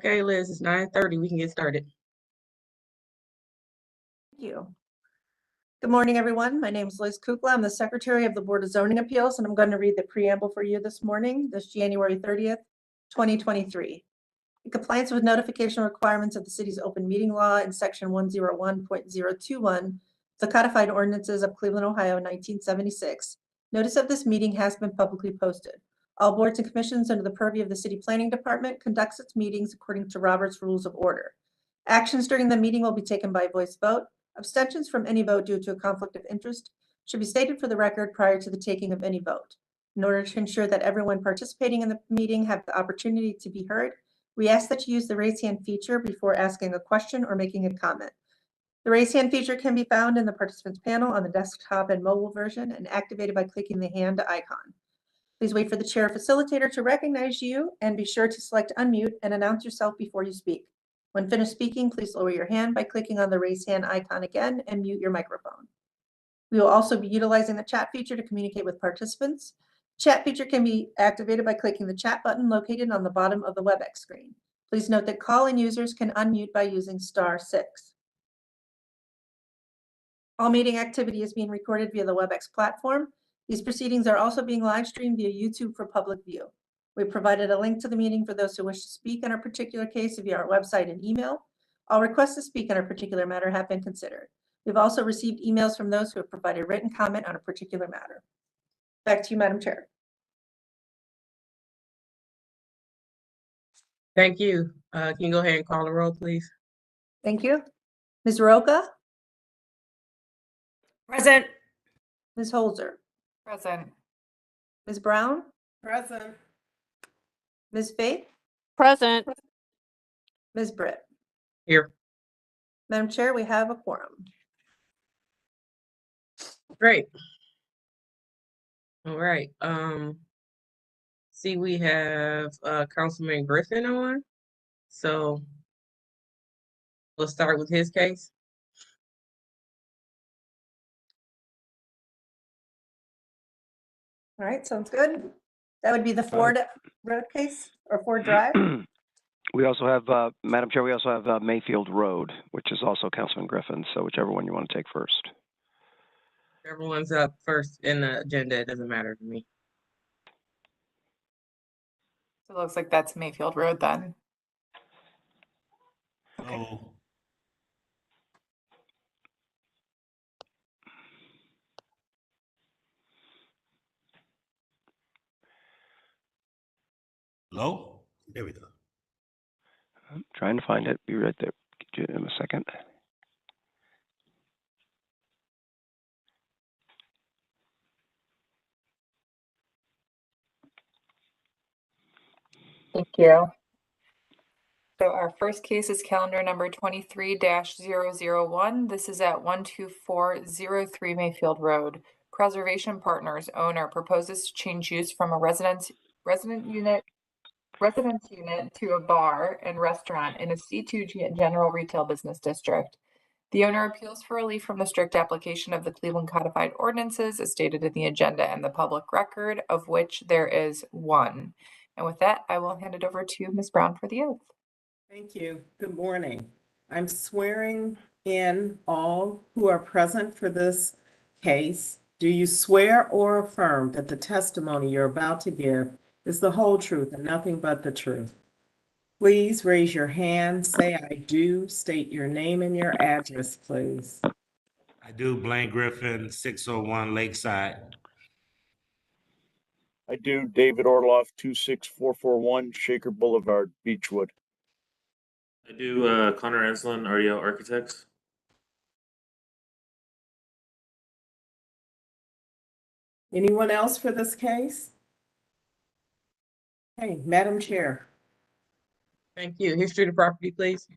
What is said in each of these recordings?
Okay, Liz, it's 9:30. We can get started. Thank you. Good morning, everyone. My name is Liz Kukla. I'm the Secretary of the Board of Zoning Appeals, and I'm going to read the preamble for you this morning, this January 30th, 2023. In compliance with notification requirements of the city's open meeting law in section 101.021, the codified ordinances of Cleveland, Ohio, 1976, notice of this meeting has been publicly posted. All boards and commissions under the purview of the City Planning Department conducts its meetings according to Robert's Rules of Order. Actions during the meeting will be taken by voice vote. Abstentions from any vote due to a conflict of interest should be stated for the record prior to the taking of any vote. In order to ensure that everyone participating in the meeting have the opportunity to be heard, we ask that you use the raise hand feature before asking a question or making a comment. The raise hand feature can be found in the participants panel on the desktop and mobile version and activated by clicking the hand icon. Please wait for the chair or facilitator to recognize you and be sure to select unmute and announce yourself before you speak. When finished speaking, please lower your hand by clicking on the raise hand icon again and mute your microphone. We will also be utilizing the chat feature to communicate with participants. Chat feature can be activated by clicking the chat button located on the bottom of the WebEx screen. Please note that call-in users can unmute by using *6. All meeting activity is being recorded via the WebEx platform. These proceedings are also being live streamed via YouTube for public view. We provided a link to the meeting for those who wish to speak on a particular case via our website and email. All requests to speak on a particular matter have been considered. We've also received emails from those who have provided written comment on a particular matter. Back to you, Madam Chair. Thank you. Can you go ahead and call the roll, please? Thank you. Ms. Roca? Present. Ms. Holzer? Present. Ms. Brown? Present. Ms. Faith? Present. Ms. Britt? Here. Madam Chair, we have a quorum. Great. All right. See, we have Councilman Griffin on. So we'll start with his case. All right, sounds good. That would be the Ford Road case or Ford Drive. We also have, Madam Chair, we also have Mayfield Road, which is also Councilman Griffin. So whichever one you want to take first. Everyone's up first in the agenda. It doesn't matter to me. So it looks like that's Mayfield Road then. Okay. Oh, hello? There we go. I'm trying to find it. Be right there. Get you in a second. Thank you. So our first case is calendar number 23-001. This is at 12403 Mayfield Road. Preservation Partners owner proposes to change use from a residence unit to a bar and restaurant in a C2 general retail business district. The owner appeals for relief from the strict application of the Cleveland Codified Ordinances as stated in the agenda and the public record, of which there is one. And with that, I will hand it over to Ms. Brown for the oath. Thank you. Good morning. I'm swearing in all who are present for this case. Do you swear or affirm that the testimony you're about to give is the whole truth and nothing but the truth? Please raise your hand, say I do, state your name and your address, please. I do. Blaine Griffin, 601 Lakeside. I do. David Orloff, 26441 Shaker Boulevard, Beechwood. I do. Connor Enslin, REO Architects. Anyone else for this case? Hey, Madam Chair. Thank you. History of the property, please.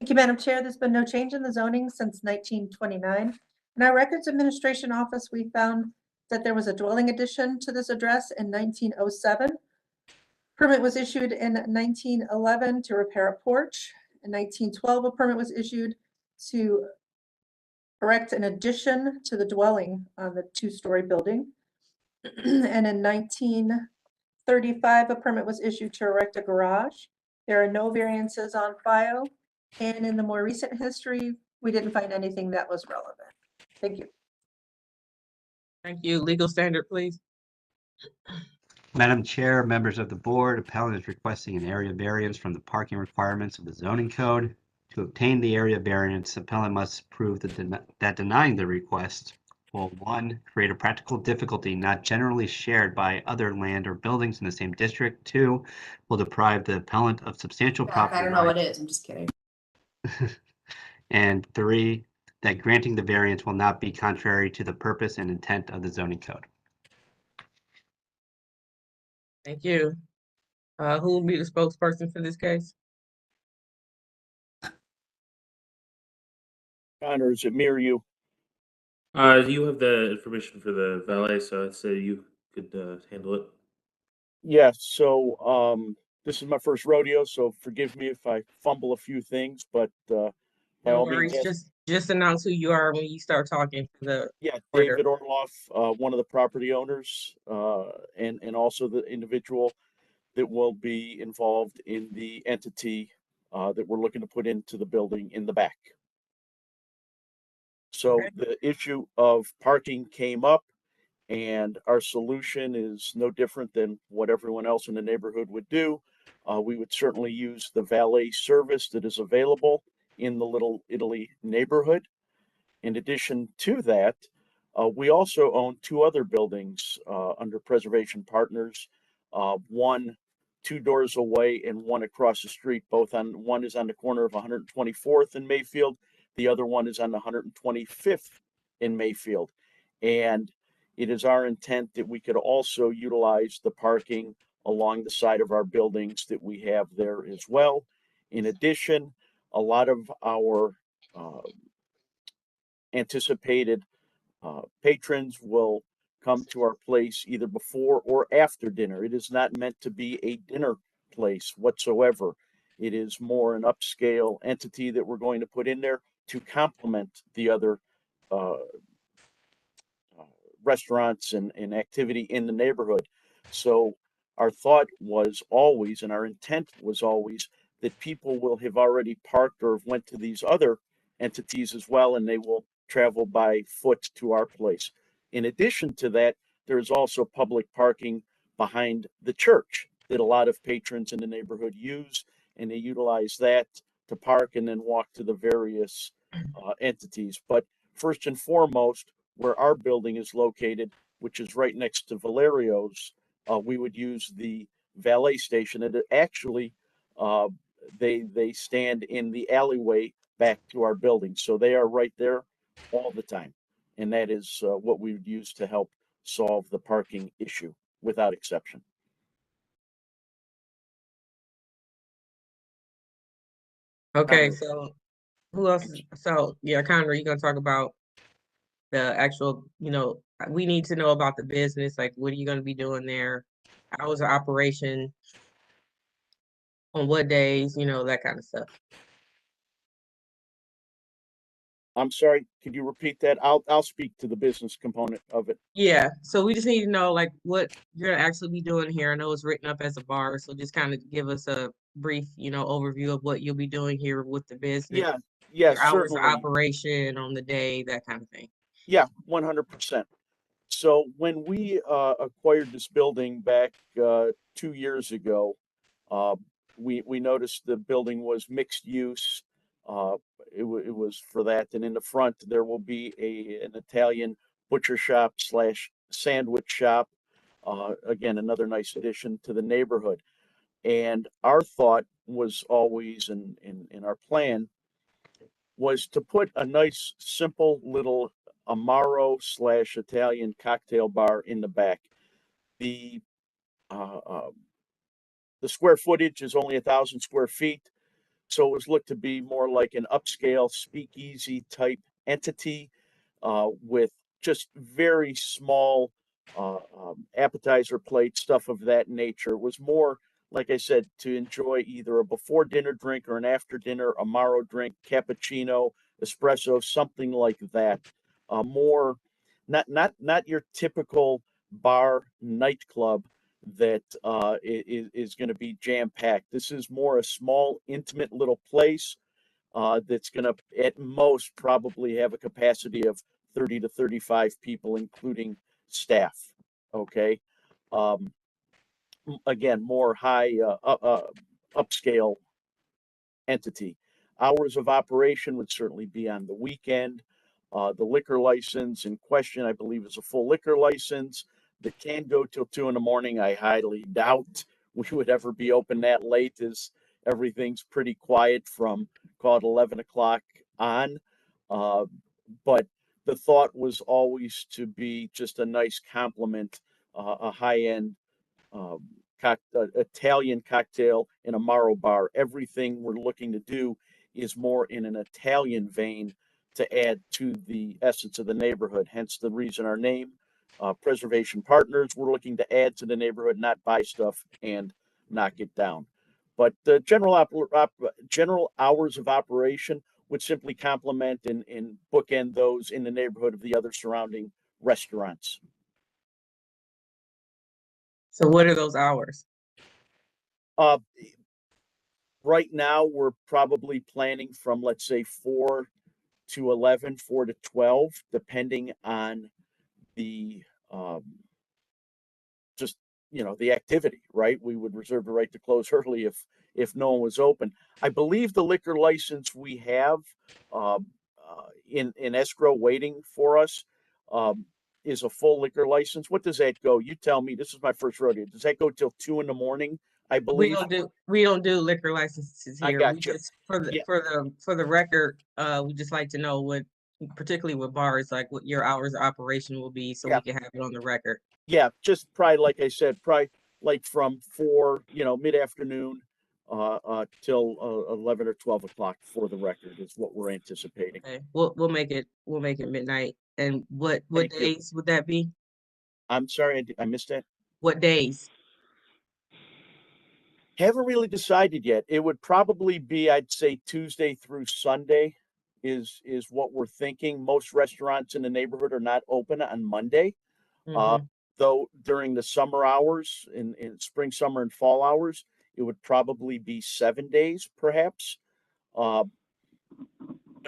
Thank you, Madam Chair. There's been no change in the zoning since 1929. In our Records Administration Office, we found that there was a dwelling addition to this address in 1907. Permit was issued in 1911 to repair a porch. In 1912, a permit was issued to erect an addition to the dwelling on the two-story building. And in 1935, a permit was issued to erect a garage. There are no variances on file, and in the more recent history, we didn't find anything that was relevant. Thank you. Thank you. Legal standard, please. Madam Chair, members of the board, appellant is requesting an area variance from the parking requirements of the zoning code. To obtain the area variance, appellant must prove that denying the request will, 1, create a practical difficulty not generally shared by other land or buildings in the same district. 2, will deprive the appellant of substantial property I don't know what rights. it is. I'm just kidding. And 3, that granting the variance will not be contrary to the purpose and intent of the zoning code. Thank you. Who will be the spokesperson for this case? Connor, is it me or you? You have the information for the valet, so I'd say you could handle it. Yes, so this is my first rodeo, so forgive me if I fumble a few things, but by No all means, worries. Just announce who you are when you start talking for the yeah, order. David Orloff, one of the property owners, and also the individual that will be involved in the entity that we're looking to put into the building in the back. So Okay. the issue of parking came up, and our solution is no different than what everyone else in the neighborhood would do. We would certainly use the valet service that is available in the Little Italy neighborhood. In addition to that, we also own 2 other buildings under Preservation Partners, one 2 doors away and one across the street. One is on the corner of 124th and Mayfield. The other one is on the 125th in Mayfield. And it is our intent that we could also utilize the parking along the side of our buildings that we have there as well. In addition, a lot of our anticipated patrons will come to our place either before or after dinner. It is not meant to be a dinner place whatsoever. It is more an upscale entity that we're going to put in there to complement the other restaurants and activity in the neighborhood. So our thought was always, and our intent was always, that people will have already parked or went to these other entities as well, and they will travel by foot to our place. In addition to that, there is also public parking behind the church that a lot of patrons in the neighborhood use, and they utilize that to park and then walk to the various entities. But first and foremost, where our building is located, which is right next to Valerio's, we would use the valet station. And actually, they stand in the alleyway back to our building, so they are right there all the time. And that is what we would use to help solve the parking issue without exception. Okay, Connor. so who else? So yeah, Connor, you're gonna talk about the actual, we need to know about the business, like what are you gonna be doing there? Hours of operation, on what days, that kind of stuff. I'm sorry, could you repeat that? I'll speak to the business component of it. Yeah, so we just need to know like what you're gonna actually be doing here. I know it's written up as a bar, so just kind of give us a brief, overview of what you'll be doing here with the business. Yeah, Your hours of certainly. operation on the day, that kind of thing. Yeah, 100%. So when we acquired this building back 2 years ago, we noticed the building was mixed use. It was for that, and in the front there will be an Italian butcher shop / sandwich shop. Again, another nice addition to the neighborhood. And our thought was always, in our plan, was to put a nice, simple little Amaro / Italian cocktail bar in the back. The square footage is only 1,000 square feet, so it was looked to be more like an upscale speakeasy type entity with just very small appetizer plates, stuff of that nature. It was more, like I said, to enjoy either a before dinner drink or an after dinner Amaro drink, cappuccino, espresso, something like that. More, not your typical bar nightclub. that is going to be jam-packed. This is more a small, intimate little place that's going to, at most, probably have a capacity of 30 to 35 people, including staff. Okay. Again, more high upscale entity. Hours of operation would certainly be on the weekend. The liquor license in question, I believe, is a full liquor license that can go till 2 in the morning. I highly doubt we would ever be open that late, as everything's pretty quiet from call it 11 o'clock on. But the thought was always to be just a nice complement, a high-end Italian cocktail and Amaro bar. Everything we're looking to do is more in an Italian vein to add to the essence of the neighborhood. Hence the reason our name, Preservation Partners. We're looking to add to the neighborhood, not buy stuff and knock it down. But the general hours of operation would simply complement and bookend those in the neighborhood of the other surrounding restaurants. So what are those hours? Right now, we're probably planning from, let's say, 4 to 11, 4 to 12, depending on the just, the activity, right? We would reserve the right to close early if no one was open. I believe the liquor license we have in escrow waiting for us is a full liquor license. What does that go? You tell me. This is my first rodeo. Does that go till 2 in the morning? I believe. We don't do liquor licenses I here. got We you. just for Yeah. the record, we just like to know what, particularly with bars, like what your hours of operation will be, so Yeah. we can have it on the record. Yeah, just probably like I said, probably like from 4, mid-afternoon till 11 or 12 o'clock for the record is what we're anticipating. Okay, we'll make it midnight. And what Thank you. days would that be? I'm sorry, I missed that. What days? Haven't really decided yet. It would probably be, I'd say, Tuesday through Sunday is what we're thinking. Most restaurants in the neighborhood are not open on Monday. Mhm. Though during the summer hours, in spring, summer, and fall hours, it would probably be 7 days, perhaps. But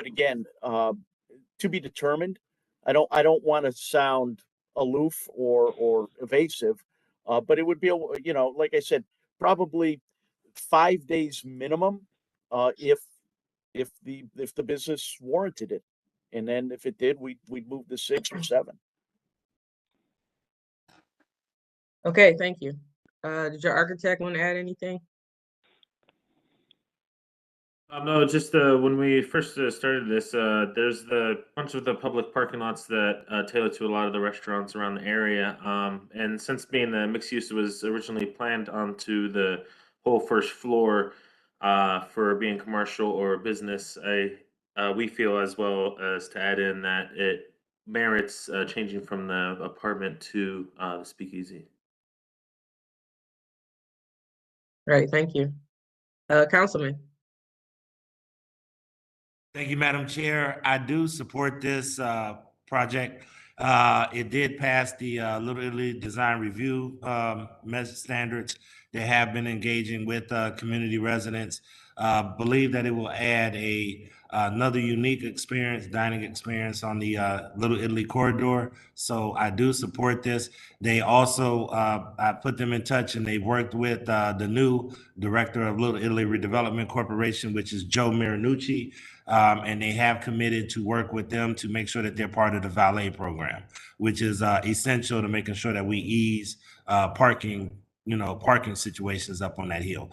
again, to be determined. I don't want to sound aloof or evasive, but it would be, like I said, probably 5 days minimum, if the business warranted it, and then if it did, we'd move to 6 or 7. Okay, thank you. Did your architect want to add anything? No, just when we first started this, there's the bunch of the public parking lots that tailor to a lot of the restaurants around the area. And since being the mixed use was originally planned onto the whole first floor for being commercial or business, we feel as well as to add in that it merits changing from the apartment to the speakeasy. Right, thank you. Councilman. Thank you, Madam Chair. I do support this project. It did pass the Little Italy Design Review standards. They have been engaging with community residents. Believe that it will add another unique dining experience on the Little Italy corridor. So I do support this. They also, I put them in touch, and they worked with the new director of Little Italy Redevelopment Corporation, which is Joe Marinucci. And they have committed to work with them to make sure that they're part of the valet program, which is essential to making sure that we ease parking situations up on that hill.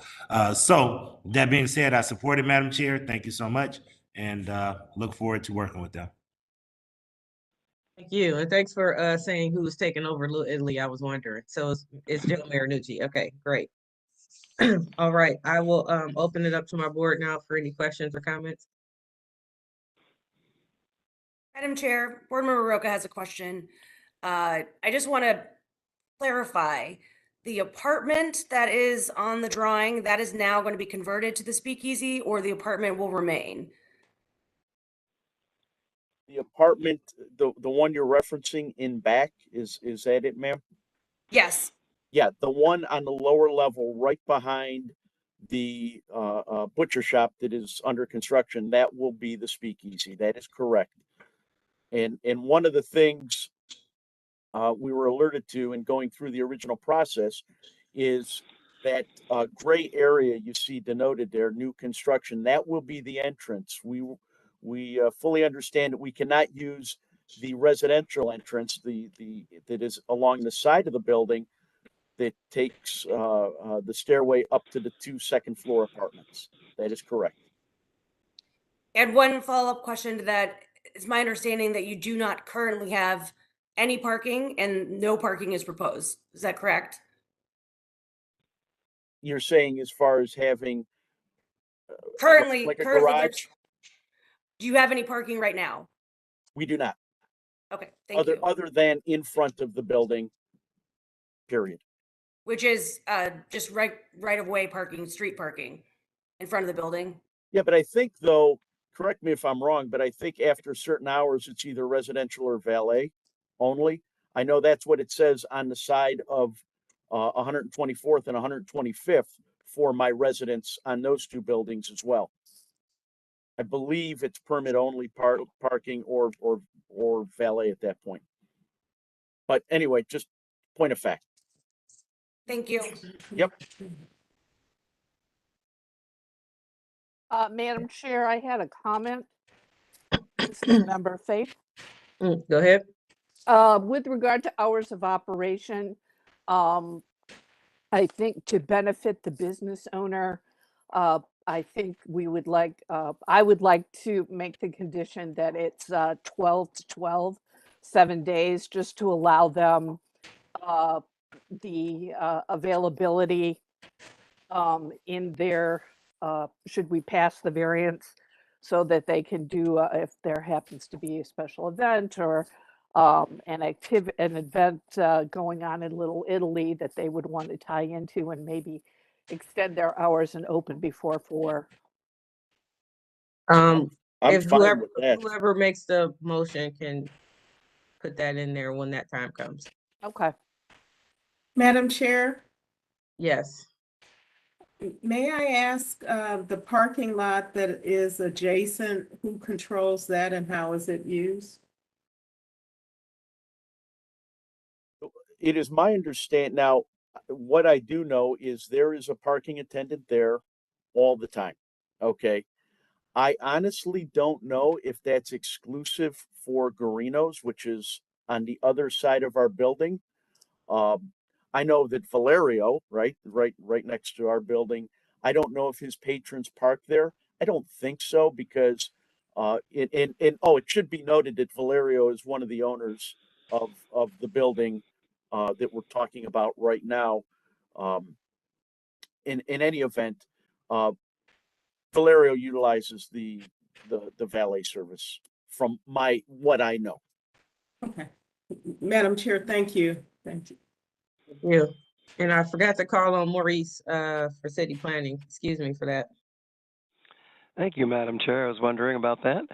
So that being said, I support it, Madam Chair. Thank you so much, and look forward to working with them. Thank you, and thanks for saying who was taking over Little Italy. I was wondering. So it's Joe Marinucci. Okay, great. All right, I will open it up to my board now for any questions or comments. Madam Chair, Board Member Roca has a question. I just want to clarify, the apartment that is on the drawing, that is now going to be converted to the speakeasy, or the apartment will remain? The apartment, the one you're referencing in back, is that it, ma'am? Yes. Yeah, the one on the lower level, right behind the butcher shop that is under construction, that will be the speakeasy. That is correct. And one of the things we were alerted to in going through the original process is that gray area you see denoted there, new construction, that will be the entrance. We fully understand that we cannot use the residential entrance, the that is along the side of the building that takes the stairway up to the 2 second-floor apartments. That is correct. And one follow-up question to that, it's my understanding that you do not currently have any parking and no parking is proposed. Is that correct? You're saying as far as having Currently, like a currently, garage? do you have any parking right now? We do not, Okay, thank you. other than in front of the building, period. Which is just right of way parking, street parking in front of the building. Yeah, but I think though, correct me if I'm wrong, but I think after certain hours, it's either residential or valet only. I know that's what it says on the side of 124th and 125th for my residents on those two buildings as well. I believe it's permit only parking or valet at that point. But anyway, just point of fact. Thank you. Yep. Madam Chair, I had a comment. This is Member Faith. Go ahead. With regard to hours of operation, I think to benefit the business owner, I think I would like to make the condition that it's 12 to 12, 7 days, just to allow them the availability in their, should we pass the variance, so that they can do, if there happens to be a special event or an event going on in Little Italy that they would want to tie into and maybe extend their hours and open before 4. I'm If fine with that. whoever makes the motion can put that in there when that time comes. Okay. Madam Chair, Yes. may I ask the parking lot that is adjacent, who controls that and how is it used? It is my understand now, what I do know is there is a parking attendant there all the time. Okay. I honestly don't know if that's exclusive for Garino's, which is on the other side of our building. I know that Valerio, right next to our building, I don't know if his patrons park there. I don't think so because it should be noted that Valerio is one of the owners of the building that we're talking about right now. In any event, Valerio utilizes the valet service from what I know. Okay. Madam Chair, thank you. Thank you. Yeah. And I forgot to call on Maurice for city planning. Excuse me for that. Thank you, Madam Chair. I was wondering about that.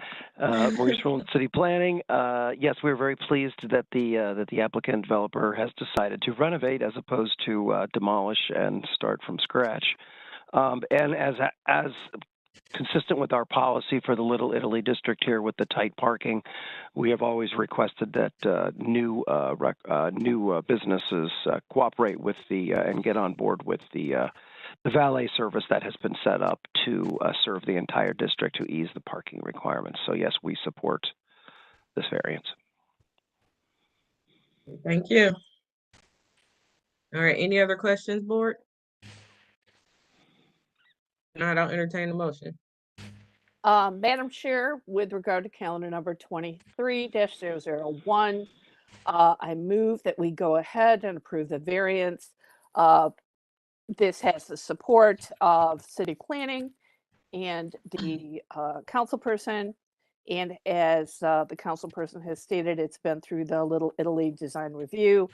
Maurice from City Planning. Yes, we're very pleased that the applicant developer has decided to renovate as opposed to demolish and start from scratch. And as consistent with our policy for the Little Italy district here with the tight parking, we have always requested that new businesses cooperate with and get on board with the valet service that has been set up to serve the entire district to ease the parking requirements. So yes, we support this variance. Thank you. All right. Any other questions, board? No, I don't entertain the motion. Madam Chair, with regard to calendar number 23-001, I move that we go ahead and approve the variance. This has the support of city planning and the councilperson. And as the councilperson has stated, it's been through the Little Italy design review.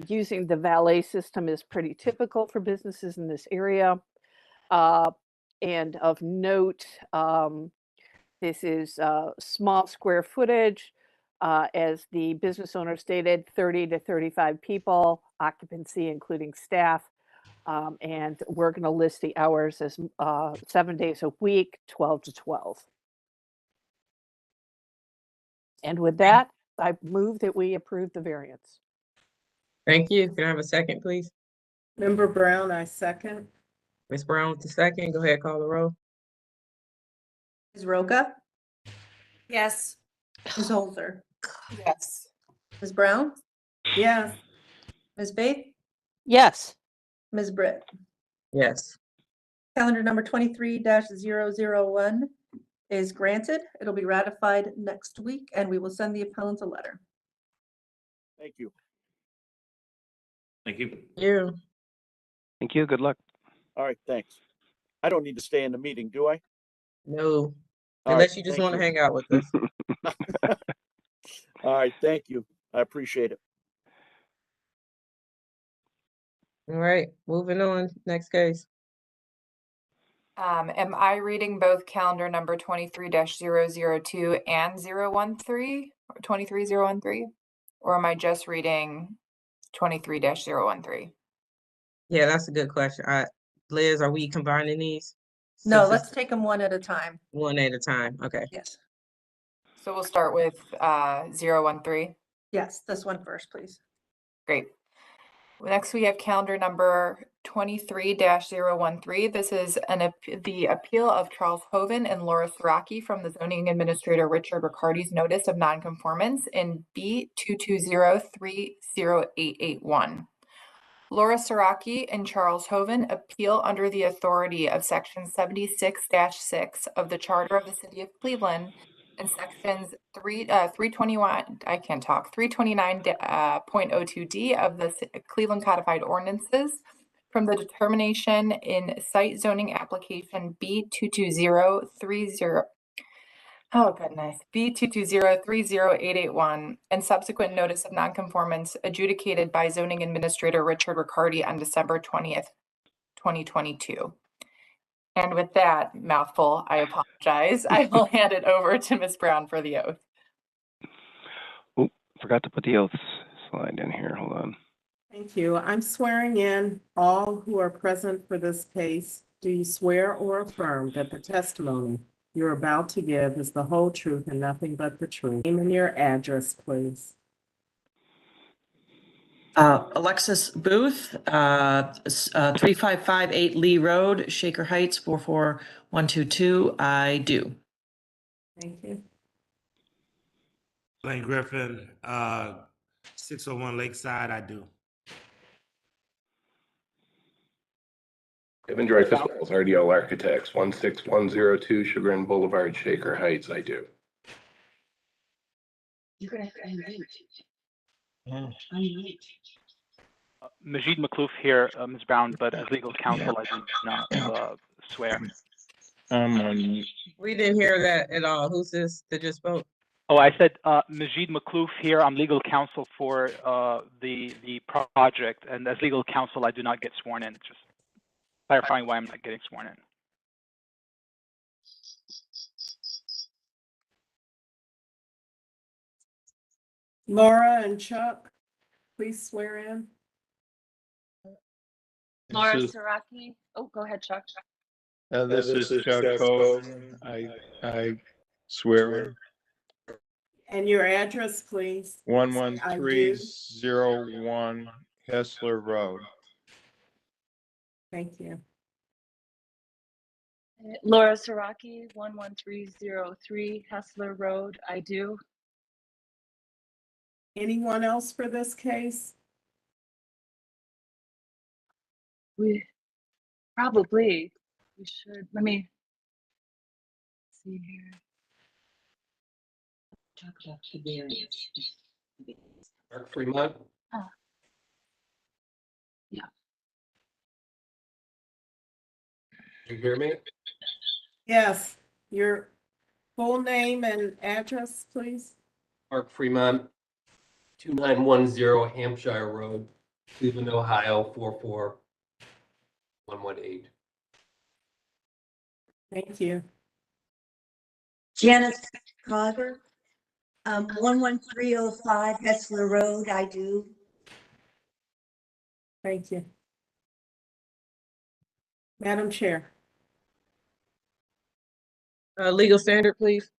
Using the valet system is pretty typical for businesses in this area. And of note, this is small square footage. As the business owner stated, 30 to 35 people. occupancy, including staff. And we're going to list the hours as 7 days a week, 12 to 12. And with that, I move that we approve the variance. Thank you. Can I have a second, please? Member Brown, I second. Ms. Brown with the second. Go ahead, call the roll. Ms. Roca, Yes. Ms. Holzer, Yes. Ms. Brown, Yes, Ms. Faith, Yes. Ms. Britt. Yes. Calendar number 23-001 is granted. It'll be ratified next week, and we will send the appellant a letter. Thank you. Thank you. You. Thank you. Good luck. All right, thanks. I don't need to stay in the meeting, do I? No. All Unless right, you just thank want to you. hang out with us. All right, thank you. I appreciate it. All right, moving on. Next case. Am I reading both calendar number 23-002 and 013, or 23013? Or am I just reading 23-013? Yeah, that's a good question. Liz, are we combining these? No, Since let's it's take them one at a time. one at a time. Okay. Yes. So we'll start with 013. Yes, this one first, please. Great. Next, we have calendar number 23-013. This is the appeal of Charles Hoven and Laura Saraki from the zoning administrator Richard Riccardi's notice of nonconformance in B220308881. Laura Saraki and Charles Hoven appeal under the authority of Section 76-6 of the Charter of the City of Cleveland and Sections 329.02D of the Cleveland Codified Ordinances from the determination in site zoning application B22030. Oh, goodness. B220308881 and subsequent notice of nonconformance adjudicated by zoning administrator Richard Riccardi on December 20th, 2022. And with that mouthful, I apologize. I will hand it over to Ms. Brown for the oath. Oh, forgot to put the oath slide in here. Hold on. thank you. I'm swearing in all who are present for this case. Do you swear or affirm that the testimony you're about to give is the whole truth and nothing but the truth? Name and your address, please. Alexis Booth, 3558 Lee Road, Shaker Heights, 44122. I do. Thank you. Blaine Griffin, 601 Lakeside, I do. Kevin Dreyfus, RDL Architects, 16102 Chagrin Boulevard, Shaker Heights, I do. You're gonna have to unmute. Majid Makhlouf here, Ms. Brown, but as legal counsel, I do not swear. We didn't hear that at all. Who's this that just spoke? Oh, I said Majid Makhlouf here. I'm legal counsel for the project, and as legal counsel, I do not get sworn in. Just clarifying why I'm not getting sworn in. Laura and Chuck, please swear in. Laura Saraki. Oh, go ahead, Chuck. This is Chuck Hogan. I swear in. And your address, please. 11301 Kessler Road. Thank you. Laura Saraki, 11303 Hessler Road. I do. Anyone else for this case? We probably we should. Let me see here. Talk about the variance. Mark Fremont. Yeah. You hear me? Yes, your full name and address, please. Mark Fremont, 2910 Hampshire Road, Cleveland, Ohio, 44118. Thank you. Janice Carver, 11305 Hessler Road, I do. Thank you. Madam Chair. Legal standard, please.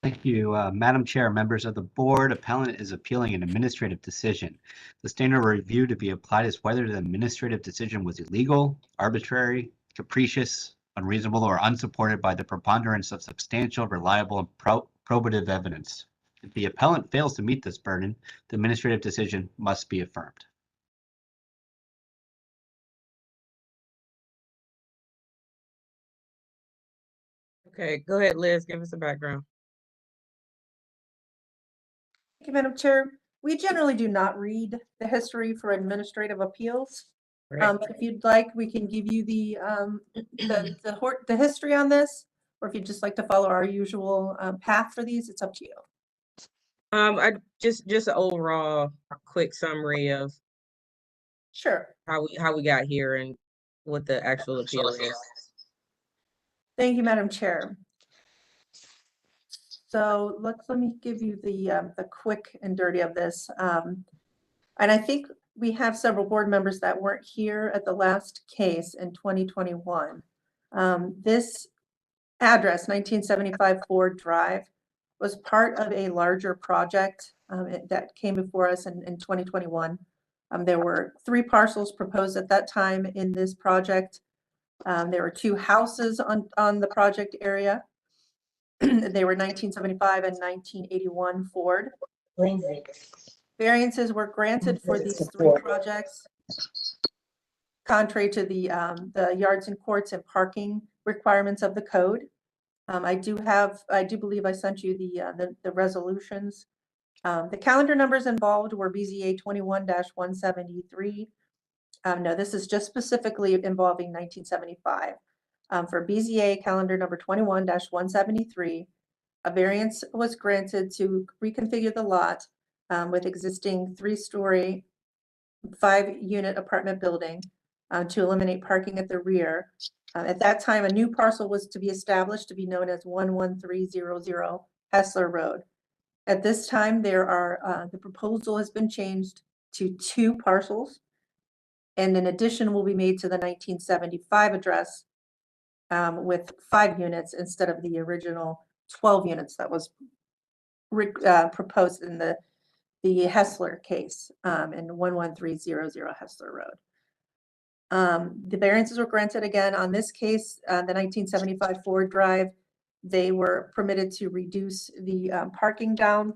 Thank you, Madam Chair, members of the board. Appellant is appealing an administrative decision. The standard of review to be applied is whether the administrative decision was illegal, arbitrary, capricious, unreasonable, or unsupported by the preponderance of substantial, reliable, and probative evidence. If the appellant fails to meet this burden, the administrative decision must be affirmed. Okay, go ahead, Liz. Give us a background. Thank you, Madam Chair. We generally do not read the history for administrative appeals. Right. But if you'd like, we can give you the history on this, or if you'd just like to follow our usual path for these, it's up to you. I just an overall quick summary of Sure. how we got here and what the actual appeal is. Thank you, Madam Chair. So let me give you the quick and dirty of this. And I think we have several board members that weren't here at the last case in 2021. This address, 1975 Ford Drive, was part of a larger project that came before us in 2021. There were 3 parcels proposed at that time in this project. There were 2 houses on the project area. They were 1975 and 1981 Ford. Variances were granted for these 3 projects, contrary to the yards and courts and parking requirements of the code. I do believe I sent you the resolutions. The calendar numbers involved were BZA 21-173. No, this is just specifically involving 1975. For BZA calendar number 21-173, a variance was granted to reconfigure the lot with existing 3-story, 5-unit apartment building to eliminate parking at the rear. At that time, a new parcel was to be established to be known as 11300 Hessler Road. At this time, the proposal has been changed to 2 parcels, and an addition will be made to the 1975 address with 5 units instead of the original 12 units that was proposed in the Hessler case in 11300 Hessler Road. The variances were granted again on this case, the 1975 Ford Drive. They were permitted to reduce the parking down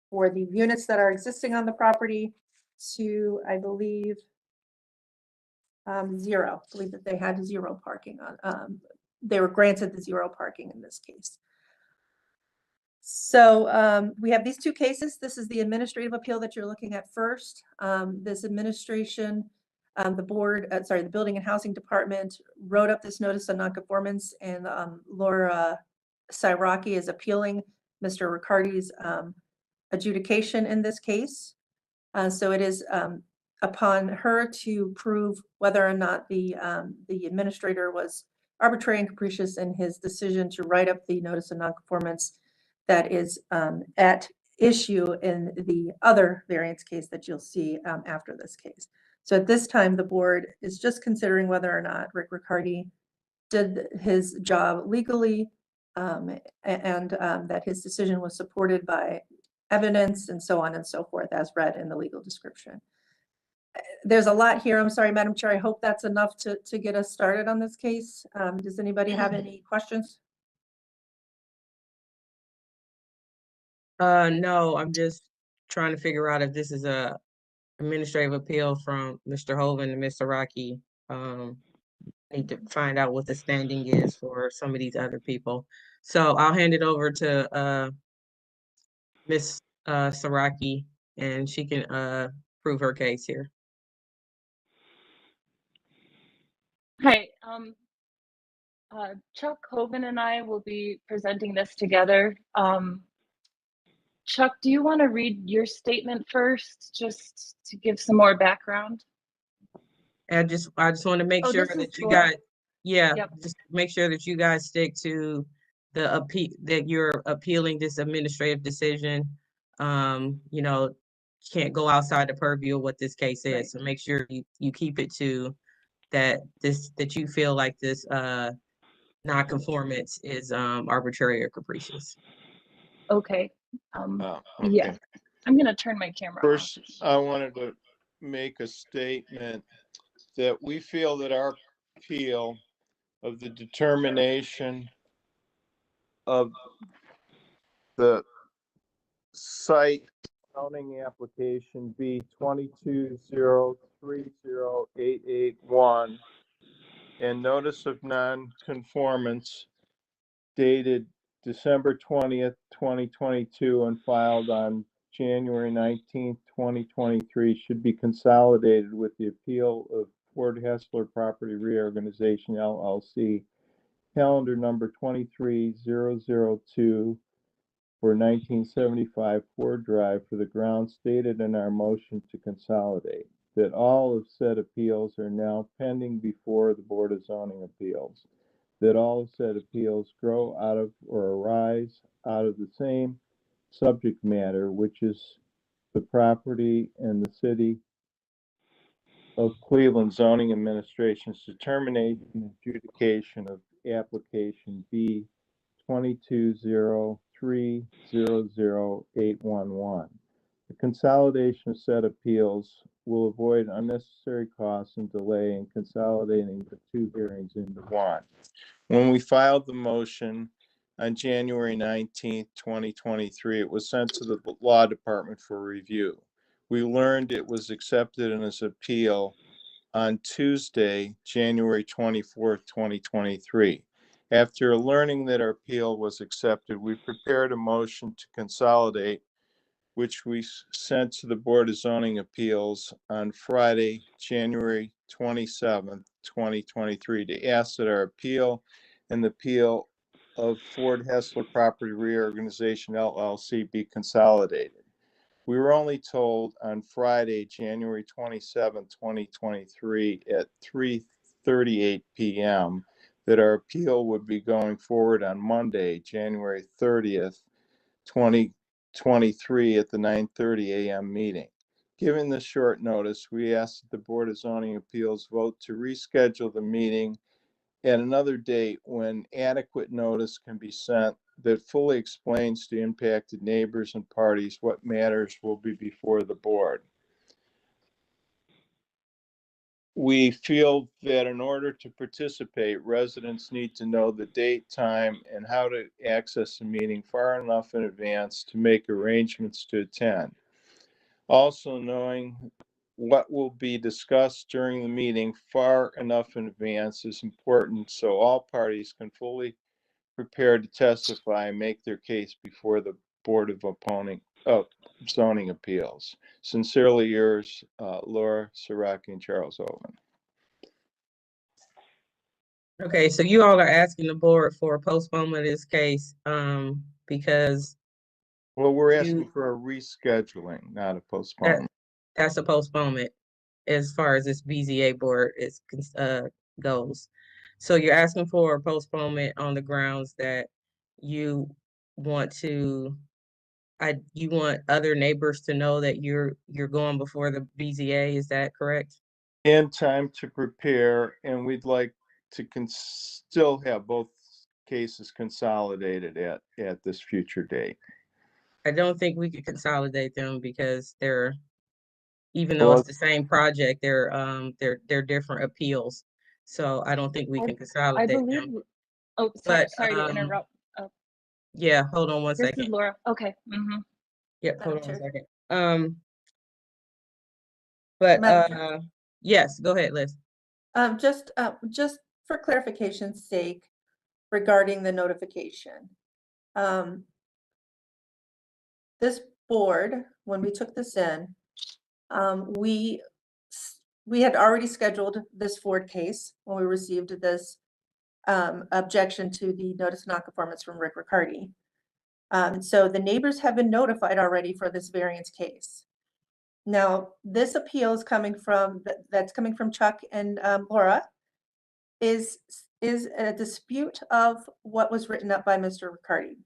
for the units that are existing on the property to, I believe, 0. I believe that they had 0 parking on. They were granted the 0 parking in this case. So we have these 2 cases. This is the administrative appeal that you're looking at first. This administration, the Building and Housing Department wrote up this notice of nonconformance, and Laura Siraki is appealing Mr. Riccardi's adjudication in this case. So it is upon her to prove whether or not the administrator was arbitrary and capricious in his decision to write up the notice of nonconformance that is at issue in the other variance case that you'll see after this case. So at this time, the board is just considering whether or not Rick Riccardi did his job legally and that his decision was supported by evidence and so on and so forth as read in the legal description. There's a lot here. I'm sorry, Madam Chair. I hope that's enough to get us started on this case. Does anybody have any questions? No, I'm just trying to figure out if this is a administrative appeal from Mr. Hoven and Mr. Rocky. Need to find out what the standing is for some of these other people. So I'll hand it over to Ms. Siraki, and she can prove her case here. Hi, Chuck Hoven and I will be presenting this together. Chuck, do you want to read your statement first, just to give some more background? I just want to make sure that you guys, just make sure that you guys stick to the appeal, that you're appealing this administrative decision. You know, can't go outside the purview of what this case is. Right. So make sure you keep it to that you feel like this non-conformance is arbitrary or capricious. Okay. Okay. Yeah, I'm gonna turn my camera off. First, I wanted to make a statement that we feel that our appeal of the determination of the site zoning application B 22030881 and notice of non-conformance dated December 20th, 2022 and filed on January 19th, 2023 should be consolidated with the appeal of Ford Hessler Property Reorganization LLC, calendar number 23002 for 1975 Ford Drive for the grounds stated in our motion to consolidate, that all of said appeals are now pending before the Board of Zoning Appeals, that all of said appeals grow out of or arise out of the same subject matter, which is the property and the city of Cleveland Zoning Administration's determination and adjudication of application B 2203000811. The consolidation of said appeals will avoid unnecessary costs and delay in consolidating the two hearings into one. When we filed the motion on January 19th, 2023, it was sent to the law department for review. We learned it was accepted in its appeal on Tuesday, January 24th, 2023. After learning that our appeal was accepted, we prepared a motion to consolidate, which we sent to the Board of Zoning Appeals on Friday, January 27th, 2023, to ask that our appeal and the appeal of Ford Hessler Property Reorganization LLC be consolidated. We were only told on Friday, January 27, 2023 at 3:38 p.m. that our appeal would be going forward on Monday, January 30th, 2023 at the 9:30 a.m. meeting. Given this short notice, we ask that the Board of Zoning Appeals vote to reschedule the meeting at another date when adequate notice can be sent that fully explains to impacted neighbors and parties what matters will be before the board. We feel that in order to participate, residents need to know the date, time, and how to access the meeting far enough in advance to make arrangements to attend. Also, knowing what will be discussed during the meeting far enough in advance is important so all parties can fully prepare to testify and make their case before the Board of Zoning Appeals. Sincerely yours, Laura Siraki and Charles Owen. Okay, so you all are asking the board for a postponement of this case because Well, we're asking for a rescheduling, not a postponement. that's a postponement as far as this BZA board is goes. So you're asking for a postponement on the grounds that you want to, you want other neighbors to know that you're going before the BZA. Is that correct? In time to prepare, and we'd like to still have both cases consolidated at this future date. I don't think we could consolidate them because they're, even though it's the same project, they're different appeals. So I don't think we can I consolidate believe. them. Oh, sorry to interrupt. Yeah, hold on one This second. is Laura. Okay. Yep, hold on Madam one Chair. second. But yes, go ahead, Liz. Just for clarification's sake regarding the notification. This board, when we took this in, we had already scheduled this Ford case when we received this objection to the notice of nonconformance from Rick Riccardi. So the neighbors have been notified already for this variance case. Now, this appeal is coming from, that's coming from Chuck and Laura, is a dispute of what was written up by Mr. Riccardi.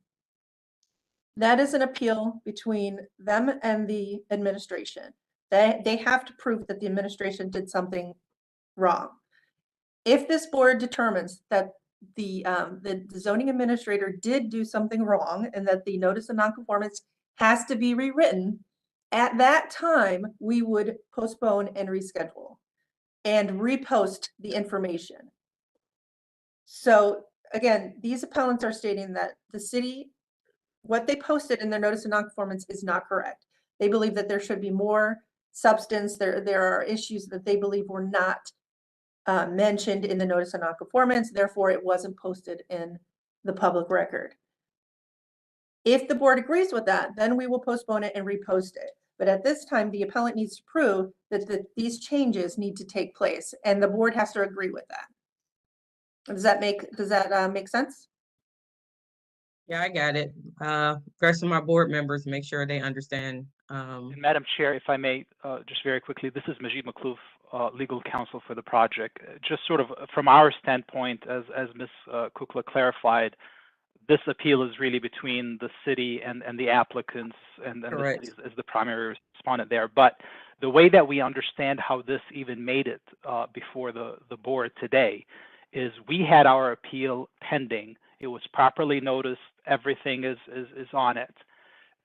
That is an appeal between them and the administration. They have to prove that the administration did something wrong. If this board determines that the zoning administrator did do something wrong and that the notice of nonconformance has to be rewritten, at that time, we would postpone and reschedule and repost the information. So again, these appellants are stating that the city, what they posted in their notice of nonconformance is not correct. They believe that there should be more substance. There are issues that they believe were not mentioned in the notice of nonconformance. Therefore, it wasn't posted in the public record. If the board agrees with that, then we will postpone it and repost it. But at this time, the appellant needs to prove that these changes need to take place, and the board has to agree with that. Does that make sense? Yeah, I got it. Rest of my board members, make sure they understand. And Madam Chair, if I may, just very quickly, this is Majid Makhlouf, legal counsel for the project. Just sort of from our standpoint, as Ms. Kukla clarified, this appeal is really between the city and the applicants, and the city is the primary respondent there. But the way that we understand how this even made it before the board today is we had our appeal pending. It was properly noticed. Everything is on it.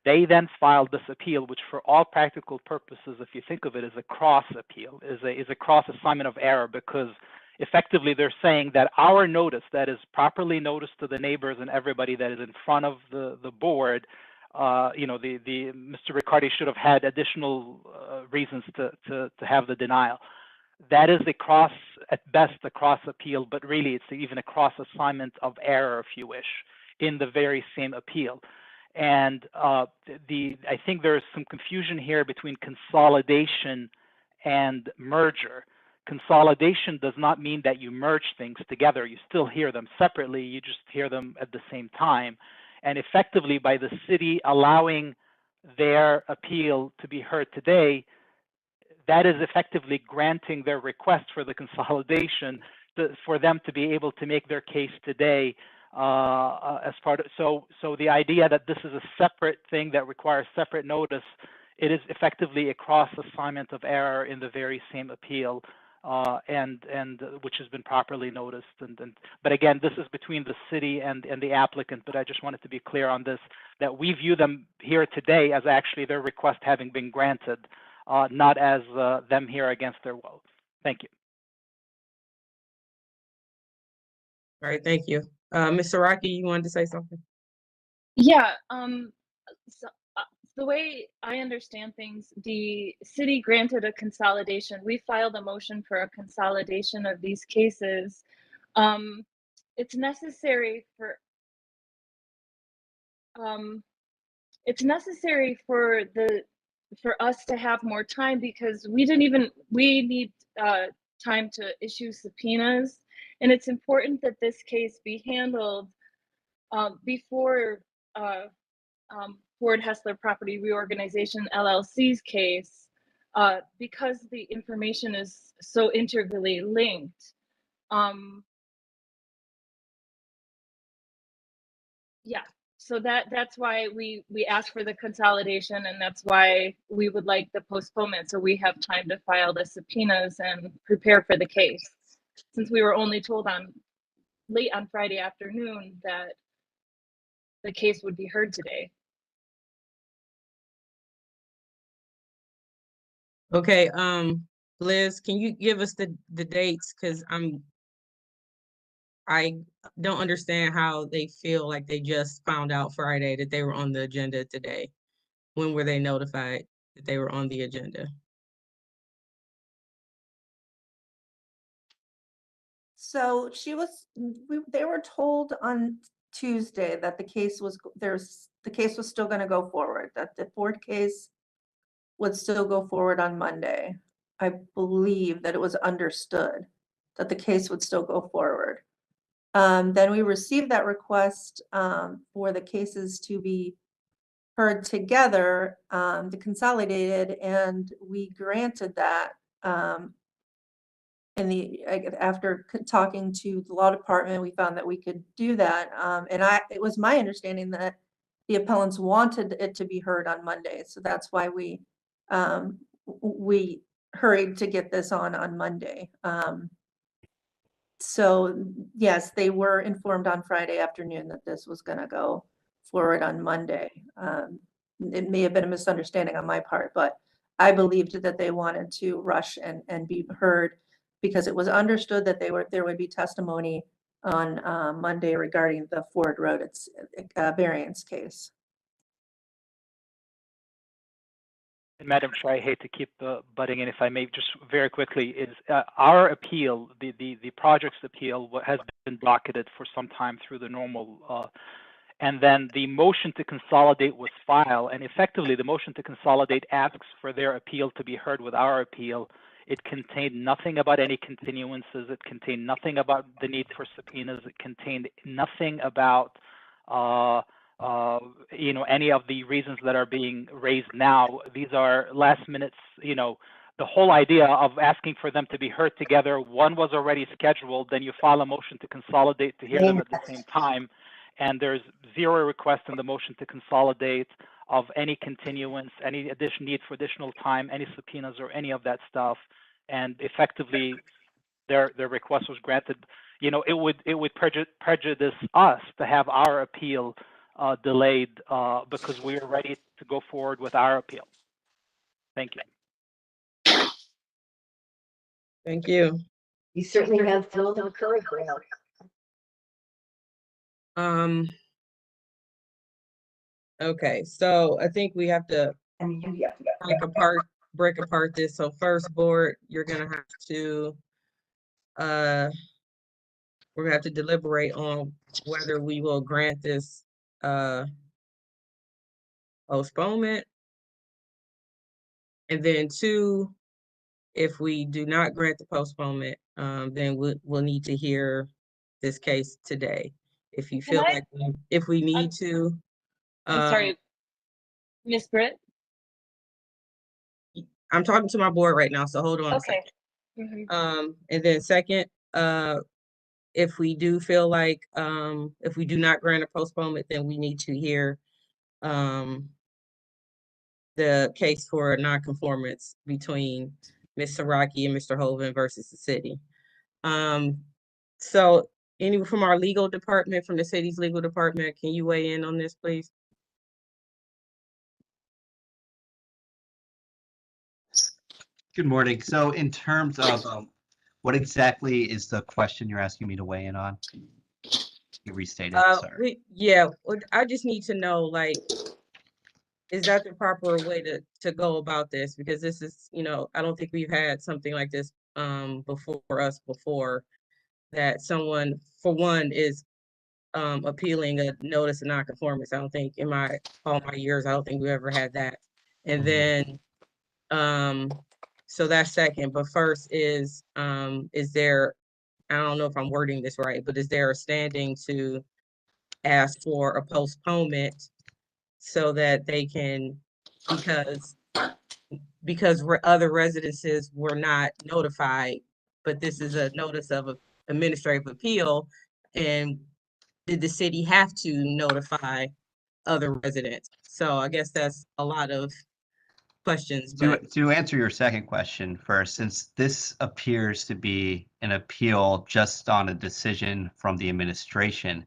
They then filed this appeal, which for all practical purposes, if you think of it as a cross appeal, is a cross assignment of error, because effectively they're saying that our notice that is properly noticed to the neighbors and everybody that is in front of the board, Mr. Riccardi should have had additional reasons to have the denial. That is at best a cross appeal, but really it's even a cross assignment of error, if you wish, in the very same appeal. And I think there's some confusion here between consolidation and merger. Consolidation does not mean that you merge things together. You still hear them separately, you just hear them at the same time. And effectively, by the city allowing their appeal to be heard today, that is effectively granting their request for the consolidation for them to be able to make their case today as part of. So the idea that this is a separate thing that requires separate notice, it is effectively a cross assignment of error in the very same appeal, and which has been properly noticed. But again, this is between the city and the applicant. But I just wanted to be clear on this, that we view them here today as actually their request having been granted, not as them here against their will. Thank you. All right, thank you. Ms. Saraki, you wanted to say something? Yeah, so, the way I understand things, the city granted a consolidation. We filed a motion for a consolidation of these cases. It's necessary for us to have more time, because we need time to issue subpoenas, and it's important that this case be handled before Ford Hessler Property Reorganization LLC's case, because the information is so integrally linked. Yeah, so that's why we asked for the consolidation, and that's why we would like the postponement, so we have time to file the subpoenas and prepare for the case, since we were only told late on Friday afternoon that the case would be heard today. Okay, Liz, can you give us the dates? Because I don't understand how they feel like they just found out Friday that they were on the agenda today. When were they notified that they were on the agenda? So they were told on Tuesday that the case was still going to go forward, that the Ford case would still go forward on Monday. I believe that it was understood that the case would still go forward. Then we received that request for the cases to be heard together, the consolidated, and we granted that. After talking to the law department, we found that we could do that. And it was my understanding that the appellants wanted it to be heard on Monday. So that's why we hurried to get this on Monday. So yes, they were informed on Friday afternoon that this was going to go forward on Monday. It may have been a misunderstanding on my part, but I believed that they wanted to rush and be heard because it was understood that there would be testimony on Monday regarding the Ford Road variance case. And Madam Chair, I hate to keep butting in, if I may, just very quickly, is our appeal, the project's appeal has been docketed for some time through the normal, and then the motion to consolidate was filed, and effectively the motion to consolidate asks for their appeal to be heard with our appeal. It contained nothing about any continuances. It contained nothing about the need for subpoenas. It contained nothing about any of the reasons that are being raised now. These are last minutes, the whole idea of asking for them to be heard together, one was already scheduled, then you file a motion to consolidate to hear them at the same time, and there's zero request in the motion to consolidate of any continuance, any need for additional time, any subpoenas or any of that stuff, and effectively their request was granted. It would prejudice us to have our appeal delayed because we are ready to go forward with our appeal. Thank you. Thank you. You certainly have filled our courage now. Okay, so I think we have to break apart this. So first, board, you're gonna have to we're gonna have to deliberate on whether we will grant this postponement. And then two, if we do not grant the postponement, then we'll need to hear this case today. If you feel like if we need to. I'm sorry, Ms. Britt? I'm talking to my board right now, so hold on a Okay. second. And then second, if we do feel like if we do not grant a postponement, then we need to hear the case for nonconformance between Ms. Saraki and Mr. Hoven versus the city. So any from our legal department, from the city's legal department, can you weigh in on this, please? Good morning. So in terms of what exactly is the question you're asking me to weigh in on? You restate it, sorry. I just need to know, like, is that the proper way to go about this? Because this is, I don't think we've had something like this before, that someone, for one, is appealing a notice of nonconformance. I don't think in all my years, I don't think we've ever had that. And then so that's second, but first is there, I don't know if I'm wording this right, but is there a standing to ask for a postponement so that they can, because other residences were not notified, but this is a notice of administrative appeal, and did the city have to notify other residents? So I guess that's a lot of questions. To answer your second question first, since this appears to be an appeal just on a decision from the administration,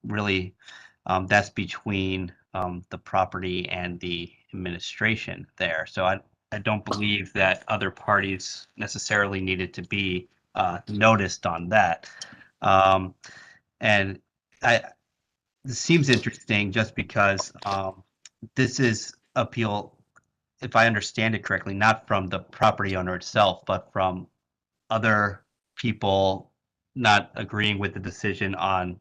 really that's between the property and the administration there. So I don't believe that other parties necessarily needed to be noticed on that. And this seems interesting just because this is appeal, if I understand it correctly, not from the property owner itself, but from other people not agreeing with the decision on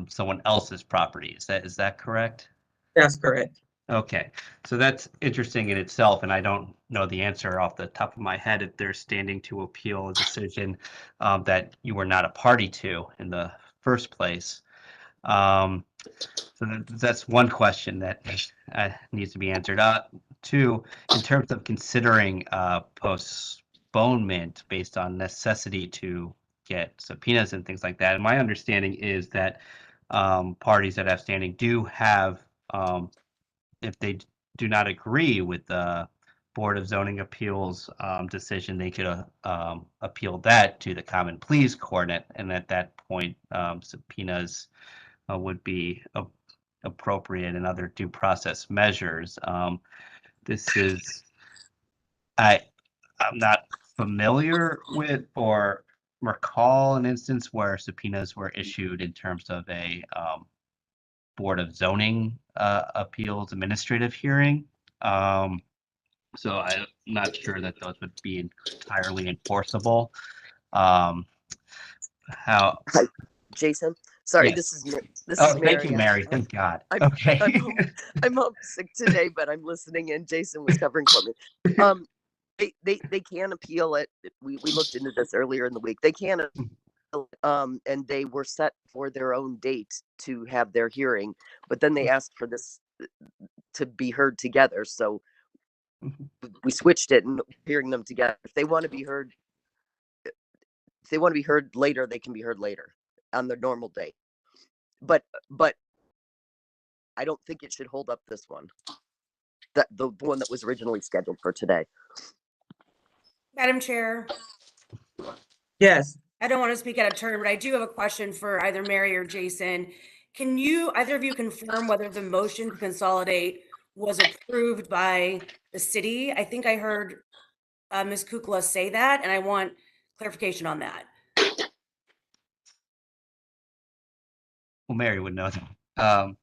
someone else's property. Is that correct? That's correct. Okay, so that's interesting in itself, and I don't know the answer off the top of my head if they're standing to appeal a decision that you were not a party to in the first place. So that's one question that needs to be answered. Two, in terms of considering postponement based on necessity to get subpoenas and things like that, my understanding is that parties that have standing do have if they do not agree with the Board of Zoning Appeals decision, they could appeal that to the Common Pleas Court, and at that point, subpoenas would be appropriate and other due process measures. This is, I'm not familiar with or recall an instance where subpoenas were issued in terms of a Board of Zoning Appeals administrative hearing. So I'm not sure that those would be entirely enforceable. How? Hi, Jason. Sorry, Yes. this is Thank Mary. you, Mary. Thank God. I'm, Okay. I'm homesick today, but I'm listening in. Jason was covering for me. They can appeal it. We looked into this earlier in the week. They can appeal it, and they were set for their own date to have their hearing, but then they asked for this to be heard together. So we switched it and hearing them together. If they want to be heard, later, they can be heard later on their normal date. But I don't think it should hold up this one. The one that was originally scheduled for today. Madam Chair, Yes. I don't want to speak out of turn, but I do have a question for either Mary or Jason. Can either of you confirm whether the motion to consolidate was approved by the city? I think I heard Ms. Kukla say that, and I want clarification on that. Well, Mary would know that.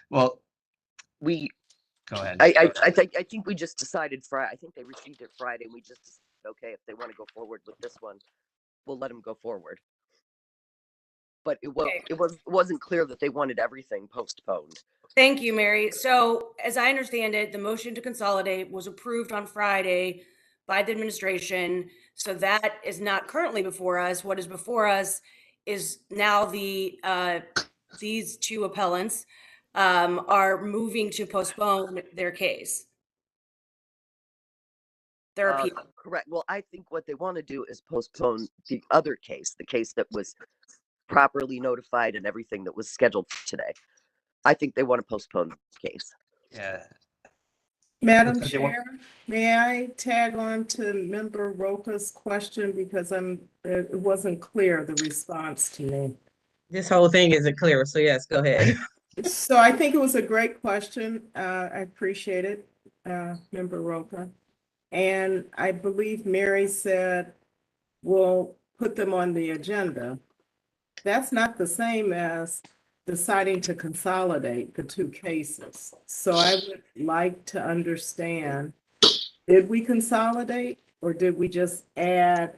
Well, we go ahead. I think we just decided Friday. I think they received it Friday, and we just decided, okay, if they want to go forward with this one, we'll let them go forward. But it wasn't clear that they wanted everything postponed. Thank you, Mary. So as I understand it, the motion to consolidate was approved on Friday by the administration. So that is not currently before us. What is before us is now these two appellants are moving to postpone their case. Their appeal. Correct. Well, I think what they want to do is postpone the other case, the case that was properly notified and everything that was scheduled for today. I think they want to postpone the case. Yeah. Madam Chair, may I tag on to Member Roca's question because it wasn't clear, the response to me. This whole thing isn't clear, so yes, go ahead. So I think it was a great question. I appreciate it, Member Roca. And I believe Mary said, we'll put them on the agenda. That's not the same as deciding to consolidate the two cases. So I would like to understand, did we consolidate or did we just add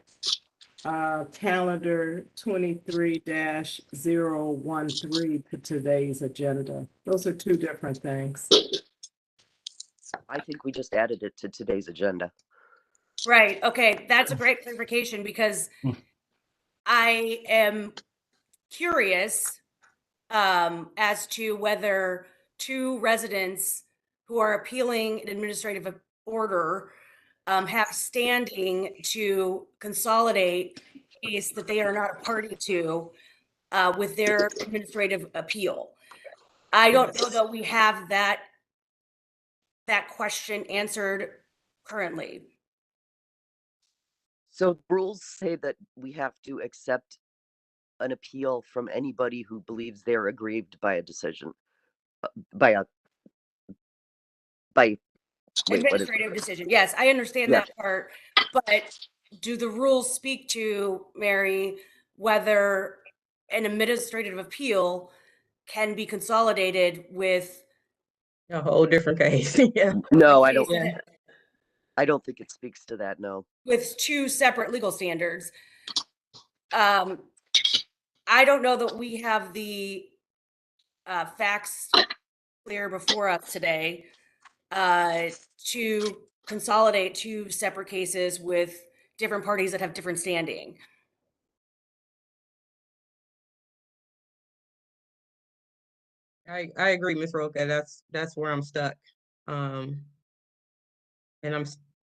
calendar 23-013 to today's agenda? Those are two different things. I think we just added it to today's agenda. Right. Okay. That's a great clarification because I am curious as to whether two residents who are appealing an administrative order have standing to consolidate a case that they are not a party to with their administrative appeal. I don't know that we have that question answered currently. So rules say that we have to accept an appeal from anybody who believes they're aggrieved by a decision, by administrative decision. Yes, I understand that part, but do the rules speak to, Mary, whether an administrative appeal can be consolidated with a whole different case? Yeah. No, I don't. I don't think it speaks to that. No. With two separate legal standards. I don't know that we have the facts clear before us today to consolidate two separate cases with different parties that have different standing. I agree, Ms. Roca. That's where I'm stuck. And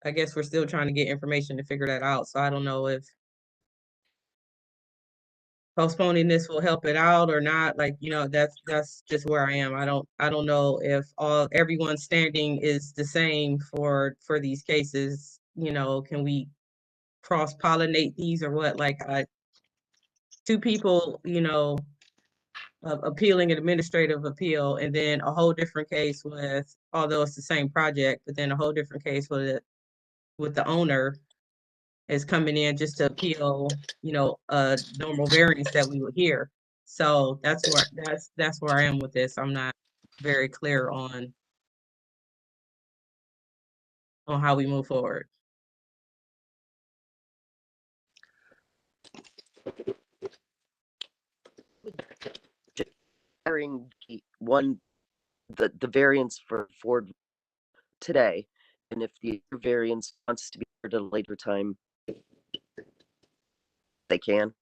I guess we're still trying to get information to figure that out. So I don't know if postponing this will help it out or not. Like, that's just where I am. I don't know if everyone's standing is the same for these cases. Can we cross-pollinate these or what? Like, two people, appealing an administrative appeal, and then a whole different case with, although it's the same project, but then a whole different case with the owner is coming in just to appeal, a normal variance that we would hear. So that's where I am with this. I'm not very clear on how we move forward. Carrying the variance for Ford today, and if the variance wants to be heard at a later time, they can.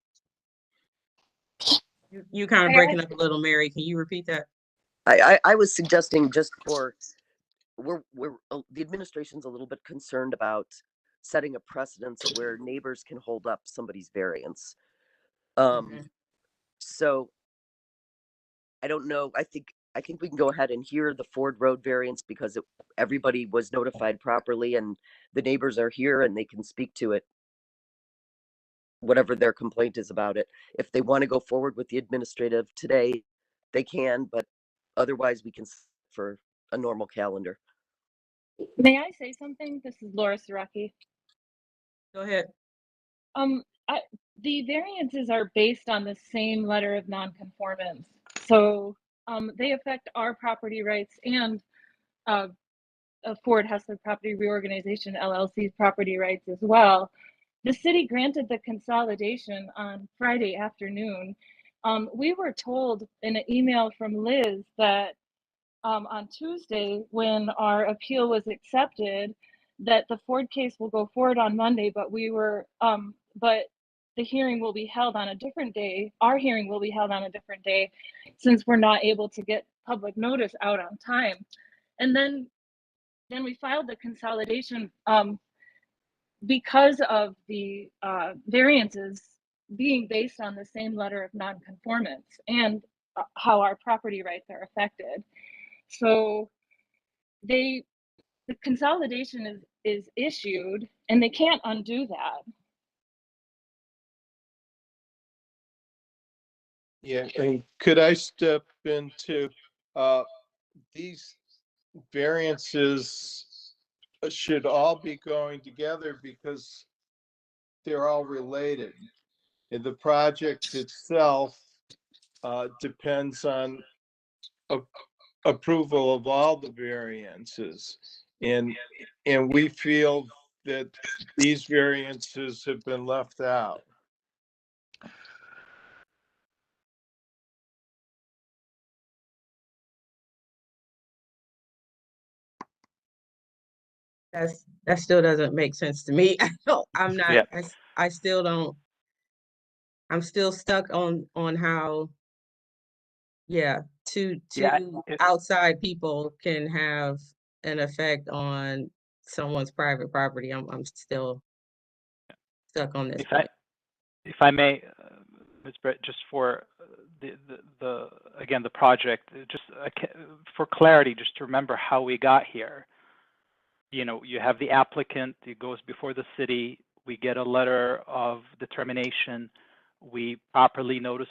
You kind of breaking up a little, Mary. Can you repeat that? I was suggesting just for the administration's a little bit concerned about setting a precedence where neighbors can hold up somebody's variance. So I don't know. I think we can go ahead and hear the Ford Road variance because everybody was notified properly and the neighbors are here and they can speak to it, whatever their complaint is about it. If they want to go forward with the administrative today, they can, but otherwise we can for a normal calendar. May I say something? This is Laura Siraki. Go ahead. The variances are based on the same letter of nonconformance. So they affect our property rights and Ford Hessler Property Reorganization LLC's property rights as well. The city granted the consolidation on Friday afternoon. We were told in an email from Liz that on Tuesday, when our appeal was accepted, that the Ford case will go forward on Monday, but the hearing will be held on a different day. Our hearing will be held on a different day since we're not able to get public notice out on time. And then we filed the consolidation because of the variances being based on the same letter of nonconformance and how our property rights are affected. So the consolidation is issued and they can't undo that. Yeah, and could I step into these variances should all be going together because they're all related. And the project itself depends on approval of all the variances. And we feel that these variances have been left out. That still doesn't make sense to me. I'm not, Yeah. I still don't, I'm still stuck on how, two outside people can have an effect on someone's private property. I'm still stuck on this point. If I may, Ms. Brett, just for the again, the project, just for clarity, just to remember how we got here. You have the applicant, it goes before the city, we get a letter of determination, we properly notice,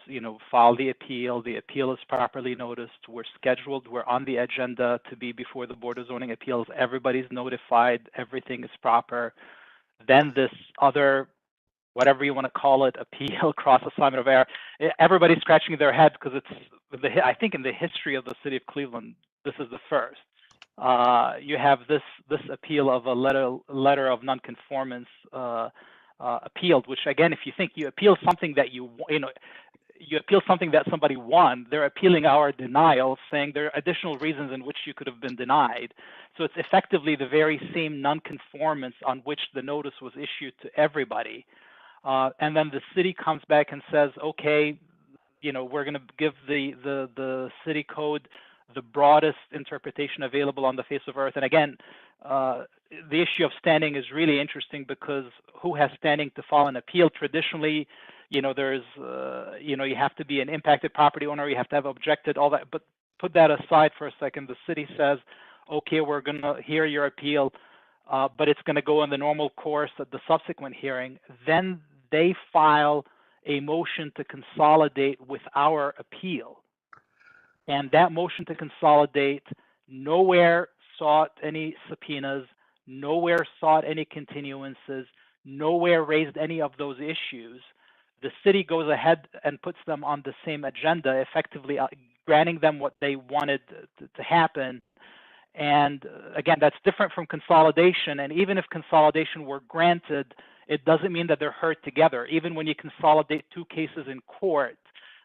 file the appeal is properly noticed, we're scheduled, we're on the agenda to be before the Board of Zoning Appeals, everybody's notified, everything is proper. Then this other, whatever you want to call it, appeal, cross assignment of error, everybody's scratching their head because it's, I think in the history of the city of Cleveland, this is the first. You have this appeal of a letter of nonconformance appealed, which again, if you think you appeal something that you appeal something that somebody won, they're appealing our denial, saying there are additional reasons in which you could have been denied. So it's effectively the very same nonconformance on which the notice was issued to everybody. And then the city comes back and says, okay, we're going to give the city code the broadest interpretation available on the face of earth. And again, the issue of standing is really interesting because who has standing to file an appeal? Traditionally, there's, you have to be an impacted property owner, you have to have objected, all that. But put that aside for a second. The city says, okay, we're going to hear your appeal, but it's going to go in the normal course at the subsequent hearing. Then they file a motion to consolidate with our appeal. And that motion to consolidate nowhere sought any subpoenas, nowhere sought any continuances, nowhere raised any of those issues. The city goes ahead and puts them on the same agenda, effectively granting them what they wanted to happen. And again, that's different from consolidation. And even if consolidation were granted, it doesn't mean that they're heard together. Even when you consolidate two cases in court,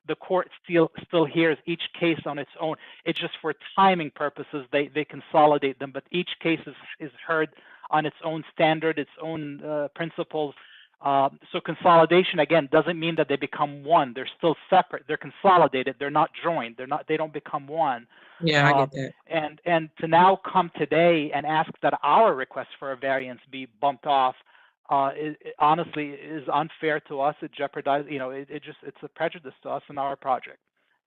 the court still hears each case on its own. It's just for timing purposes, they consolidate them, but each case is heard on its own standard, its own principles. So consolidation, again, doesn't mean that they become one. They're still separate. They're consolidated. They're not joined. They don't become one. Yeah, I get that. And to now come today and ask that our request for a variance be bumped off, it honestly is unfair to us. It jeopardizes, it's a prejudice to us and our project.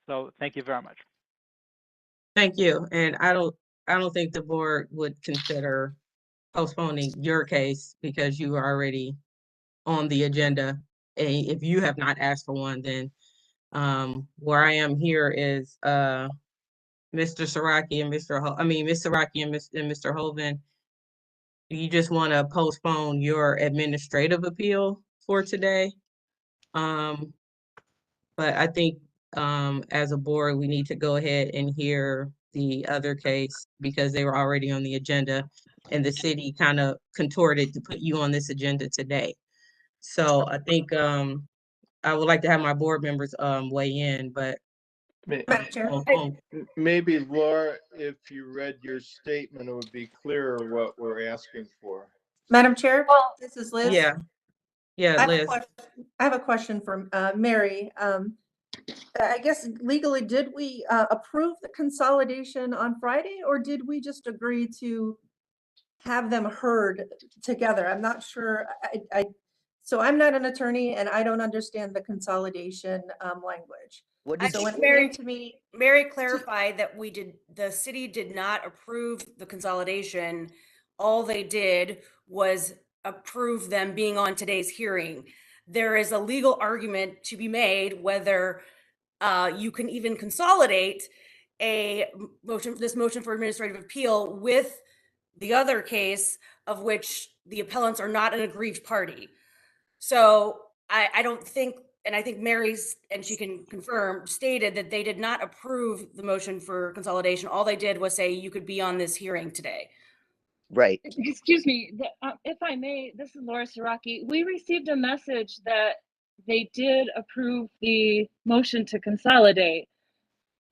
So thank you very much. Thank you. And I don't think the board would consider postponing your case because you are already on the agenda. And if you have not asked for one, then where I am here is Mr. Saraki and Ms. Saraki and Mr. Hoven. You just want to postpone your administrative appeal for today. But I think as a board, we need to go ahead and hear the other case because they were already on the agenda and the city kind of contorted to put you on this agenda today. So I think I would like to have my board members weigh in, but maybe Laura, if you read your statement, it would be clearer what we're asking for. Madam Chair, this is Liz. Yeah, Liz. I have a question for Mary. I guess legally, did we approve the consolidation on Friday, or did we just agree to have them heard together? I'm not sure. So I'm not an attorney, and I don't understand the consolidation language. Mary clarified that the city did not approve the consolidation. All they did was approve them being on today's hearing. There is a legal argument to be made whether you can even consolidate this motion for administrative appeal with the other case of which the appellants are not an aggrieved party. So I don't think, and I think Mary's, and she can confirm, stated that they did not approve the motion for consolidation. All they did was say you could be on this hearing today. Right. Excuse me, if I may, this is Laura Saraki. We received a message that they did approve the motion to consolidate,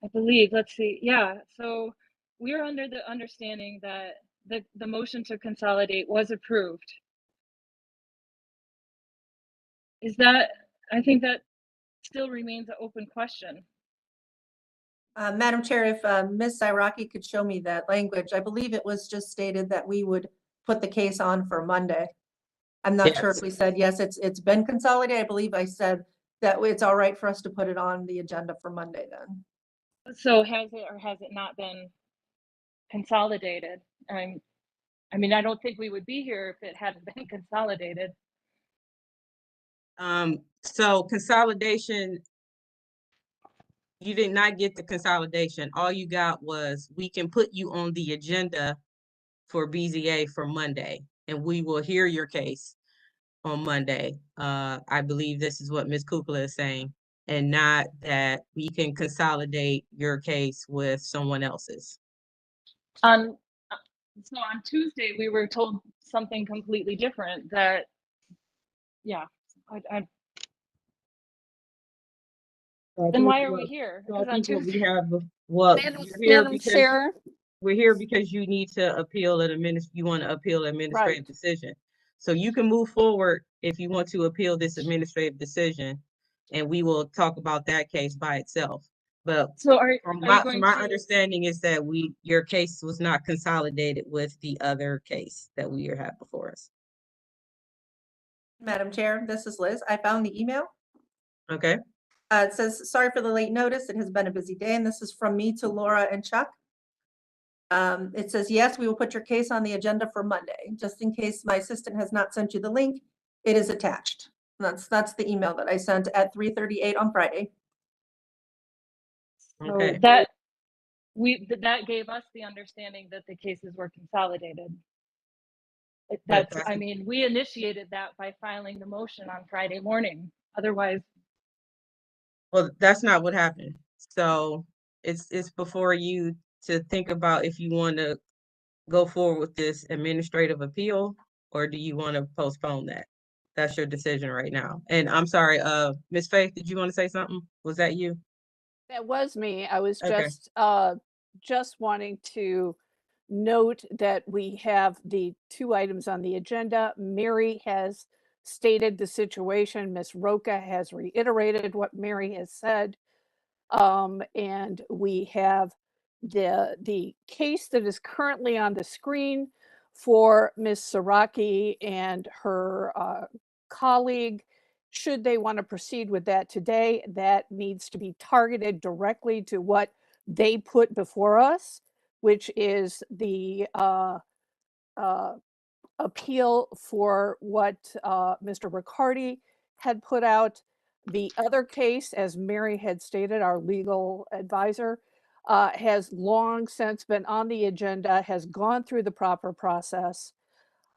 I believe. Let's see. Yeah, so we're under the understanding that the motion to consolidate was approved. I think that still remains an open question. Madam Chair, if Ms. Saraki could show me that language, I believe it was just stated that we would put the case on for Monday. I'm not sure if we said, yes, it's been consolidated. I believe I said that it's all right for us to put it on the agenda for Monday then. So has it or has it not been consolidated? I mean, I don't think we would be here if it hadn't been consolidated. So consolidation, you did not get the consolidation. All you got was we can put you on the agenda for BZA for Monday, and we will hear your case on Monday. I believe this is what Ms. Kukla is saying, and not that we can consolidate your case with someone else's. So on Tuesday, we were told something completely different. That, yeah, then why are we here? So I think what we have, we're here because you need to appeal you want to appeal an administrative decision. So you can move forward if you want to appeal this administrative decision, and we will talk about that case by itself. But so my understanding is that your case was not consolidated with the other case that we have before us. Madam Chair, this is Liz. I found the email. Okay. It says, sorry for the late notice. It has been a busy day, and this is from me to Laura and Chuck. It says, yes, we will put your case on the agenda for Monday. Just in case my assistant has not sent you the link, it is attached. That's the email that I sent at 3:38 on Friday. So Okay. that gave us the understanding that the cases were consolidated. That's, I mean, we initiated that by filing the motion on Friday morning. Otherwise, Well, that's not what happened. So it's before you to think about if you want to go forward with this administrative appeal, or do you want to postpone that? That's your decision right now. And I'm sorry, Ms. Faith, did you want to say something? Was that you? That was me. I was Okay. just wanting to note that we have the 2 items on the agenda. Mary has stated the situation. Ms. Roca has reiterated what Mary has said. And we have the case that is currently on the screen for Ms. Saraki and her colleague. Should they want to proceed with that today, that needs to be targeted directly to what they put before us, which is the appeal for what Mr. Riccardi had put out. The other case, as Mary had stated, our legal advisor, has long since been on the agenda, has gone through the proper process.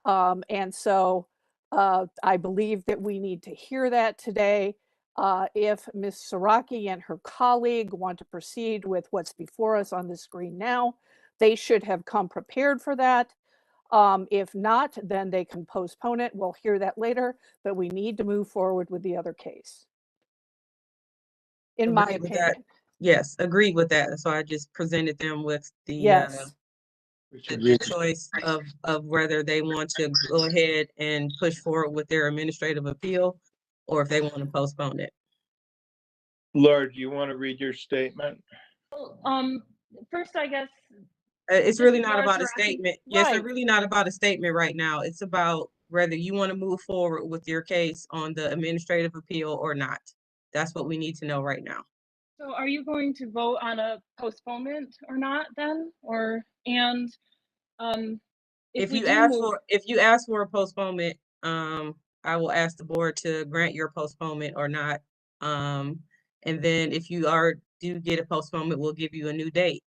And so I believe that we need to hear that today. If Ms. Saraki and her colleague want to proceed with what's before us on the screen now, they should have come prepared for that. If not, then they can postpone it. We'll hear that later, but we need to move forward with the other case. In my Agreed with that. opinion. Yes, agreed with that. So I just presented them with the Yes. the choice of whether they want to go ahead and push forward with their administrative appeal, or if they want to postpone it. Laura, do you want to read your statement? first, I guess. It's this really is not Laura about a Saraki. statement. Yes, it's really not about a statement right now. It's about whether you want to move forward with your case on the administrative appeal or not. That's what we need to know right now. So are you going to vote on a postponement or not then? Or, and if we you do ask move, for if you ask for a postponement, I will ask the board to grant your postponement or not. And then if you do get a postponement, we'll give you a new date.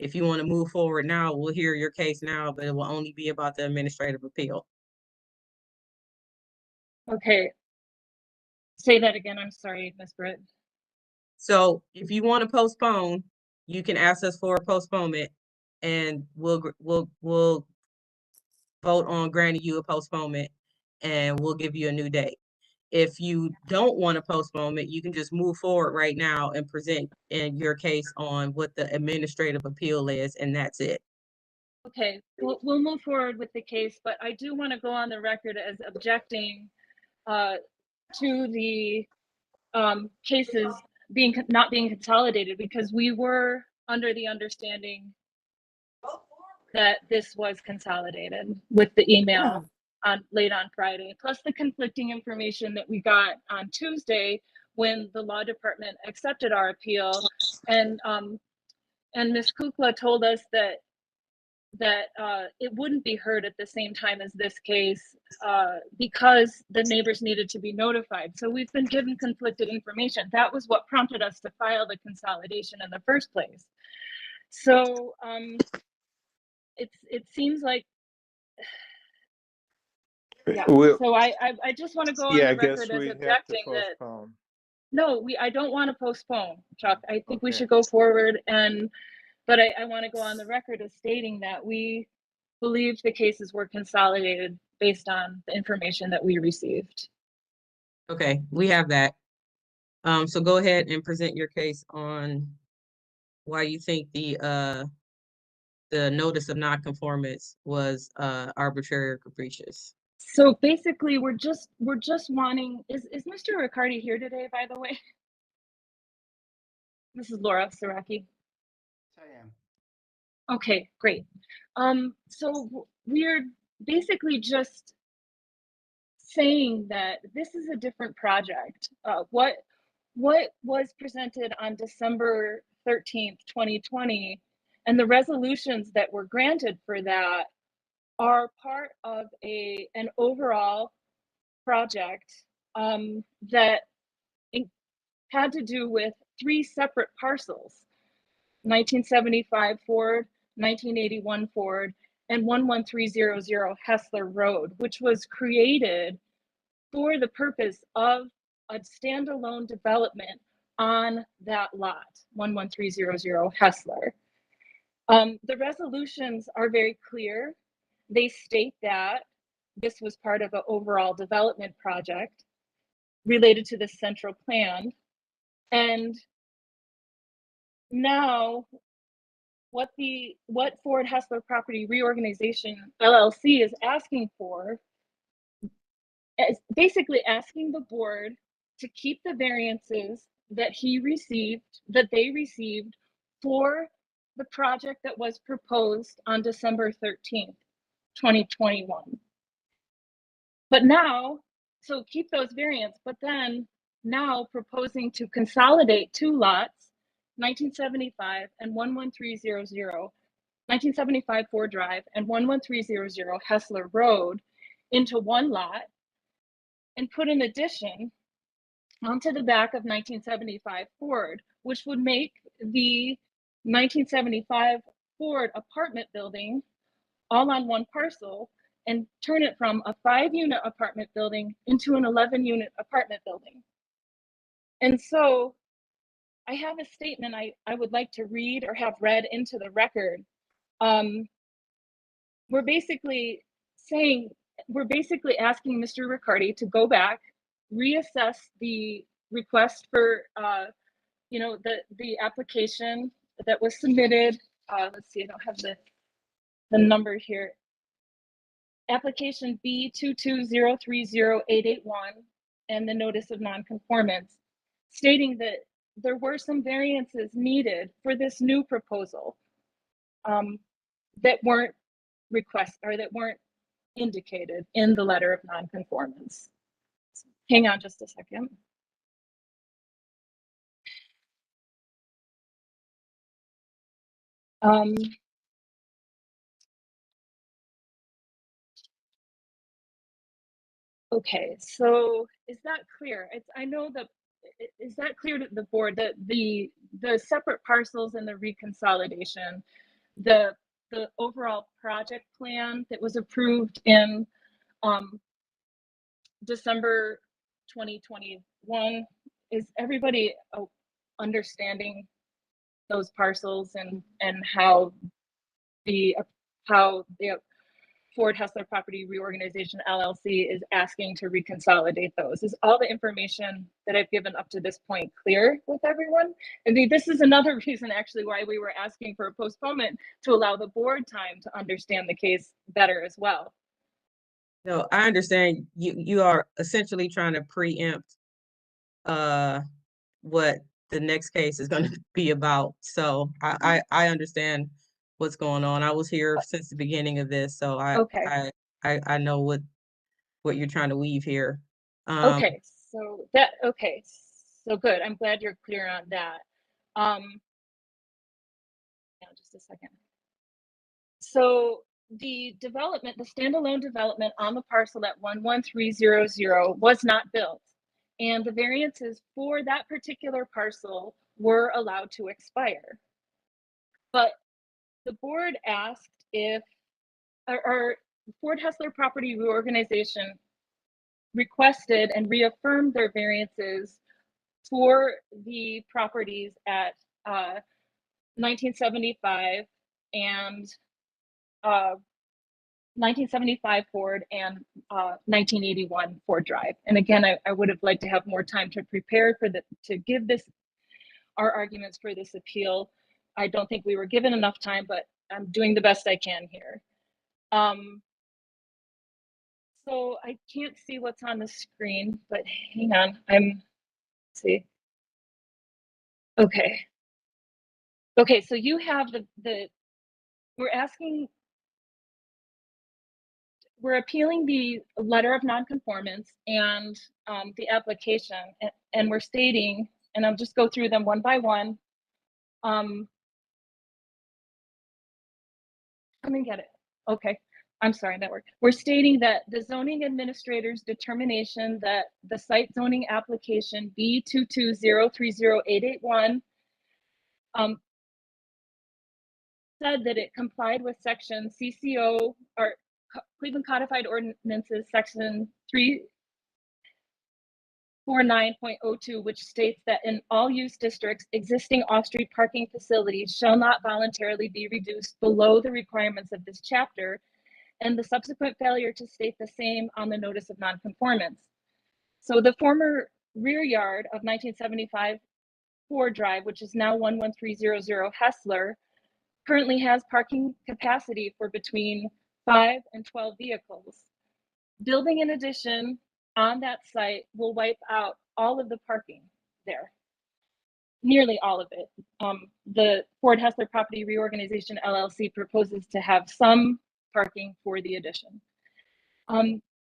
If you want to move forward now, we'll hear your case now, but it will only be about the administrative appeal. okay. Say that again. I'm sorry, Ms. Britt. So if you want to postpone, you can ask us for a postponement, and we'll vote on granting you a postponement, and we'll give you a new date. If you don't want a postponement, you can just move forward right now and present in your case on what the administrative appeal is, and that's it. Okay, we'll move forward with the case, but I do want to go on the record as objecting to the cases not being consolidated, because we were under the understanding that this was consolidated with the email late on Friday, plus the conflicting information that we got on Tuesday when the law department accepted our appeal, and Ms. Kukla told us that it wouldn't be heard at the same time as this case because the neighbors needed to be notified. So we've been given conflicted information. That was what prompted us to file the consolidation in the first place. So it seems like, yeah. So I just want to go on the record as objecting that. No, I don't want to postpone, Chuck. I think we should go forward, but I want to go on the record as stating that we believe the cases were consolidated based on the information that we received. Okay, we have that. So go ahead and present your case on why you think the notice of nonconformance was arbitrary or capricious. So basically, we're just wanting. Is Mr. Riccardi here today, by the way? This is Laura Saraki. I am. Okay, great. So we're basically just saying that this is a different project. What what was presented on December 13th, 2020, and the resolutions that were granted for that are part of an overall project that had to do with 3 separate parcels: 1975 Ford, 1981 Ford, and 11300 Hessler Road, which was created for the purpose of a standalone development on that lot, 11300 Hessler. The resolutions are very clear. They state that this was part of an overall development project related to the central plan. And now what Ford Hessler Property Reorganization LLC is asking for is basically asking the board to keep the variances that they received for the project that was proposed on December 13th, 2021. But now, so keep those variants, but then now proposing to consolidate 2 lots, 1975 and 11300, 1975 Ford Drive and 11300 Hessler Road into 1 lot, and put an addition onto the back of 1975 Ford, which would make the 1975 Ford apartment building all on 1 parcel and turn it from a 5-unit apartment building into an 11-unit apartment building. And so I have a statement I would like to read or have read into the record. We're basically asking Mr. Riccardi to go back, reassess the request for, the application that was submitted. Let's see, I don't have the number here. Application B220308881 and the notice of nonconformance, stating that there were some variances needed for this new proposal that weren't indicated in the letter of nonconformance. Hang on just a second. Okay, so is that clear? Is that clear to the board that the separate parcels and the reconsolidation, the overall project plan that was approved in December 2021, is everybody understanding those parcels and how the Ford Hessler Property Reorganization LLC is asking to reconsolidate those? Is all the information that I've given up to this point clear with everyone? I mean, this is another reason actually why we were asking for a postponement, to allow the board time to understand the case better as well. No, I understand you are essentially trying to preempt what the next case is going to be about. So I understand what's going on. I was here since the beginning of this, so I know what you're trying to weave here. Okay, so good. I'm glad you're clear on that. Just a second. So the development, the standalone development on the parcel at 11300 was not built, and the variances for that particular parcel were allowed to expire. But the board asked if, or Ford Hessler Property Reorganization requested and reaffirmed their variances for the properties at 1975 and 1975 Ford and 1981 Ford Drive. And again, I would have liked to have more time to prepare to give our arguments for this appeal. I don't think we were given enough time, but I'm doing the best I can here. So I can't see what's on the screen, but hang on, let's see. Okay, so you have we're appealing the letter of nonconformance and the application, and we're stating and I'll just go through them one by one. Come and get it. Okay. I'm sorry, that worked. We're stating that the zoning administrator's determination that the site zoning application B220303881 said that it complied with section CCO or Cleveland Codified Ordinances section 349.02, which states that in all use districts, existing off-street parking facilities shall not voluntarily be reduced below the requirements of this chapter, and the subsequent failure to state the same on the notice of nonconformance. So the former rear yard of 1975 Ford Drive, which is now 11300 Hessler, currently has parking capacity for between 5 and 12 vehicles. Building an addition on that site will wipe out all of the parking there, nearly all of it. The Ford Hessler Property Reorganization LLC proposes to have some parking for the addition.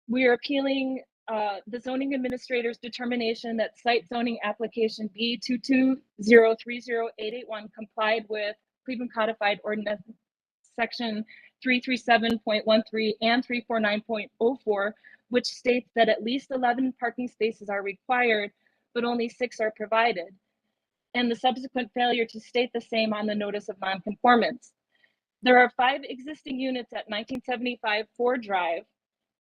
We are appealing the zoning administrator's determination that site zoning application B220303881 complied with Cleveland Codified Ordinance section 337.13 and 349.04, which states that at least 11 parking spaces are required, but only 6 are provided, and the subsequent failure to state the same on the notice of nonconformance. There are 5 existing units at 1975 Ford Drive,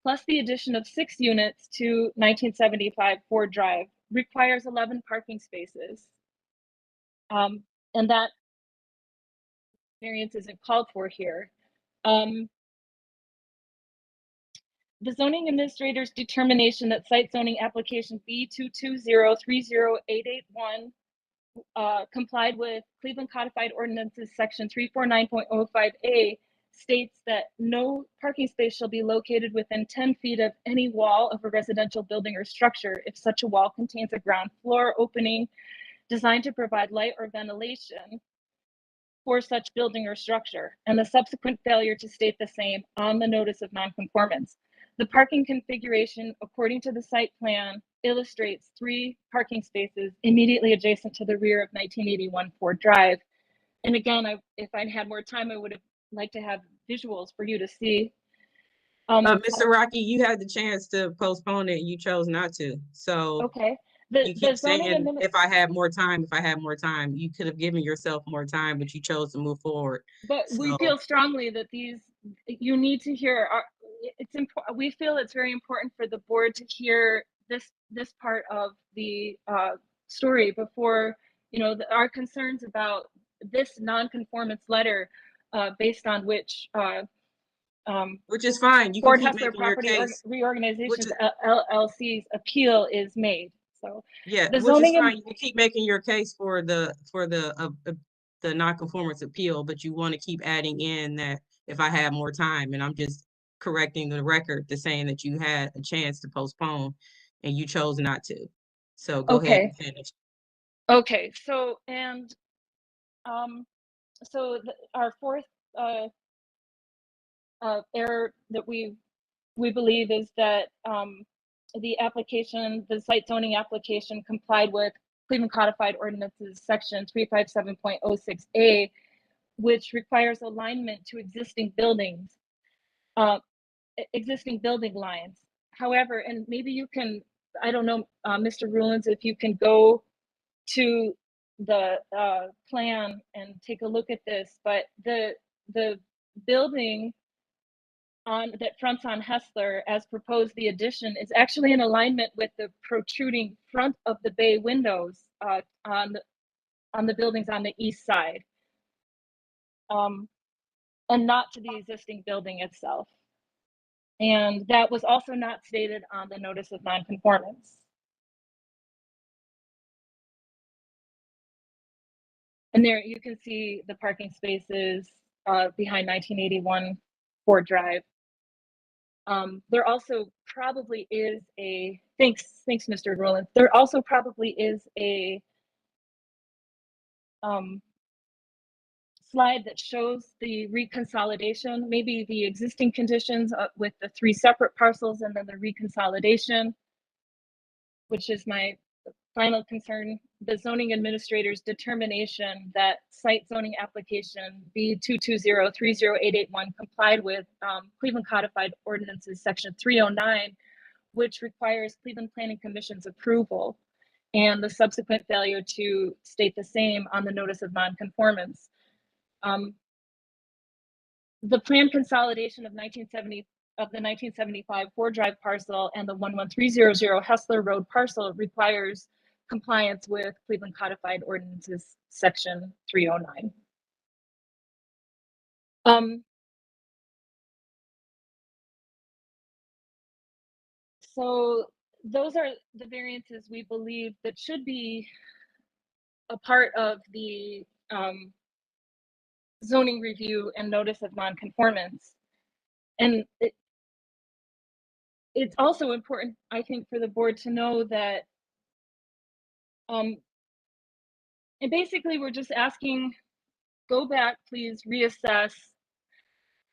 plus the addition of 6 units to 1975 Ford Drive requires 11 parking spaces. And that variance isn't called for here. The zoning administrator's determination that site zoning application B220303881 complied with Cleveland Codified Ordinances section 349.05A states that no parking space shall be located within 10 feet of any wall of a residential building or structure if such a wall contains a ground floor opening designed to provide light or ventilation for such building or structure, and the subsequent failure to state the same on the notice of nonconformance. The parking configuration, according to the site plan, illustrates 3 parking spaces immediately adjacent to the rear of 1981 Ford Drive. And again, if I'd had more time, I would have liked to have visuals for you to see. Mr. Rocky, you had the chance to postpone it, you chose not to. So okay. You keep saying if I had more time, you could have given yourself more time, but you chose to move forward. But we feel strongly that you need to hear. It's important. We feel it's very important for the board to hear this part of the story before, our concerns about this nonconformance letter, based on which is fine. You Ford can keep Hessler making your Property case. Reorganization LLC's appeal is made. So Yeah, the which is zoning fine. You can keep making your case for the nonconformance appeal, but you want to keep adding in that if I had more time, and I'm just correcting the record to saying that you had a chance to postpone and you chose not to. So go ahead and finish. Okay, so our fourth error that we believe is that the site zoning application complied with Cleveland Codified Ordinances section 357.06A, which requires alignment to existing building lines. However, and maybe you can, I don't know, Mr. Rulins, if you can go to the plan and take a look at this, but the building that fronts on Hessler, as proposed, the addition is actually in alignment with the protruding front of the bay windows on the buildings on the east side, and not to the existing building itself. And that was also not stated on the notice of nonconformance. And there you can see the parking spaces behind 1981 Ford Drive. There also probably is a, thanks Mr. Rowland. There also probably is a slide that shows the reconsolidation, maybe the existing conditions with the 3 separate parcels and then the reconsolidation, which is my final concern, the zoning administrator's determination that site zoning application B220308881 complied with Cleveland Codified Ordinances Section 309, which requires Cleveland Planning Commission's approval, and the subsequent failure to state the same on the notice of nonconformance. The plan consolidation of the 1975 Ford Drive parcel and the 11300 Hessler Road parcel requires compliance with Cleveland Codified Ordinances Section 309. So those are the variances we believe that should be a part of the zoning review and notice of nonconformance. And it's also important, I think, for the board to know that, and basically we're just asking, go back, please reassess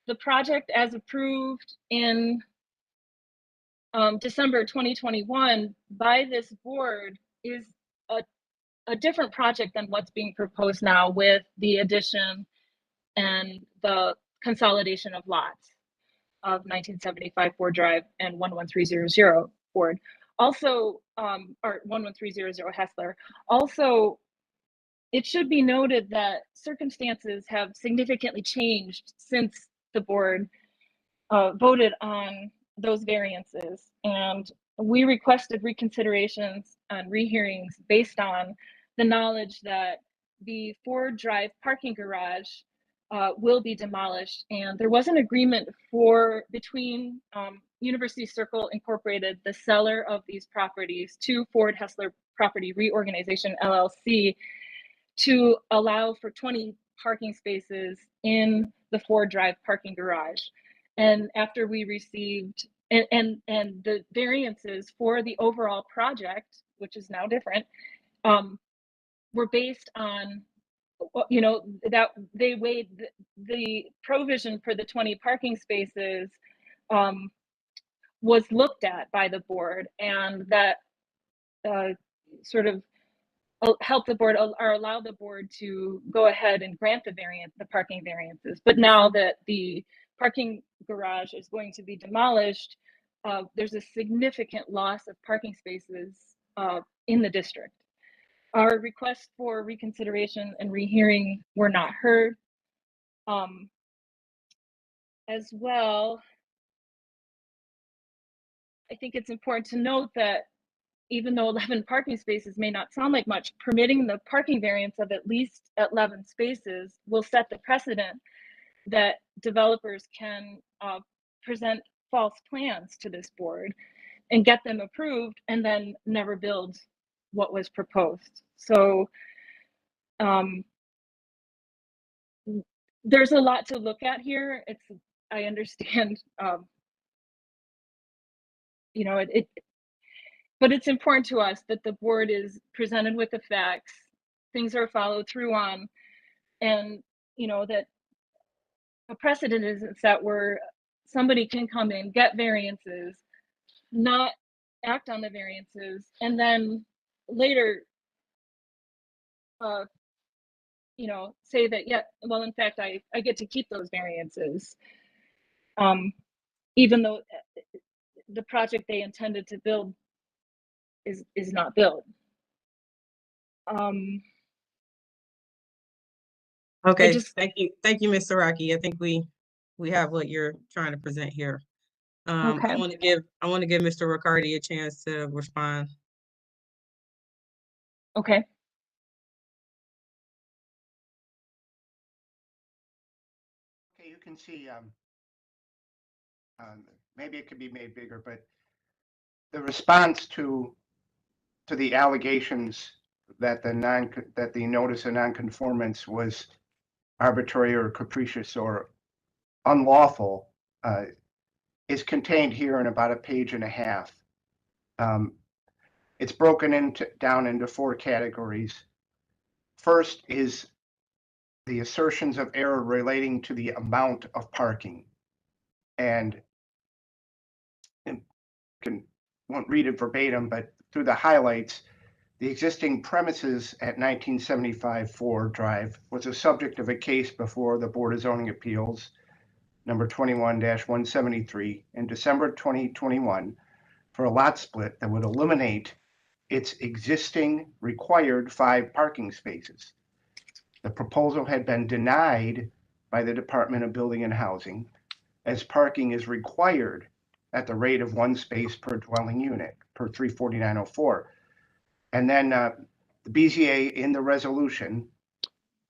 the project as approved in December 2021 by this board is a different project than what's being proposed now with the addition and the consolidation of lots of 1975 Ford Drive and 11300 Ford. Also, or 11300 Hessler. Also, it should be noted that circumstances have significantly changed since the board voted on those variances, and we requested reconsiderations and rehearings based on the knowledge that the Ford Drive parking garage will be demolished, and there was an agreement between University Circle Incorporated, the seller of these properties, to Ford Hessler Property Reorganization LLC, to allow for 20 parking spaces in the Ford Drive parking garage. And after we received, and the variances for the overall project, which is now different, were based on, you know, that they weighed the provision for the 20 parking spaces was looked at by the board, and that sort of help the board or allow the board to go ahead and grant the parking variances. But now that the parking garage is going to be demolished, there's a significant loss of parking spaces in the district. Our requests for reconsideration and rehearing were not heard. As well, I think it's important to note that even though 11 parking spaces may not sound like much, permitting the parking variance of at least 11 spaces will set the precedent that developers can present false plans to this board and get them approved and then never build what was proposed. So there's a lot to look at here. I understand, you know, but it's important to us that the board is presented with the facts, things are followed through on, and, you know, that a precedent is that where somebody can come in, get variances, not act on the variances, and then later, you know, say that, yeah, well, in fact, I get to keep those variances, even though the project they intended to build is not built. Okay, thank you, Ms. Saraki. I think we have what you're trying to present here. Okay. I want to give Mr. Riccardi a chance to respond. Okay. Okay, you can see, maybe it could be made bigger, but the response to the allegations that the notice of nonconformance was arbitrary or capricious or unlawful is contained here in about a page and a half. It's broken down into 4 categories. First is the assertions of error relating to the amount of parking, and won't read it verbatim, but through the highlights, The existing premises at 1975 Ford Drive was a subject of a case before the Board of Zoning Appeals, number 21-173, in December 2021 for a lot split that would eliminate its existing required 5 parking spaces. The proposal had been denied by the Department of Building and Housing, as parking is required at the rate of 1 space per dwelling unit per 34904. And then the BZA in the resolution,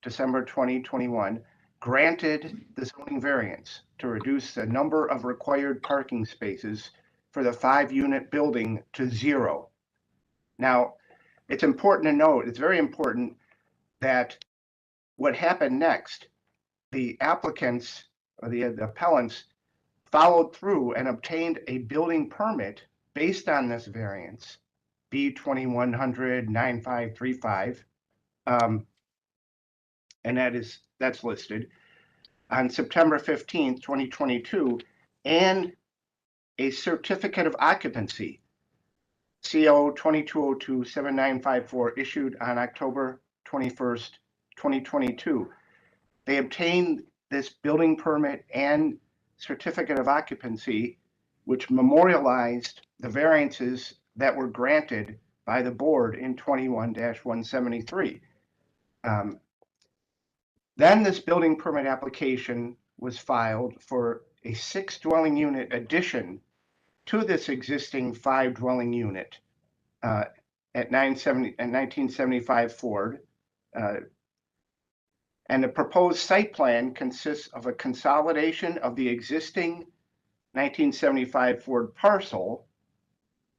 December 2021, granted the zoning variance to reduce the number of required parking spaces for the 5-unit building to 0. Now, it's important to note, it's very important that what happened next, the applicants or the appellants followed through and obtained a building permit based on this variance, B2100-9535, and that's listed on September 15th, 2022, and a certificate of occupancy, CO 2202-7954, issued on October 21st, 2022. They obtained this building permit and certificate of occupancy, which memorialized the variances that were granted by the board in 21-173. Then this building permit application was filed for a 6 dwelling unit addition to this existing 5 dwelling unit at 1975 Ford. And the proposed site plan consists of a consolidation of the existing 1975 Ford parcel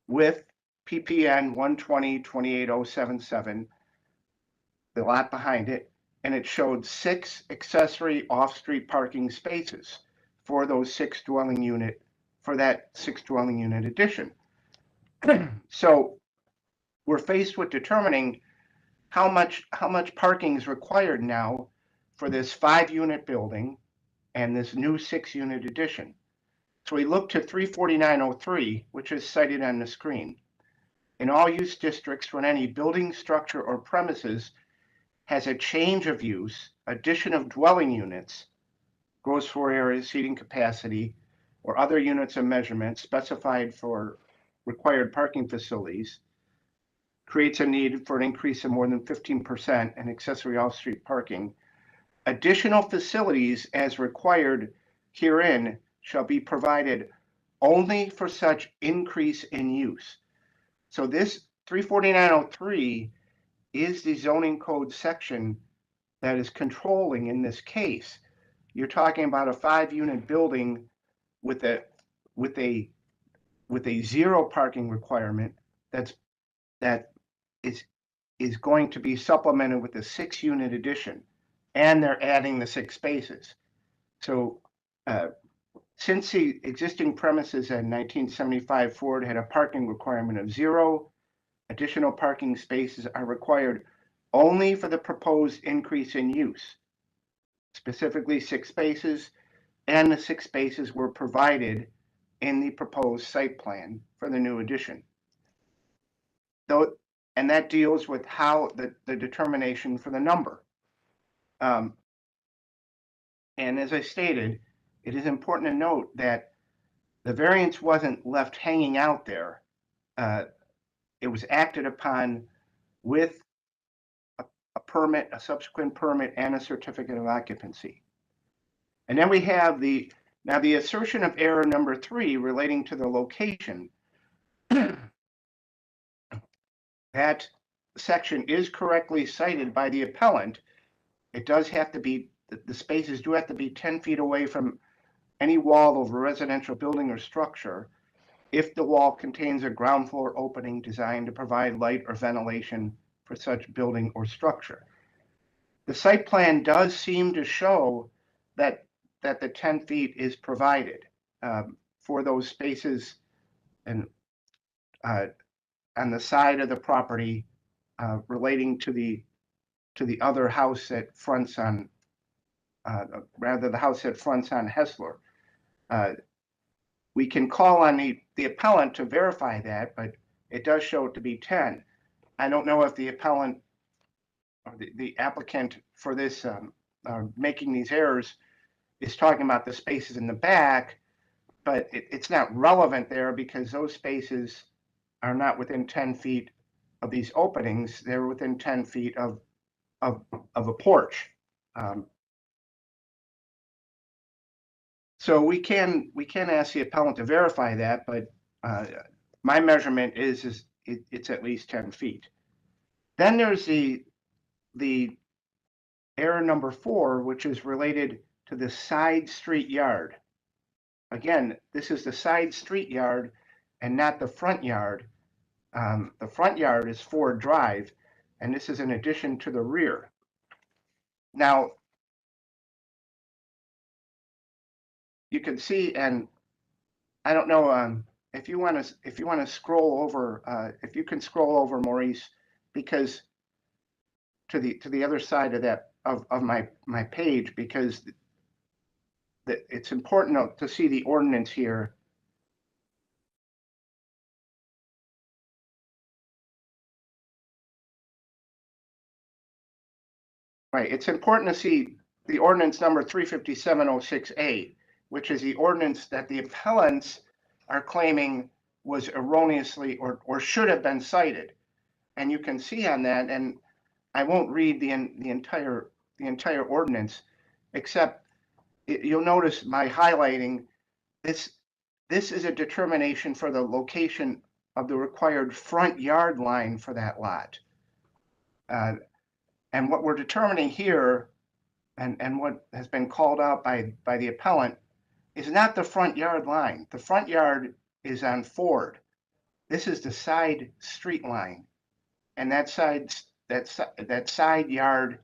with PPN 120-28077, the lot behind it, and it showed 6 accessory off-street parking spaces for those 6 dwelling unit, for that 6 dwelling unit addition. So we're faced with determining how much parking is required now for this 5-unit building and this new 6-unit addition. So we look to 34903, which is cited on the screen. In all use districts, when any building, structure, or premises has a change of use, addition of dwelling units, gross floor area, seating capacity, or other units of measurement specified for required parking facilities, creates a need for an increase of more than 15% in accessory off-street parking. Additional facilities as required herein shall be provided only for such increase in use. So this 34903 is the zoning code section that is controlling in this case. You're talking about a 5-unit building with a 0 parking requirement that is going to be supplemented with a 6-unit addition, and they're adding the 6 spaces. So since the existing premises in 1975 Ford had a parking requirement of 0, additional parking spaces are required only for the proposed increase in use, specifically 6 spaces, and the 6 spaces were provided in the proposed site plan for the new addition. And that deals with how the determination for the number. And as I stated, it is important to note that the variance wasn't left hanging out there. It was acted upon with a permit, a subsequent permit, and a certificate of occupancy. And then we have the assertion of error number 3 relating to the location. That section is correctly cited by the appellant. It does have to be, the spaces do have to be 10 feet away from any wall of a residential building or structure if the wall contains a ground floor opening designed to provide light or ventilation for such building or structure. The site plan does seem to show that the 10 feet is provided for those spaces and on the side of the property relating to the other house that fronts on, rather the house that fronts on Hessler. We can call on the appellant to verify that, but it does show it to be 10. I don't know if the appellant or the applicant for this making these errors is talking about the spaces in the back, but it's not relevant there because those spaces are not within 10 feet of these openings. They're within 10 feet of a porch. So we can ask the appellant to verify that, but my measurement is it's at least 10 feet. Then there's the error number 4, which is related to the side street yard. Again, this is the side street yard and not the front yard. The front yard is Ford Drive, and this is in addition to the rear. Now, you can see, and I don't know if you want to scroll over, if you can scroll over, Maurice, because to the other side of that of my page, because it's important to see the ordinance here. Right, it's important to see the ordinance number 35706A, which is the ordinance that the appellants are claiming was erroneously or should have been cited. And you can see on that, and I won't read the entire ordinance, except you'll notice my highlighting this. This is a determination for the location of the required front yard line for that lot. And what we're determining here, and what has been called out by the appellant, is not the front yard line. The front yard is on Ford. This is the side street line, and that side yard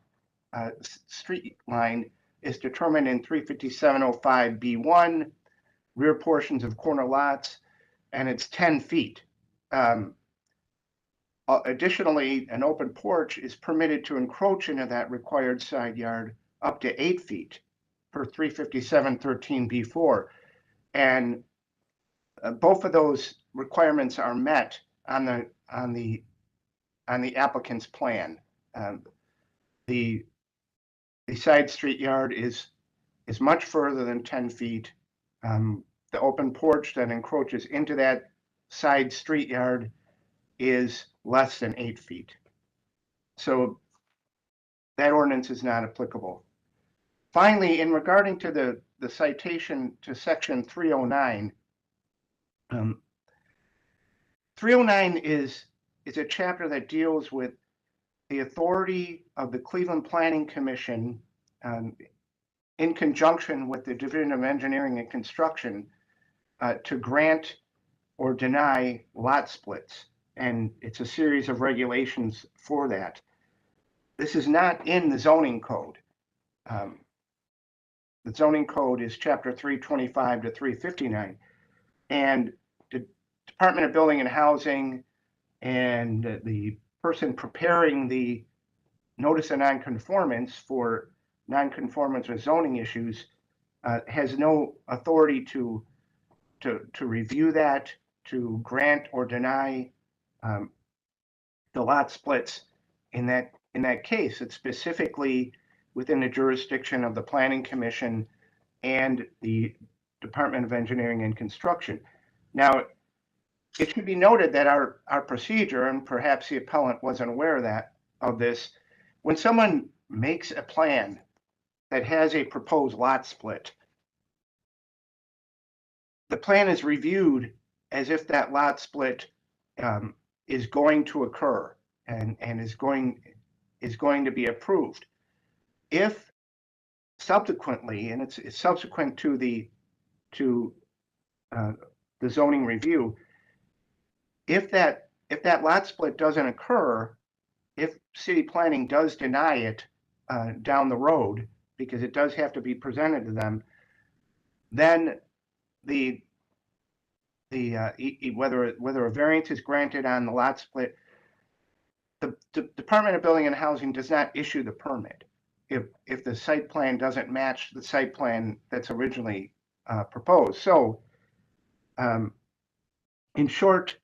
street line is determined in 35705B1, rear portions of corner lots, and it's 10 feet. Additionally, an open porch is permitted to encroach into that required side yard up to 8 feet per 35713B4. And both of those requirements are met on the applicant's plan. The side street yard is much further than 10 feet. The open porch that encroaches into that side street yard is less than 8 feet. So that ordinance is not applicable. Finally, in regarding to the citation to section 309, 309 is a chapter that deals with the authority of the Cleveland Planning Commission in conjunction with the Division of Engineering and Construction to grant or deny lot splits. And it's a series of regulations for that. This is not in the zoning code. The zoning code is chapter 325 to 359. And the Department of Building and Housing and the person preparing the notice of nonconformance for nonconformance with zoning issues has no authority to review that, to grant or deny the lot splits in that case. It's specifically within the jurisdiction of the Planning Commission and the Department of Engineering and Construction. Now, it should be noted that our procedure, and perhaps the appellant wasn't aware of this, when someone makes a plan that has a proposed lot split, the plan is reviewed as if that lot split is going to occur and is going to be approved. If subsequently, and it's subsequent to the zoning review, if that lot split doesn't occur, if city planning does deny it down the road, because it does have to be presented to them, then whether a variance is granted on the lot split, the Department of Building and Housing does not issue the permit if the site plan doesn't match the site plan that's originally proposed. So, in short,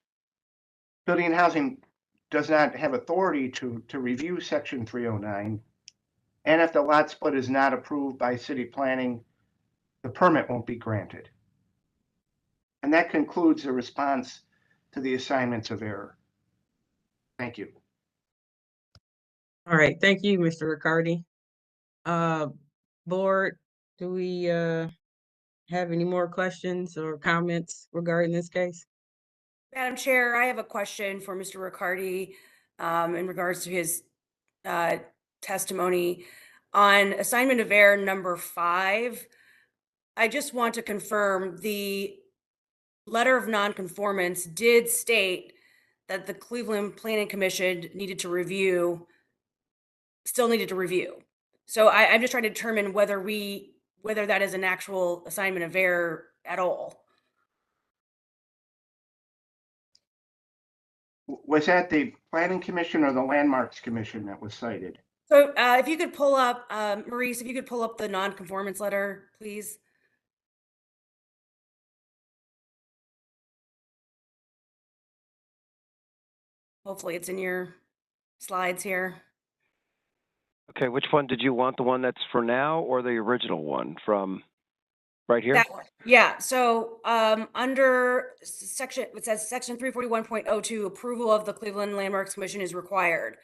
Building and Housing does not have authority to review section 309. And if the lot split is not approved by city planning, the permit won't be granted. And that concludes the response to the assignments of error. Thank you. All right, thank you, Mr. Riccardi. Board, do we have any more questions or comments regarding this case? Madam Chair, I have a question for Mr. Riccardi in regards to his testimony on assignment of error number 5. I just want to confirm the letter of nonconformance did state that the Cleveland Planning Commission still needed to review. So I'm just trying to determine whether that is an actual assignment of error at all. Was that the Planning Commission or the Landmarks Commission that was cited? So if you could pull up, Maurice, if you could pull up the nonconformance letter, please. Hopefully it's in your slides here. Okay, which one did you want? The one that's for now or the original one from right here? That one. Yeah. So under section, it says section 341.02, approval of the Cleveland Landmarks Commission is required.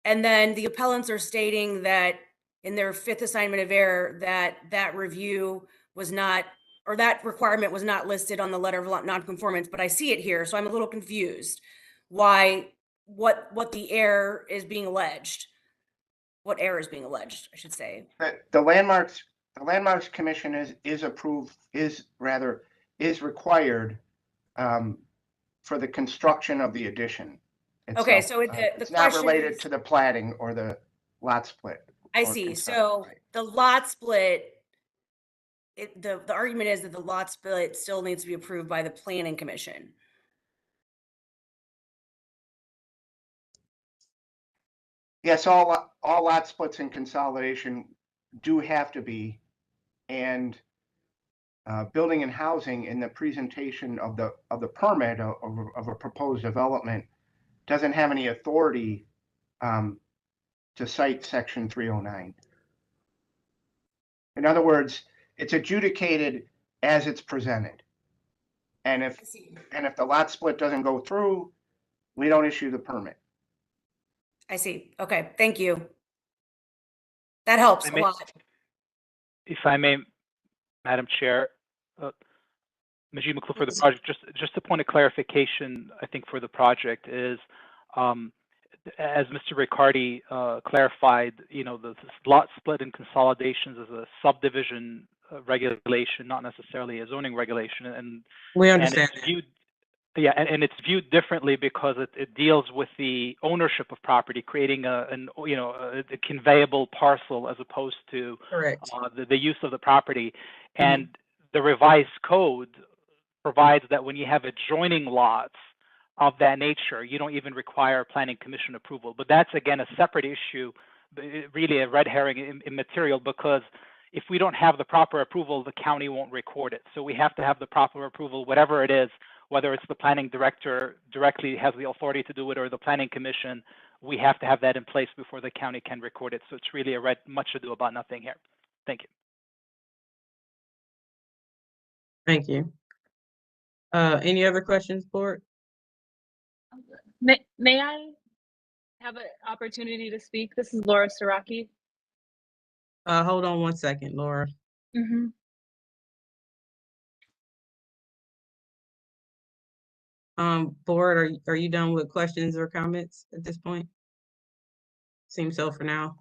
And then the appellants are stating that in their 5th assignment of error that review was not, or that requirement was not listed on the letter of nonconformance, but I see it here. So I'm a little confused why, what the error is being alleged. What error is being alleged, I should say. The Landmarks Commission is required for the construction of the addition itself. Okay, so it's not related to the platting or the lot split. I see. So the lot split, the argument is that the lot split still needs to be approved by the Planning Commission. Yes, all lot splits and consolidation do have to be, and building and housing in the presentation of the permit of a proposed development doesn't have any authority to cite section 309. In other words, it's adjudicated as it's presented. And if the lot split doesn't go through, we don't issue the permit. I see. Okay, thank you. That helps a lot. If I may, Madam Chair, Majid McClure for the project, just a point of clarification, I think, for the project is, as Mr. Riccardi clarified, the lot split and consolidations is a subdivision regulation, not necessarily a zoning regulation. And we understand. And it's viewed differently because it deals with the ownership of property, creating a conveyable parcel as opposed to the use of the property. And the revised code provides that when you have adjoining lots of that nature, you don't even require planning commission approval. But that's, again, a separate issue, really a red herring immaterial, because if we don't have the proper approval, the county won't record it. So we have to have the proper approval, whatever it is, whether it's the planning director directly has the authority to do it or the planning commission, we have to have that in place before the county can record it. So it's really much ado about nothing here. Thank you. Thank you. Any other questions, board? May I have an opportunity to speak? This is Laura Siraki. Hold on one second, Laura. Mm-hmm. Board, are you done with questions or comments at this point? Seems so for now.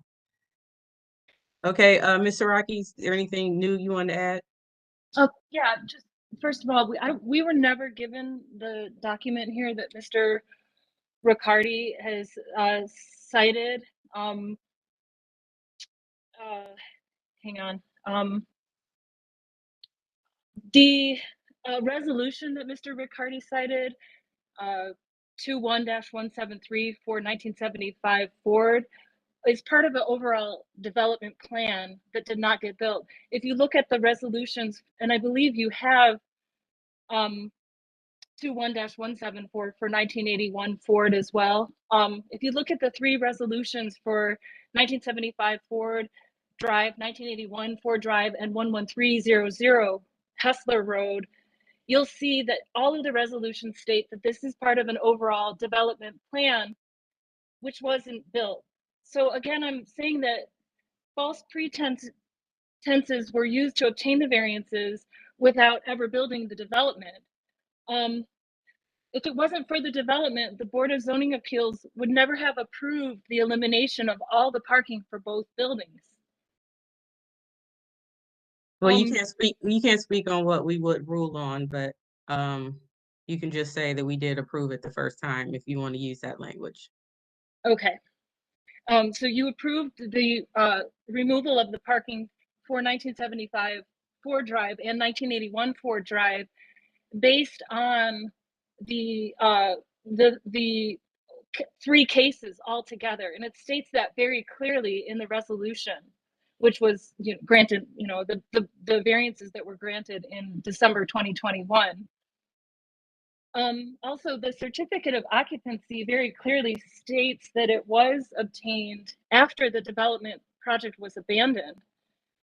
Okay, Ms. Siraki, is there anything new you want to add? Oh, yeah, just first of all, we were never given the document here that Mr. Riccardi has cited. Hang on. The resolution that Mr. Riccardi cited, 21-173 for 1975 Ford, is part of an overall development plan that did not get built. If you look at the resolutions, and I believe you have 21-174 for 1981 Ford as well. If you look at the three resolutions for 1975 Ford Drive, 1981 Ford Drive, and 11300 Hessler Road, you'll see that all of the resolutions state that this is part of an overall development plan, which wasn't built. So again, I'm saying that false pretenses were used to obtain the variances without ever building the development. If it wasn't for the development, the Board of Zoning Appeals would never have approved the elimination of all the parking for both buildings. Well, you can't speak on what we would rule on, but you can just say that we did approve it the first time if you want to use that language. Okay. So you approved the removal of the parking for 1975 Ford Drive and 1981 Ford Drive based on the three cases altogether, and it states that very clearly in the resolution, which was granted, the variances that were granted in December 2021. Also, the certificate of occupancy very clearly states that it was obtained after the development project was abandoned,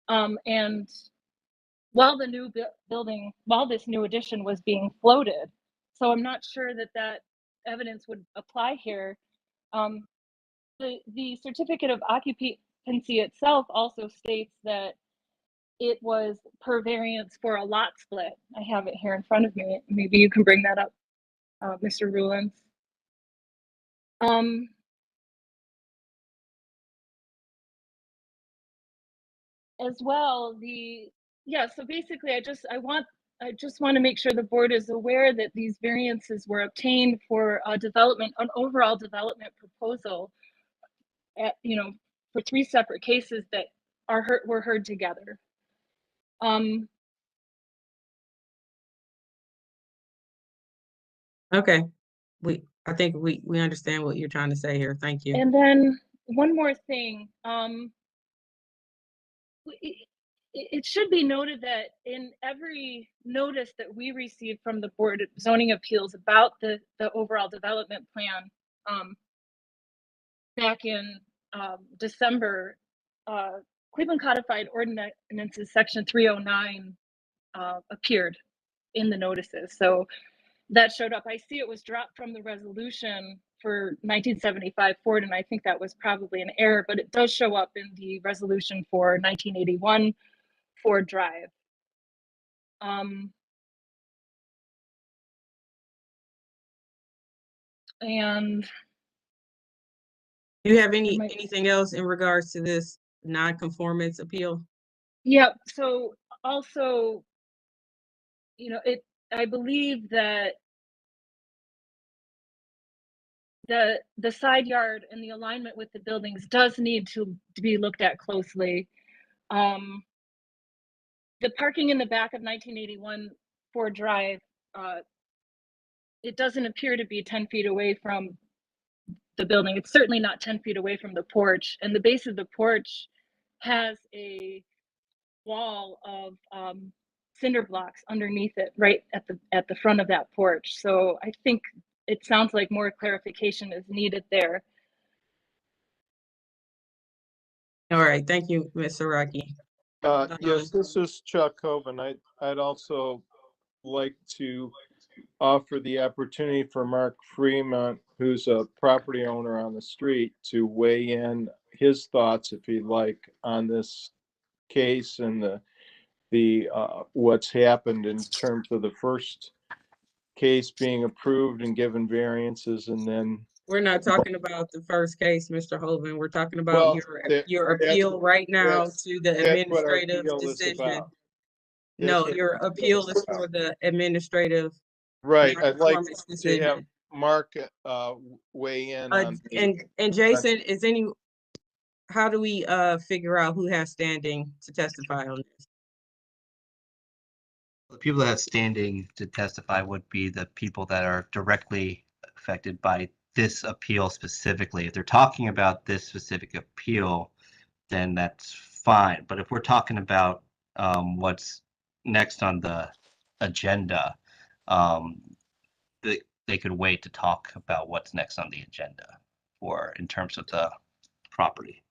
and while the new building, while this new addition was being floated. So I'm not sure that that evidence would apply here. The certificate of occupancy itself also states that it was per variance for a lot split. I have it here in front of me. Maybe you can bring that up, Mr. Rulins. As well, so basically I just want to make sure the board is aware that these variances were obtained for an overall development proposal for three separate cases that were heard together. Okay, I think we understand what you're trying to say here. Thank you. And then one more thing. It should be noted that in every notice that we received from the Board of Zoning Appeals about the overall development plan back in December, Cleveland Codified Ordinances Section 309 appeared in the notices. So that showed up. I see it was dropped from the resolution for 1975 Ford, and I think that was probably an error, but it does show up in the resolution for 1981 Ford Drive. And do you have anything else in regards to this non-conformance appeal? Yeah, so also, I believe that the side yard and the alignment with the buildings does need to be looked at closely. The parking in the back of 1981 Ford Drive, it doesn't appear to be 10 feet away from the building. It's certainly not 10 feet away from the porch, and the base of the porch has a wall of cinder blocks underneath it, right at the front of that porch. So I think it sounds like more clarification is needed there. All right, thank you, Ms. Saraki. Yes, this is Chuck Hoven. I'd also like to offer the opportunity for Mark Fremont, who's a property owner on the street, to weigh in his thoughts, if he'd like, on this case and the what's happened in terms of the first case being approved and given variances, and then we're not talking about the first case, Mr. Hoven. We're talking about your appeal right now to the administrative decision. No, your appeal is for the administrative. Right. I'd like to have Mark weigh in on and Jason, how do we figure out who has standing to testify on this? The people that have standing to testify would be the people that are directly affected by this appeal specifically. If they're talking about this specific appeal, then that's fine. But if we're talking about what's next on the agenda, they could wait to talk about what's next on the agenda for in terms of the property.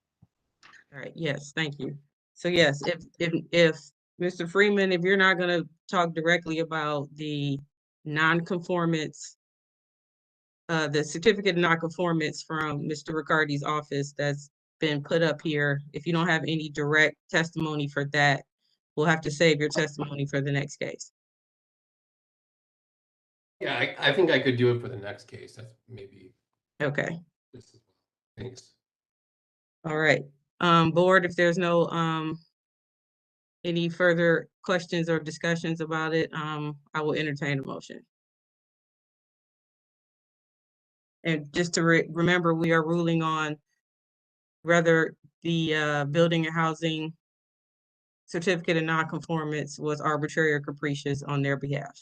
All right, yes, thank you. So yes, if Mr. Freeman, if you're not gonna talk directly about the non-conformance, the certificate of non-conformance from Mr. Riccardi's office that's been put up here, if you don't have any direct testimony for that, we'll have to save your testimony for the next case. Yeah, I think I could do it for the next case. That's maybe. Okay, Thanks. all right. Board, if there's no any further questions or discussions about it, I will entertain a motion. And just to remember, we are ruling on whether the building and housing certificate of non-conformance was arbitrary or capricious on their behalf.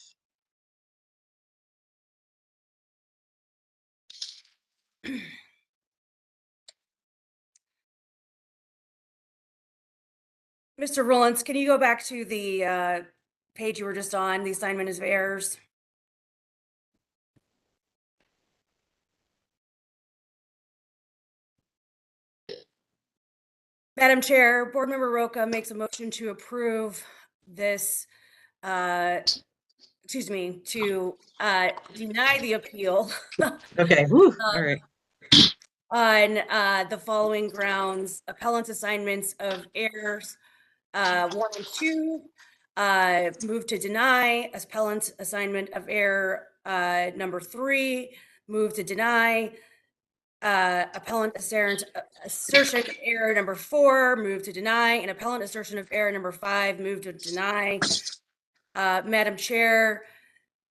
Mr. Rollins, can you go back to the page you were just on, the assignment of errors? Madam Chair, Board Member Roca makes a motion to approve this, excuse me, to deny the appeal. Okay, whew, all right. On the following grounds: appellant's assignments of errors 1 and 2, move to deny. Appellant's assignment of error number 3, move to deny. Appellant assertion of error number 4, move to deny, and appellant assertion of error number 5, move to deny. Madam Chair,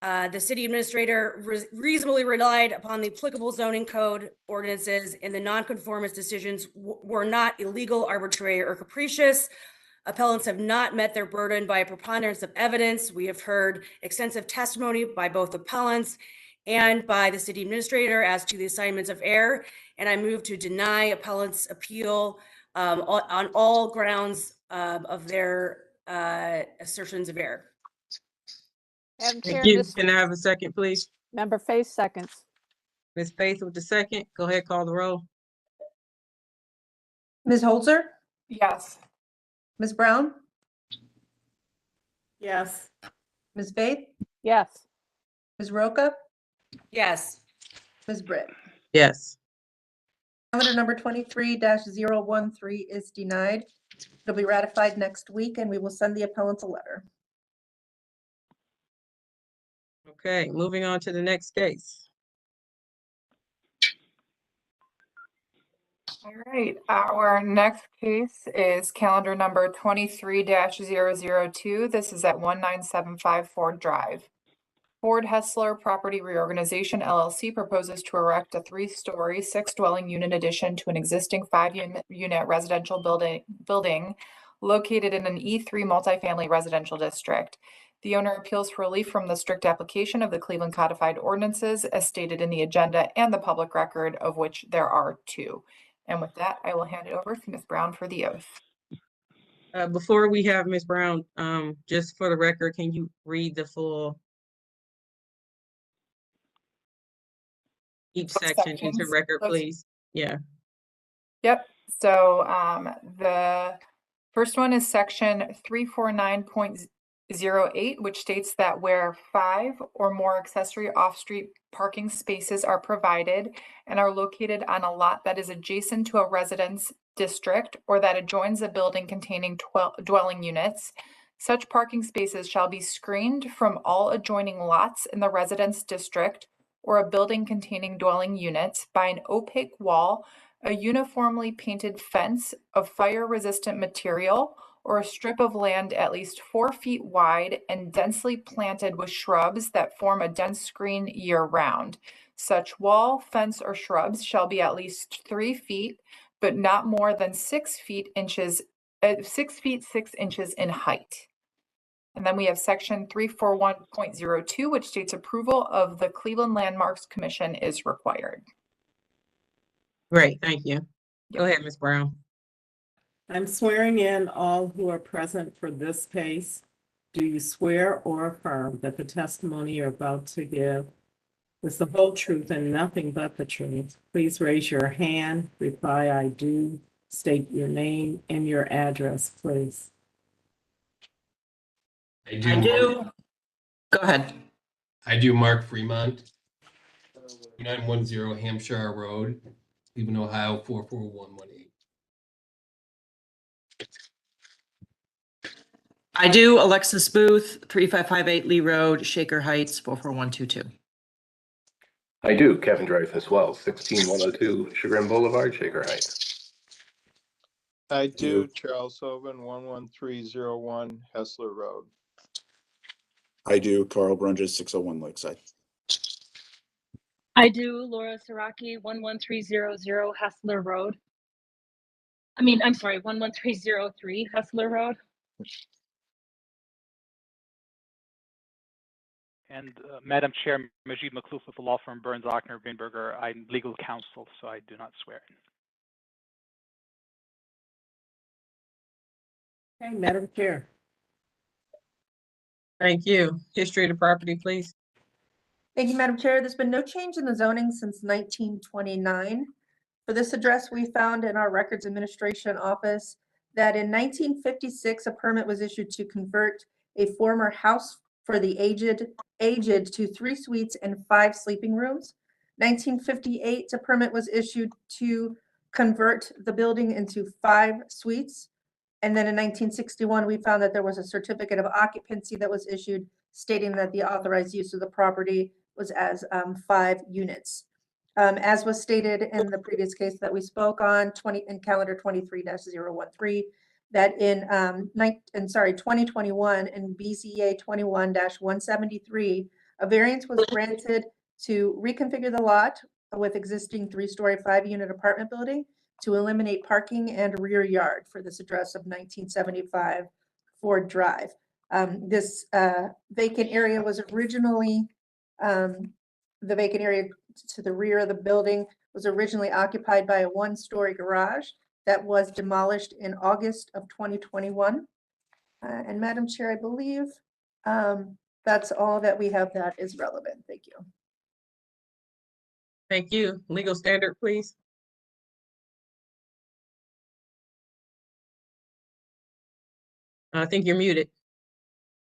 the city administrator reasonably relied upon the applicable zoning code ordinances, and the nonconformance decisions were not illegal, arbitrary, or capricious. Appellants have not met their burden by a preponderance of evidence. We have heard extensive testimony by both appellants and by the city administrator as to the assignments of error, and I move to deny appellant's appeal on all grounds of their assertions of error. Madam Chair, Thank you. Can I have a second, please? Member Faith seconds. Ms. Faith with the second. Go ahead, call the roll. Ms. Holzer, Yes. Ms. Brown, Yes. Ms. Faith, Yes. Ms. Roca, Yes. Ms. Britt. Yes. Calendar number 23-013 is denied. It'll be ratified next week, and we will send the appellants a letter. Okay, moving on to the next case. All right, our next case is calendar number 23-002. This is at 19754 Ford Drive. Ford Hessler Property Reorganization LLC proposes to erect a 3-story, 6-dwelling unit addition to an existing 5-unit residential building located in an E3 multifamily residential district. The owner appeals for relief from the strict application of the Cleveland Codified Ordinances as stated in the agenda and the public record, of which there are 2. And with that, I will hand it over to Ms. Brown for the oath. Before we have Ms. Brown, just for the record, can you read the full each section into record, please? Yeah. Yep. So the first one is section 349.08, which states that where 5 or more accessory off-street parking spaces are provided and are located on a lot that is adjacent to a residence district or that adjoins a building containing dwelling units, such parking spaces shall be screened from all adjoining lots in the residence district or a building containing dwelling units by an opaque wall, a uniformly painted fence of fire-resistant material, or a strip of land at least 4 feet wide and densely planted with shrubs that form a dense screen year-round. Such wall, fence, or shrubs shall be at least 3 feet, but not more than 6 feet 6 inches in height. And then we have section 341.02, which states approval of the Cleveland Landmarks Commission is required. Great, thank you. Go ahead, Ms. Brown. I'm swearing in all who are present for this case. Do you swear or affirm that the testimony you're about to give with the whole truth and nothing but the truth, please raise your hand, reply I do, state your name and your address, please. I do. Go ahead. I do. Mark Fremont, 910 Hampshire Road, Cleveland, Ohio 44118. I do. Alexis Booth, 3558 Lee Road, Shaker Heights, 44122. I do. Kevin Dreyfus Wells, 16102 Chagrin Boulevard, Shaker Heights. I do. Charles Hoban, 11301 Hessler Road. I do. Carl Brunges, 601 Lakeside. I do. Laura Saraki, 11300 Hessler Road. I'm sorry, 11303 Hessler Road. And Madam Chair, Majid Makhlouf with the law firm Burns, Ochsner, Greenberger. I'm legal counsel, so I do not swear. Okay, Madam Chair. Thank you. History of the property, please. Thank you, Madam Chair. There's been no change in the zoning since 1929. For this address, we found in our Records Administration Office that in 1956, a permit was issued to convert a former house for the aged to 3 suites and 5 sleeping rooms. 1958, a permit was issued to convert the building into 5 suites. And then in 1961, we found that there was a certificate of occupancy that was issued stating that the authorized use of the property was as 5 units. As was stated in the previous case that we spoke on, in calendar 23-013, that in 2021 in BZA 21-173, a variance was granted to reconfigure the lot with existing 3-story 5-unit apartment building to eliminate parking and rear yard for this address of 1975 Ford Drive. This vacant area was originally, the vacant area to the rear of the building was originally occupied by a 1-story garage that was demolished in August of 2021. And Madam Chair, I believe that's all that we have that is relevant. Thank you. Thank you. Legal standard, please. I think you're muted.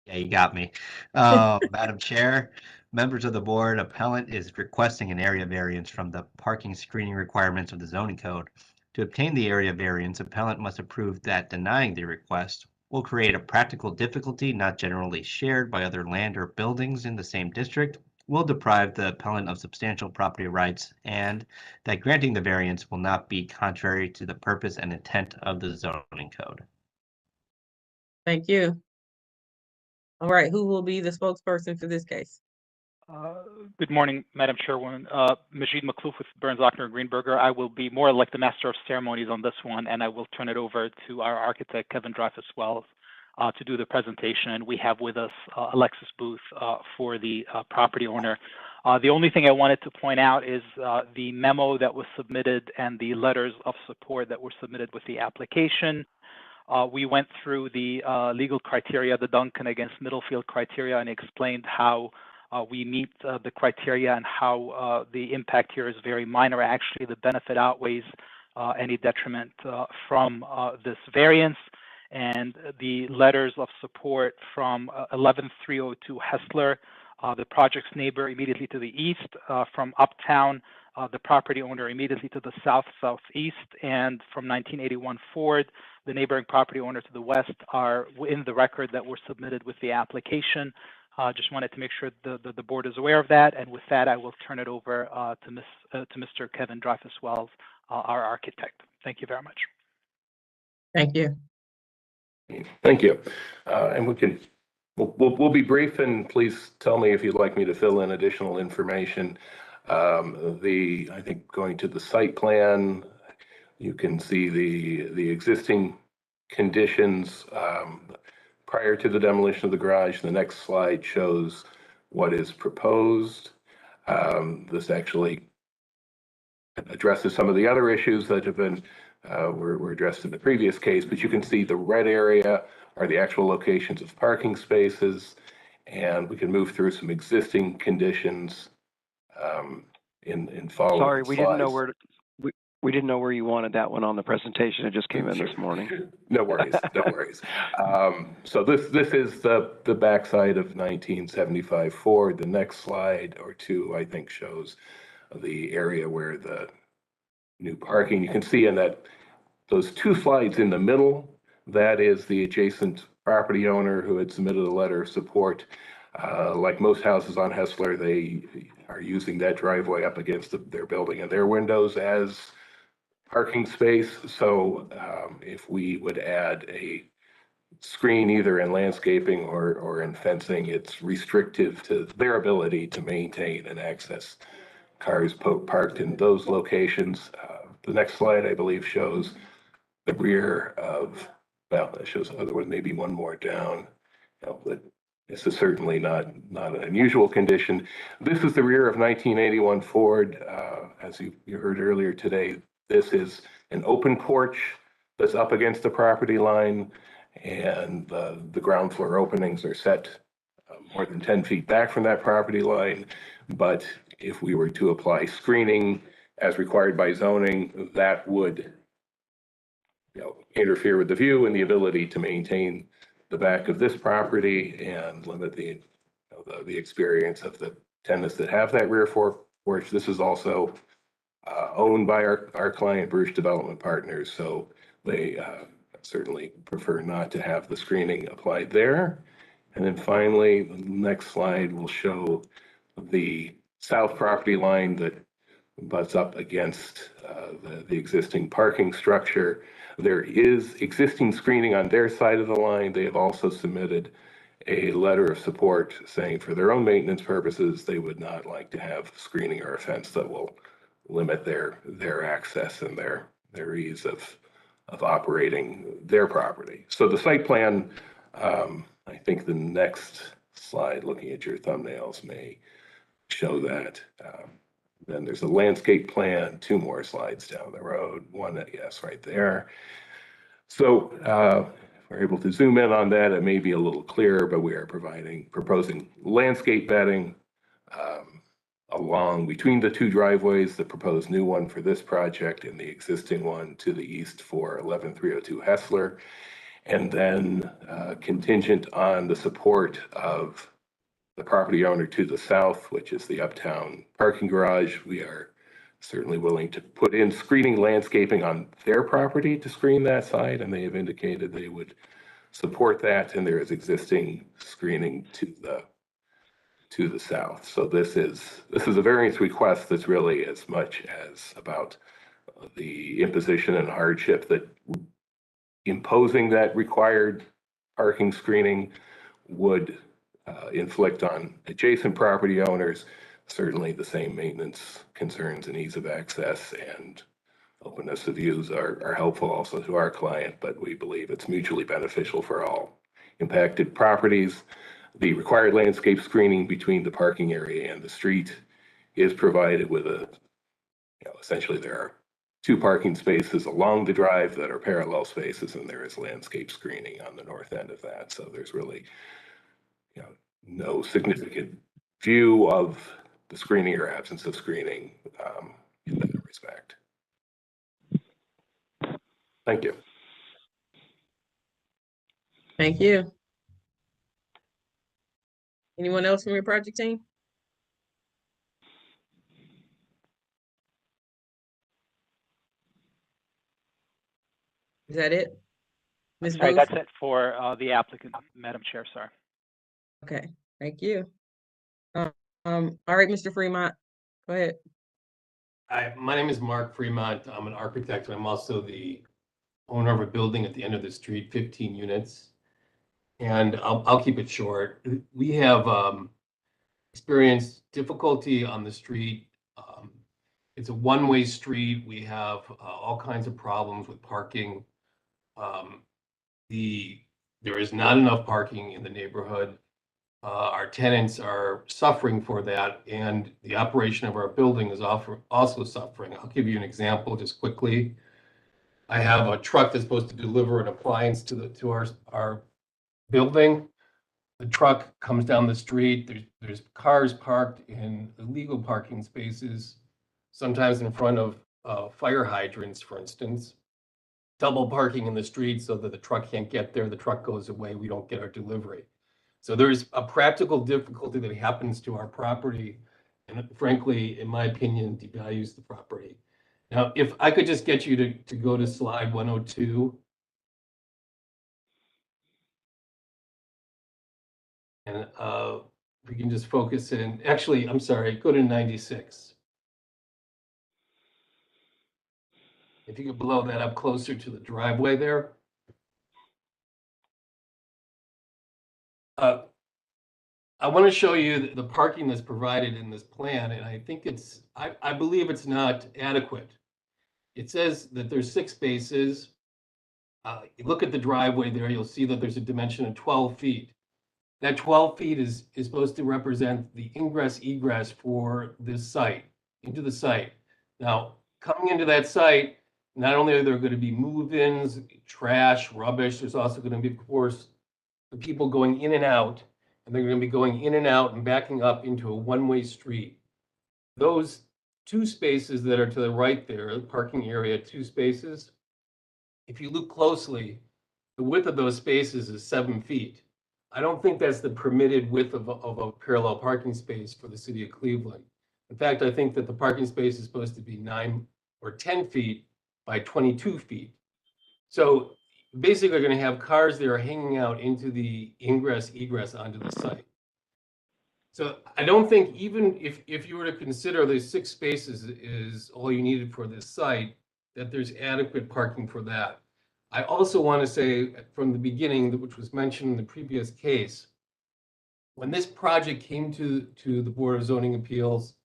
Yeah, you got me. Madam Chair, members of the board, appellant is requesting an area variance from the parking screening requirements of the zoning code. To obtain the area variance, appellant must approve that denying the request will create a practical difficulty not generally shared by other land or buildings in the same district, will deprive the appellant of substantial property rights, and that granting the variance will not be contrary to the purpose and intent of the zoning code. Thank you. All right, who will be the spokesperson for this case? Good morning, Madam Chairwoman. Majid Makhlouf with Burns, Ochsner, Greenberger. I will be more like the master of ceremonies on this one, and I will turn it over to our architect, Kevin Dreyfus Wells, to do the presentation. And we have with us Alexis Booth for the property owner. The only thing I wanted to point out is the memo that was submitted and the letters of support that were submitted with the application. We went through the legal criteria, the Duncan against Middlefield criteria, and explained how we meet the criteria and how the impact here is very minor. Actually, the benefit outweighs any detriment from this variance. And the letters of support from 11302 Hessler, the project's neighbor immediately to the east, from Uptown, the property owner immediately to the southeast, and from 1981 Ford, the neighboring property owner to the west, are in the record that were submitted with the application. Just wanted to make sure the board is aware of that. And with that, I will turn it over to Mr. Kevin Dreyfus Wells, our architect. Thank you very much. Thank you. Thank you. And we'll be brief, and please tell me if you'd like me to fill in additional information. I think going to the site plan, you can see the existing conditions prior to the demolition of the garage. The next slide shows what is proposed. This actually addresses some of the other issues that have been were addressed in the previous case, but you can see the red area are the actual locations of parking spaces, and we can move through some existing conditions in following Sorry, we didn't know slides. we didn't know where you wanted that one on the presentation. It just came in this morning. No worries, no worries. So this is the backside of 1975 Ford. The next slide or two, I think, shows the area where the new parking. You can see in that those two slides in the middle, that is the adjacent property owner who had submitted a letter of support. Like most houses on Hessler, they are using that driveway up against their building and their windows as parking space. So if we would add a screen either in landscaping or in fencing, it's restrictive to their ability to maintain and access cars parked in those locations. The next slide, I believe, shows the rear of, well, it shows another one, maybe one more down. But this is certainly not an unusual condition. This is the rear of 1981 Ford. As you heard earlier today, this is an open porch that's up against the property line, and the ground floor openings are set more than 10 feet back from that property line. But if we were to apply screening as required by zoning, that would interfere with the view and the ability to maintain the back of this property and limit the experience of the tenants that have that rear porch. This is also owned by our client, Bruce Development Partners, so they certainly prefer not to have the screening applied there. And then finally, the next slide will show the south property line that butts up against the existing parking structure. There is existing screening on their side of the line. They have also submitted a letter of support saying for their own maintenance purposes, they would not like to have screening or a fence that will limit their access and their ease of operating their property. So the site plan, I think the next slide, looking at your thumbnails, may show that. Then there's a landscape plan, two more slides down the road, one, yes, right there. So if we're able to zoom in on that, it may be a little clearer, but we are proposing landscape bedding along between the two driveways, the proposed new one for this project and the existing one to the east for 11302 Hessler. And then contingent on the support of the property owner to the south, which is the Uptown parking garage, we are certainly willing to put in screening landscaping on their property to screen that side, and they have indicated they would support that, and there is existing screening to the south. So this is a variance request that's really as much as about the imposition and hardship that imposing that required parking screening would inflict on adjacent property owners. Certainly the same maintenance concerns and ease of access and openness of views are helpful also to our client, but we believe it's mutually beneficial for all impacted properties. The required landscape screening between the parking area and the street is provided with essentially there are two parking spaces along the drive that are parallel spaces, and there is landscape screening on the north end of that. So there's really no significant view of the screening or absence of screening in that respect. Thank you. Thank you. Anyone else from your project team? Is that it? Ms. Sorry, Booth? that's it for the applicant, Madam Chair, sorry. Okay, thank you. All right, Mr. Fremont, go ahead. Hi, my name is Mark Fremont. I'm an architect, and I'm also the owner of a building at the end of the street, 15 units. And I'll keep it short. We have experienced difficulty on the street. It's a one-way street. We have all kinds of problems with parking. There is not enough parking in the neighborhood. Our tenants are suffering for that, and the operation of our building is also suffering. I'll give you an example just quickly. I have a truck that's supposed to deliver an appliance to our building. the truck comes down the street, there's cars parked in illegal parking spaces, sometimes in front of fire hydrants, for instance. Double parking in the street so that the truck can't get there, the truck goes away, we don't get our delivery. So there's a practical difficulty that happens to our property, and frankly, in my opinion, devalues the property. Now, if I could just get you to go to slide 102. And we can just focus in, actually, I'm sorry, go to 96. If you could blow that up closer to the driveway there. I want to show you the parking that's provided in this plan, and I think I believe it's not adequate. It says that there's 6 spaces. You look at the driveway there, you'll see that there's a dimension of 12 feet. That 12 feet is supposed to represent the ingress egress for this site, into the site. Now, coming into that site, not only are there going to be move-ins, trash, rubbish, there's also going to be, of course, the people going in and out, and they're going to be going in and out and backing up into a one-way street. Those 2 spaces that are to the right there, the parking area, 2 spaces, if you look closely, the width of those spaces is 7 feet. I don't think that's the permitted width of a parallel parking space for the city of Cleveland. In fact, I think that the parking space is supposed to be 9 or 10 feet by 22 feet. So basically, they're going to have cars that are hanging out into the ingress egress onto the site. So I don't think, even if you were to consider those 6 spaces is all you needed for this site, that there's adequate parking for that. I also want to say from the beginning, which was mentioned in the previous case, when this project came to the Board of Zoning Appeals,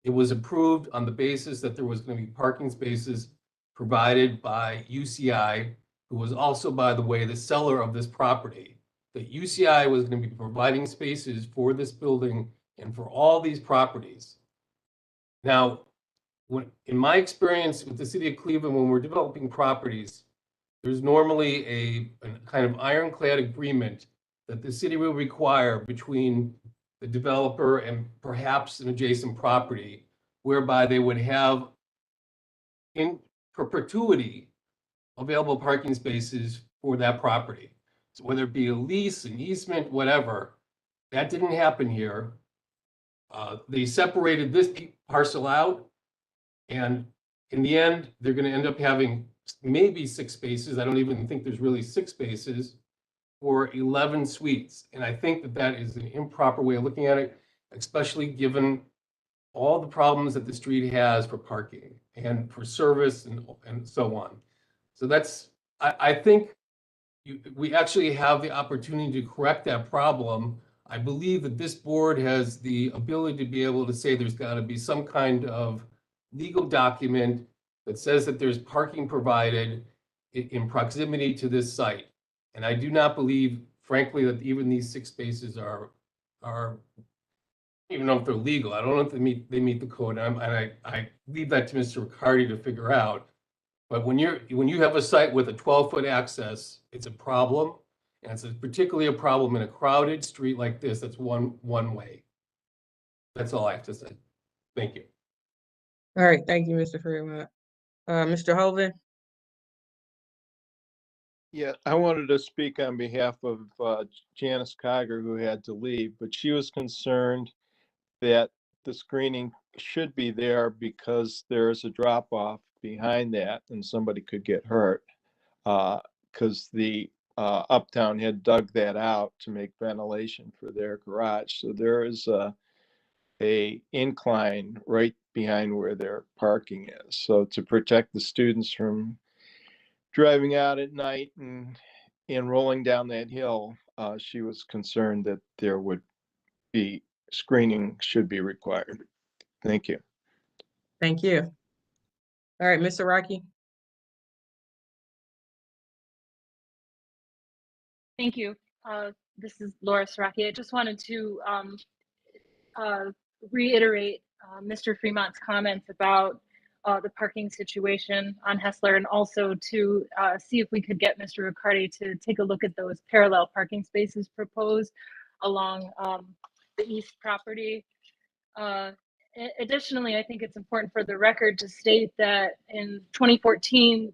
it was approved on the basis that there was going to be parking spaces provided by UCI, who was also, by the way, the seller of this property. That UCI was going to be providing spaces for this building and for all these properties. Now, in my experience with the city of Cleveland, when we're developing properties, there's normally a kind of ironclad agreement that the city will require between the developer and perhaps an adjacent property, whereby they would have in perpetuity available parking spaces for that property. So whether it be a lease, an easement, whatever, that didn't happen here. They separated this parcel out, and in the end, they're going to end up having maybe 6 spaces. I don't even think there's really 6 spaces for 11 suites. And I think that that is an improper way of looking at it, especially given all the problems that the street has for parking and for service and so on. So that's, I think we actually have the opportunity to correct that problem. I believe that this board has the ability to be able to say there's got to be some kind of legal document that says that there's parking provided in proximity to this site. And I do not believe, frankly, that even these 6 spaces are even know if they're legal. I don't know if they meet the code. And I leave that to Mr. Riccardi to figure out. But when you have a site with a 12-foot access, it's a problem. And it's particularly a problem in a crowded street like this that's one way. That's all I have to say. Thank you. All right, thank you, Mr. Fremont. Mr. Hovind? Yeah, I wanted to speak on behalf of Janice Cogger, who had to leave, but she was concerned that the screening should be there because there is a drop off behind that and somebody could get hurt because the Uptown had dug that out to make ventilation for their garage. So there is a incline right behind where their parking is. So to protect the students from driving out at night and rolling down that hill, she was concerned that there would be screening should be required. Thank you. Thank you. All right, Mr. Rocky? Thank you. This is Laura Siraki. I just wanted to reiterate Mr. Fremont's comments about the parking situation on Hessler, and also to see if we could get Mr. Riccardi to take a look at those parallel parking spaces proposed. along the east property. Additionally, I think it's important for the record to state that in 2014,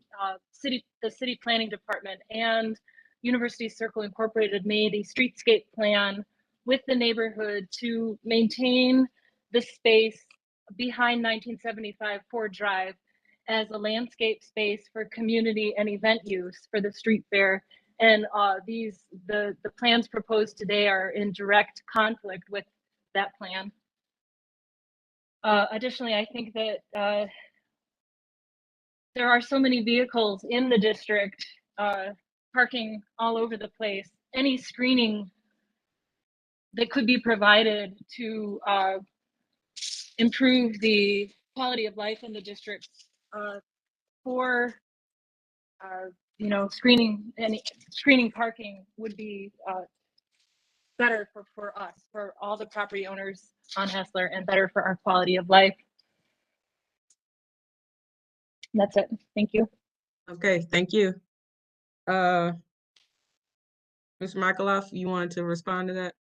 the city planning department and University Circle Incorporated made a streetscape plan with the neighborhood to maintain the space behind 1975 Ford Drive as a landscape space for community and event use for the street fair. And the plans proposed today are in direct conflict with that plan. Additionally, I think that there are so many vehicles in the district parking all over the place. Any screening that could be provided to improve the quality of life in the district for screening parking would be better for us, for all the property owners on Hessler, and better for our quality of life. That's it. Thank you. Okay, thank you. Mr. Michaeloff, you wanted to respond to that?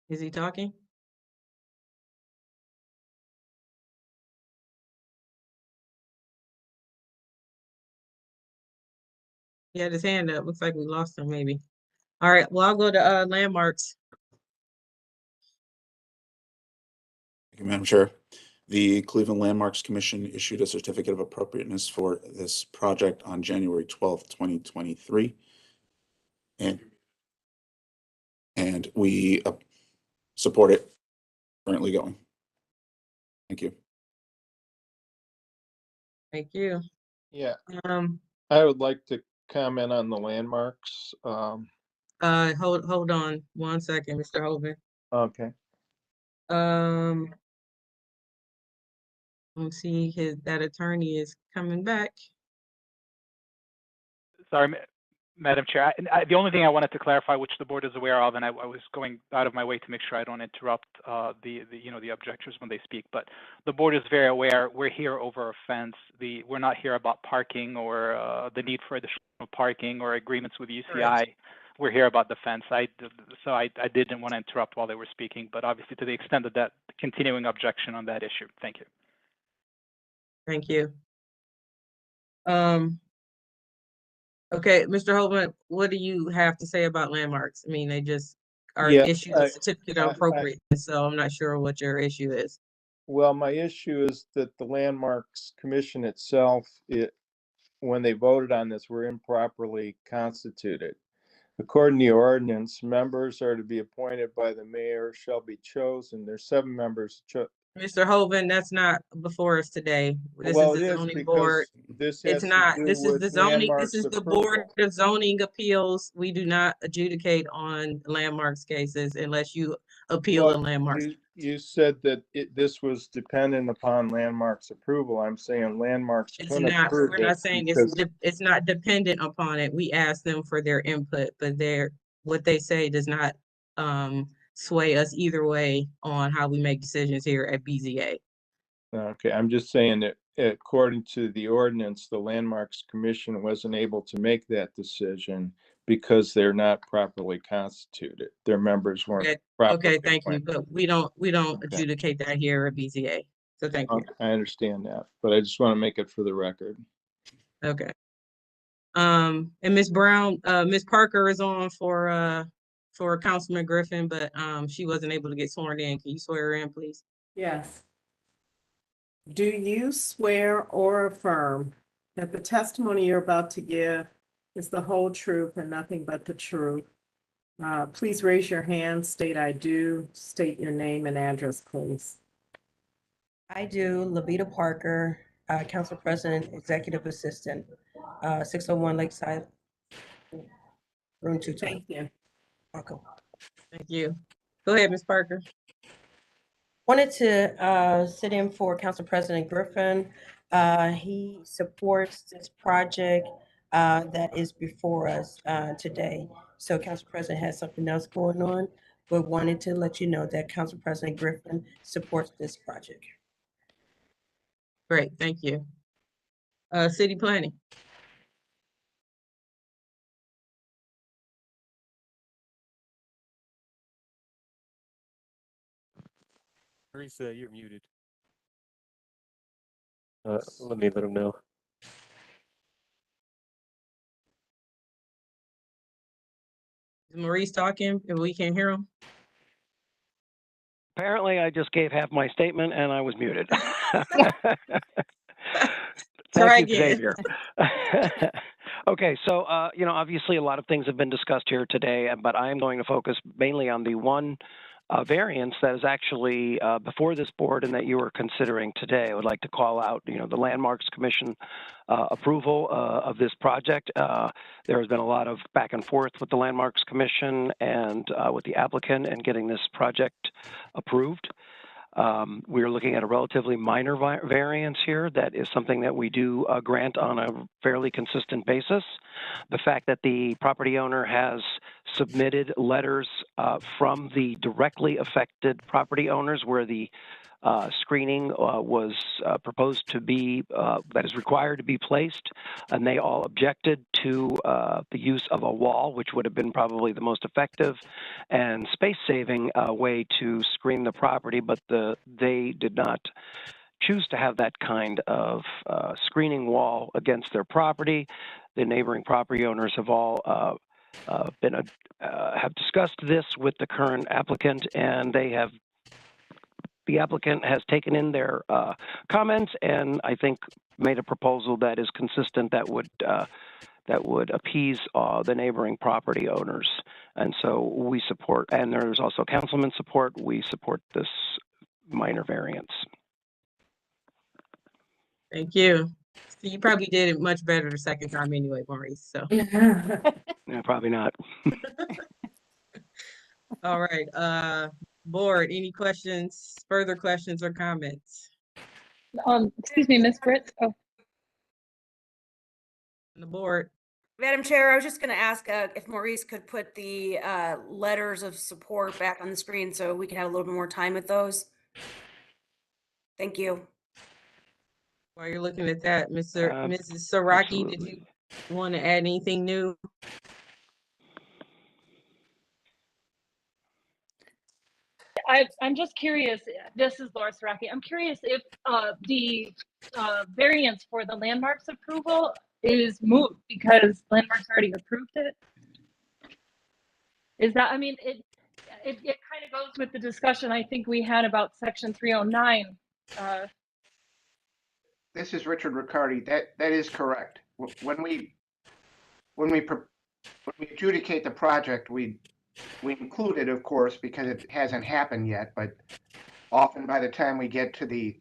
Is he talking? He had his hand up. Looks like we lost him maybe. All right, well, I'll go to landmarks. Thank you, Madam Chair. The Cleveland Landmarks Commission issued a certificate of appropriateness for this project on January 12th, 2023. And we support it currently going. Thank you. Thank you. Yeah. I would like to comment on the landmarks. Hold on 1 second, Mr. Hovind. Okay. Let's see, that attorney is coming back. Sorry, Madam Chair. The only thing I wanted to clarify, which the board is aware of, and I was going out of my way to make sure I don't interrupt the objectors when they speak, but the board is very aware. We're here over a fence. We're not here about parking or the need for additional parking or agreements with UCI. Correct. We're here about the fence. I didn't want to interrupt while they were speaking, but obviously to the extent that continuing objection on that issue. Thank you. Thank you. Okay, Mr. Hovind, what do you have to say about landmarks? I mean, they just are issued a certificate of appropriateness, so I'm not sure what your issue is. Well, my issue is that the Landmarks Commission itself, when they voted on this, were improperly constituted. According to the ordinance, members are to be appointed by the mayor, shall be chosen. There's 7 members. Mr. Hovind, that's not before us today. This is the zoning board. It's not. This is the zoning. This is the Board of Zoning Appeals. We do not adjudicate on landmarks cases unless you appeal the landmarks. You said that this was dependent upon landmarks approval. I'm saying landmarks. It's not. We're not saying it's not dependent upon it. We ask them for their input, but what they say does not sway us either way on how we make decisions here at BZA. Okay, I'm just saying that according to the ordinance, the Landmarks Commission wasn't able to make that decision because they're not properly constituted. Their members weren't properly. Okay, thank you, but we don't adjudicate that here at BZA. So thank you. I understand that, but I just want to make it for the record. Okay. And Ms. Brown, Ms. Parker is on for Councilman Griffin, but she wasn't able to get sworn in. Can you swear her in, please? Yes. Do you swear or affirm that the testimony you're about to give is the whole truth and nothing but the truth? Please raise your hand, state I do, state your name and address, please. I do. Levita Parker, Council President, Executive Assistant, 601 Lakeside, Room 220. Thank you. Welcome. Thank you. Go ahead, Ms. Parker. Wanted to sit in for Council President Griffin. He supports this project that is before us today. So Council President has something else going on, but wanted to let you know that Council President Griffin supports this project. Great, thank you. City planning. Marisa, you're muted. Let me let him know. Is Maurice talking and we can't hear him? Apparently, I just gave half my statement and I was muted. Try Thank you, again. Xavier. Okay, so, obviously a lot of things have been discussed here today, but I am going to focus mainly on the one variance that is actually before this board and that you are considering today. I would like to call out, the Landmarks Commission approval of this project. There has been a lot of back and forth with the Landmarks Commission and with the applicant in getting this project approved. We are looking at a relatively minor variance here. That is something that we do grant on a fairly consistent basis. The fact that the property owner has submitted letters from the directly affected property owners where the screening was proposed to be, that is required to be placed, and they all objected to the use of a wall, which would have been probably the most effective and space-saving way to screen the property, but they did not choose to have that kind of screening wall against their property. The neighboring property owners have all have discussed this with the current applicant, and the applicant has taken in their comments and I think made a proposal that is consistent that would appease the neighboring property owners. And so we support, and there's also councilman support, we support this minor variance. Thank you. So you probably did it much better the second time anyway, Maurice, so. Yeah, probably not. All right, board, any questions, further questions or comments? Excuse me, Ms. Britt. Oh, On the board. Madam Chair, I was just going to ask if Maurice could put the letters of support back on the screen so we can have a little bit more time with those. Thank you. While you're looking at that, Mrs. Saraki, did you want to add anything new? I'm just curious. This is Laura Saraki. I'm curious if the variance for the landmarks approval is moot because landmarks already approved it. Is that? I mean, it kind of goes with the discussion I think we had about Section 309. This is Richard Riccardi. That is correct. When we adjudicate the project, we include it, of course, because it hasn't happened yet, but often by the time we get to the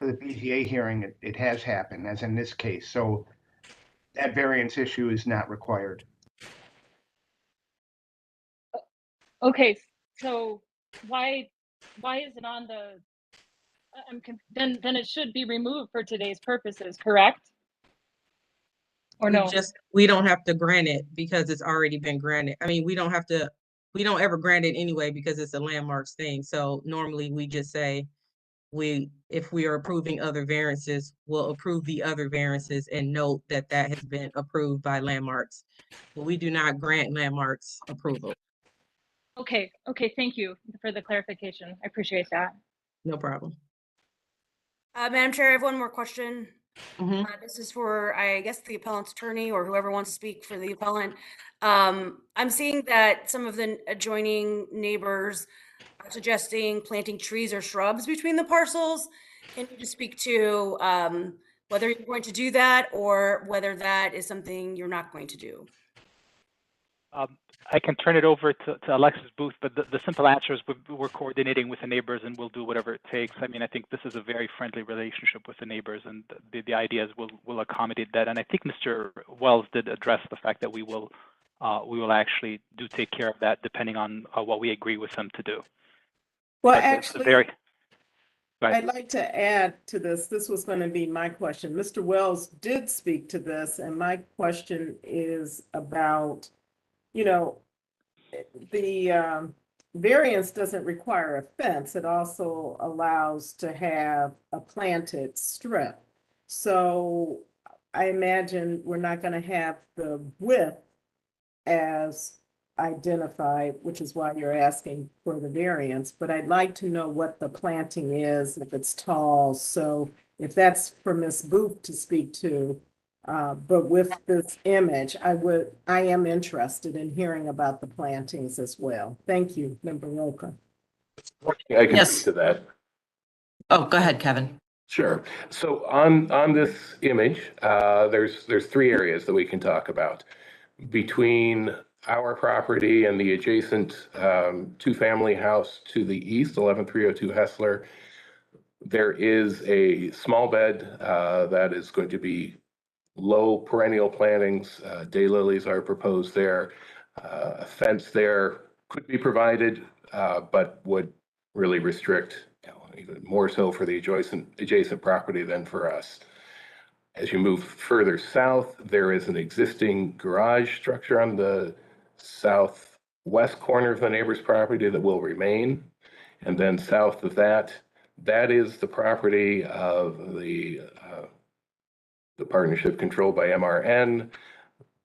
BZA hearing, it has happened, as in this case. So that variance issue is not required. Okay, so why is it on the? Then it should be removed for today's purposes, correct? Or no? We don't have to grant it because it's already been granted. I mean, we don't ever grant it anyway because it's a landmarks thing. So normally we just say if we are approving other variances, we'll approve the other variances and note that has been approved by landmarks. But we do not grant landmarks approval. Okay, thank you for the clarification. I appreciate that. No problem. Madam Chair, I have one more question. Mm-hmm. This is for, I guess, the appellant's attorney or whoever wants to speak for the appellant. I'm seeing that some of the adjoining neighbors are suggesting planting trees or shrubs between the parcels. Can you just speak to whether you're going to do that or whether that is something you're not going to do? I can turn it over to Alexis Booth, but the simple answer is we're coordinating with the neighbors and we'll do whatever it takes. I mean, I think this is a very friendly relationship with the neighbors, and the idea is we'll accommodate that. And I think Mr. Wells did address the fact that we will actually take care of that depending on what we agree with them to do. Well, but actually, I'd like to add to this. This was going to be my question. Mr. Wells did speak to this, and my question is about, the variance doesn't require a fence. It also allows to have a planted strip. So I imagine we're not gonna have the width as identified, which is why you're asking for the variance, but I'd like to know what the planting is, if it's tall, so if that's for Ms. Booth to speak to. But with this image, I am interested in hearing about the plantings as well. Thank you, Member Roca. I can Yes. speak to that. Oh, go ahead, Kevin. Sure. So on this image, there's three areas that we can talk about. Between our property and the adjacent two-family house to the east, 11302 Hessler, there is a small bed that is going to be low perennial plantings. Daylilies are proposed there. A fence there could be provided, but would really restrict, even more so for the adjacent property than for us. As you move further south, there is an existing garage structure on the southwest corner of the neighbor's property that will remain. And then south of that, that is the property of the partnership controlled by MRN.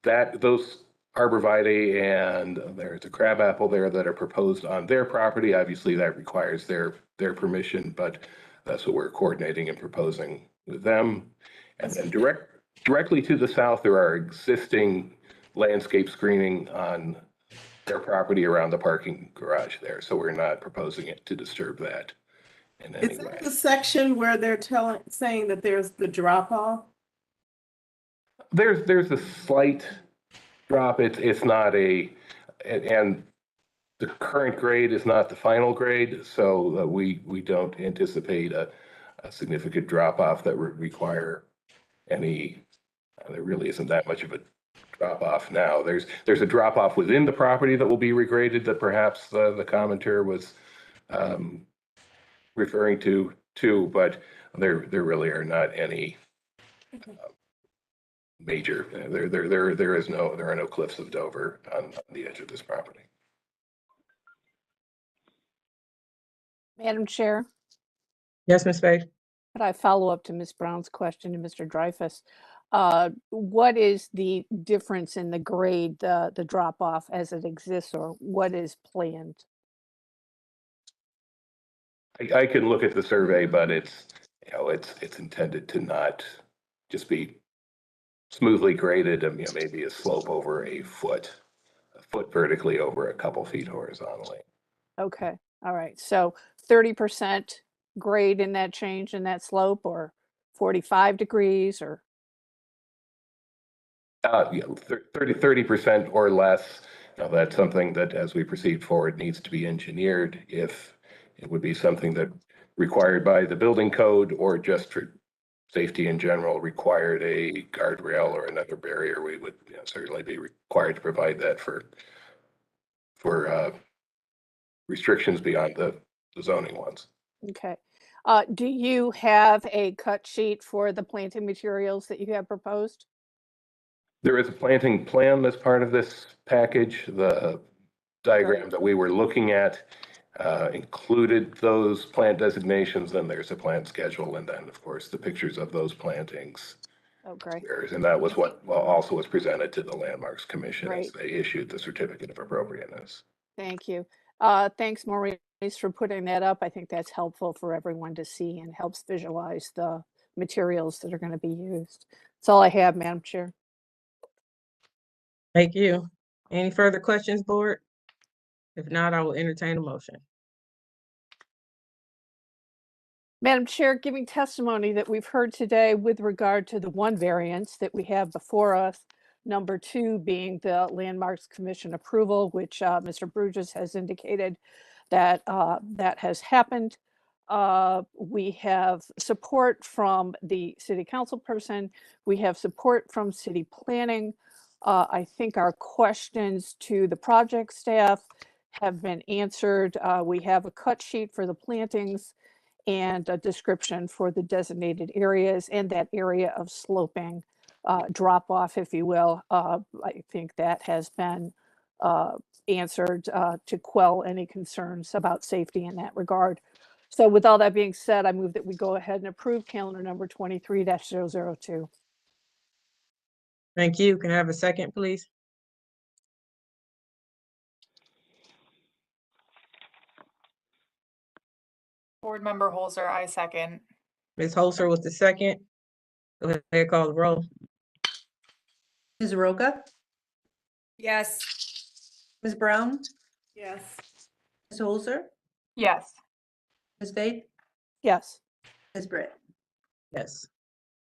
Those arborvitae and there's a crabapple there that are proposed on their property. Obviously, that requires their permission, but that's what we're coordinating and proposing with them. And then directly to the south, there are existing landscape screening on their property around the parking garage there. So we're not proposing it to disturb that in any Is way. that the section where they're saying that there's the drop off? There's a slight drop. It's not and the current grade is not the final grade, so we don't anticipate a significant drop off that would require any. There really isn't that much of a drop off now. There's a drop off within the property that will be regraded that perhaps the commenter was referring to, but there really are not any major. There are no cliffs of Dover on the edge of this property. Madam Chair, Yes, Ms. Fay. could I follow up to Ms. Brown's question to Mr. Dreyfus? What is the difference in the grade, the drop off as it exists, or what is planned? I can look at the survey, but it's intended to not just be smoothly graded. Maybe a slope over a foot vertically over a couple feet horizontally. Okay, all right. So 30% grade in that change in that slope, or 45 degrees, or? 30% or less. That's something that as we proceed forward needs to be engineered. If it would be something that required by the building code or just for safety in general required a guardrail or another barrier, we would certainly be required to provide that for restrictions beyond the zoning ones. Okay. Do you have a cut sheet for the planting materials that you have proposed? There is a planting plan that's part of this package. The diagram that we were looking at included those plant designations. Then there's a plant schedule, and then of course the pictures of those plantings. Okay. And that was what also was presented to the Landmarks Commission as Right. they issued the certificate of appropriateness. Thank you. Thanks, Maurice, for putting that up. I think that's helpful for everyone to see and helps visualize the materials that are going to be used. That's all I have, Madam Chair. Thank you. Any further questions, board? If not, I will entertain a motion. Madam Chair, giving testimony that we've heard today with regard to the one variance that we have before us, number 2 being the Landmarks Commission approval, which Mr. Bruges has indicated that that has happened. We have support from the city council person. We have support from city planning. I think our questions to the project staff have been answered. We have a cut sheet for the plantings and a description for the designated areas and that area of sloping drop off, if you will. I think that has been answered to quell any concerns about safety in that regard. So with all that being said, I move that we go ahead and approve calendar number 23-002. Thank you. Can I have a second, please? Board Member Holzer, I second. Ms. Holzer was the second. Go ahead, call the roll. Ms. Roca, Yes. Ms. Brown, Yes. Ms. Holzer, Yes. Ms. Faith, Yes. Ms. Britt. Yes.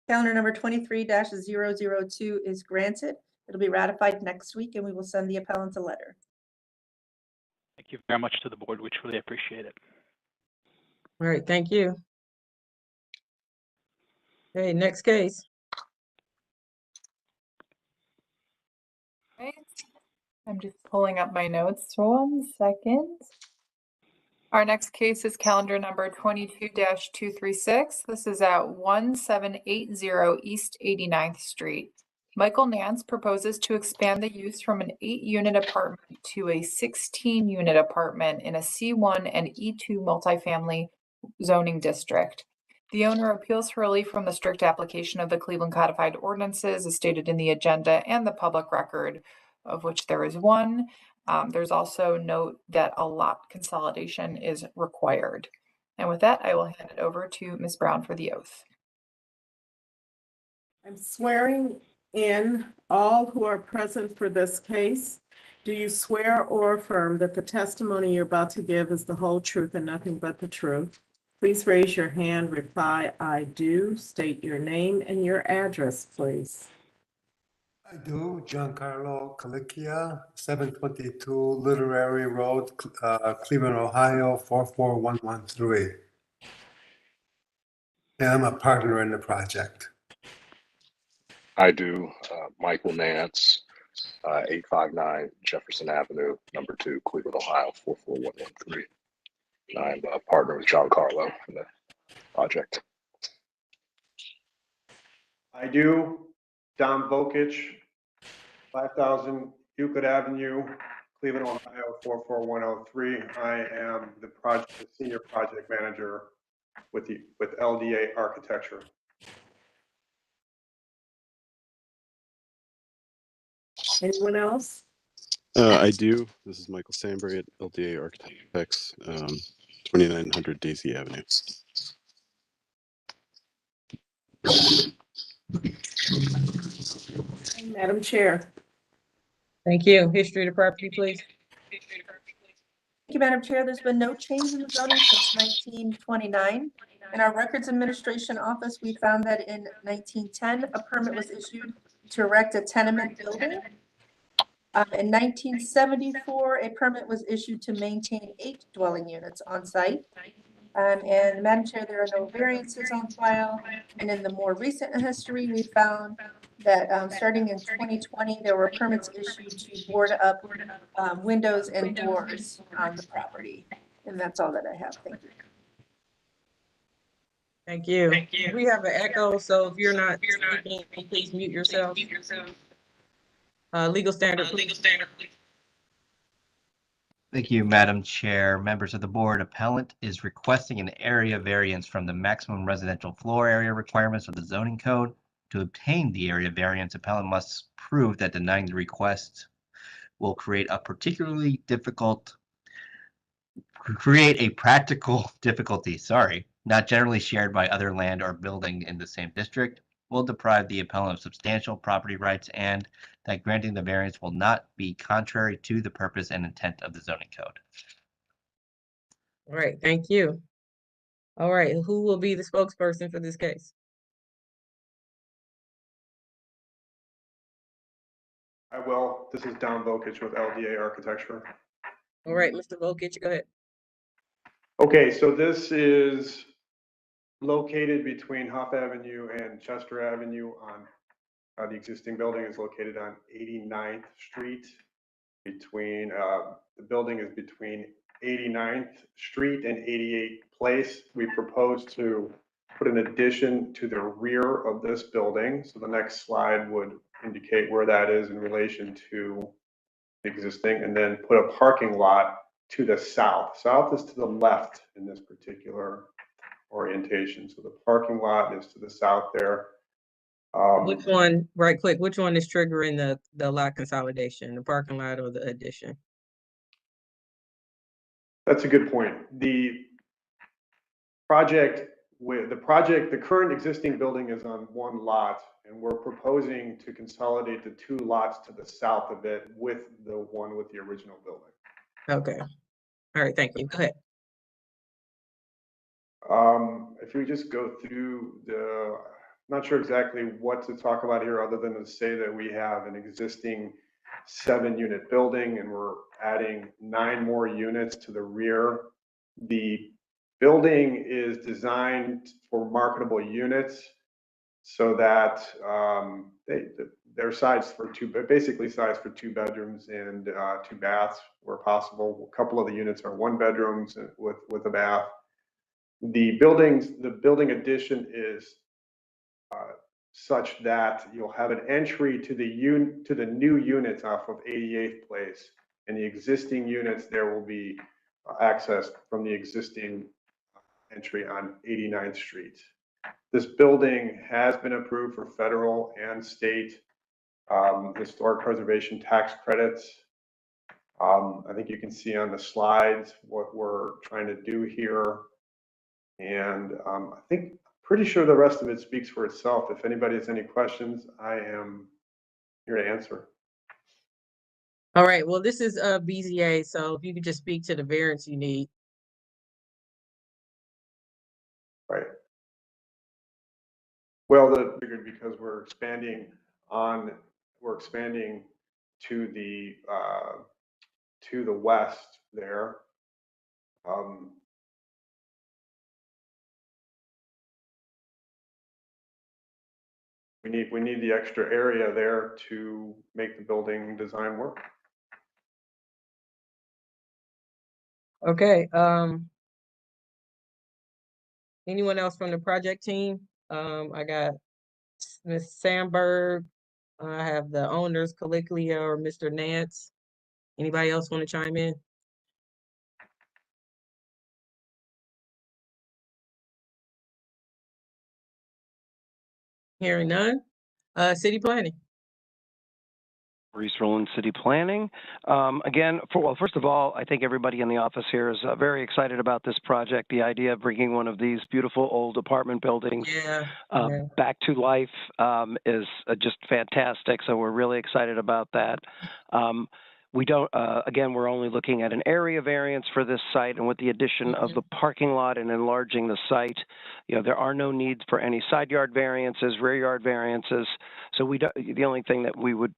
Calendar number 23-002 is granted. It'll be ratified next week, and we will send the appellant a letter. Thank you very much to the board. We truly appreciate it. All right, thank you. Okay, next case. Right. I'm just pulling up my notes for 1 second. Our next case is calendar number 22-236. This is at 1780 East 89th Street. Michael Nance proposes to expand the use from an 8-unit apartment to a 16-unit apartment in a C1 and E2 multifamily zoning district. The owner appeals for relief from the strict application of the Cleveland Codified Ordinances as stated in the agenda and the public record, of which there is one. There's also note that a lot consolidation is required. And with that, I will hand it over to Ms. Brown for the oath. I'm swearing in all who are present for this case. Do you swear or affirm that the testimony you're about to give is the whole truth and nothing but the truth? Please raise your hand, reply, I do. State your name and your address, please. I do. Giancarlo Calicchia, 722 Literary Road, Cleveland, Ohio, 44113. And I'm a partner in the project. I do. Michael Nance, 859 Jefferson Avenue, number 2, Cleveland, Ohio, 44113. And I'm a partner with Giancarlo in the project. I do. Don Vokich, 5000 Euclid Avenue, Cleveland, Ohio, 44103. I am the senior project manager with LDA Architecture. Anyone else? I do. This is Michael Sambury at LDA Architects, 2900 Daisy Avenue. Madam Chair. Thank you. History of the property, please. Thank you, Madam Chair. There's been no change in the zoning since 1929. In our Records Administration Office, we found that in 1910, a permit was issued to erect a tenement building. In 1974, a permit was issued to maintain 8 dwelling units on site. And Madam Chair, there are no variances on file. And in the more recent history, we found that starting in 2020, there were permits issued to board up windows and doors on the property. And that's all that I have. Thank you. Thank you. Thank you. We have an echo, so if you're not speaking, please mute yourself. Legal standard, please. Thank you, Madam Chair. Members of the board, appellant is requesting an area variance from the maximum residential floor area requirements of the zoning code. To obtain the area variance, appellant must prove that denying the request will create a practical difficulty, not generally shared by other land or building in the same district, will deprive the appellant of substantial property rights, and that granting the variance will not be contrary to the purpose and intent of the zoning code. All right, thank you. All right, who will be the spokesperson for this case? I will. This is Don Vokich with LDA Architecture. All right, Mr. Vokich, go ahead. Okay, so this is located between Huff Avenue and Chester Avenue on the existing building is located on 89th Street. The building is between 89th Street and 88th Place. We propose to put an addition to the rear of this building. So the next slide would indicate where that is in relation to the existing, and then put a parking lot to the south. South is to the left in this particular orientation. So the parking lot is to the south there. Which one, right quick, which one is triggering the lot consolidation, the parking lot or the addition? That's a good point. The current existing building is on one lot, and we're proposing to consolidate the two lots to the south of it with the one with the original building. Okay. All right, thank you. Go ahead. If we just go through not sure exactly what to talk about here other than to say that we have an existing 7-unit building and we're adding 9 more units to the rear. The building is designed for marketable units so that they're sized for basically sized for 2 bedrooms and 2 baths where possible. A couple of the units are 1 bedrooms with a bath. The building addition is such that you'll have an entry to the new units off of 88th Place, and the existing units there will be accessed from the existing entry on 89th Street. This building has been approved for federal and state historic preservation tax credits. I think you can see on the slides what we're trying to do here. And I think pretty sure the rest of it speaks for itself. If anybody has any questions, I am here to answer. All right, well, this is BZA, so if you could just speak to the variance you need. Right. Well, figured because we're expanding to the west there. We need the extra area there to make the building design work. Okay, anyone else from the project team? I got Ms. Sandberg. I have the owners, Caliglia or Mr. Nance. Anybody else want to chime in? Hearing none. City planning. Maurice Rowland, City Planning. Again, first of all, I think everybody in the office here is very excited about this project. The idea of bringing one of these beautiful old apartment buildings back to life is just fantastic. So we're really excited about that. We don't, again, we're only looking at an area variance for this site, and with the addition of the parking lot and enlarging the site, there are no needs for any side yard variances, rear yard variances. So we don't, the only thing that we would,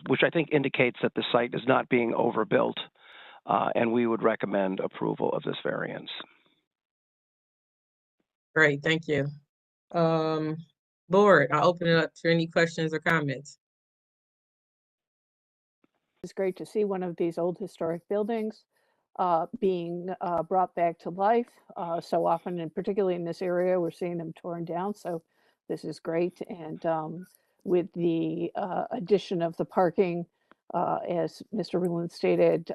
which I think indicates that the site is not being overbuilt, and we would recommend approval of this variance. Great, thank you. Board, I'll open it up to any questions or comments. It's great to see one of these old historic buildings being brought back to life. So often, and particularly in this area, we're seeing them torn down. So this is great. And with the addition of the parking, as Mr. Rowland stated,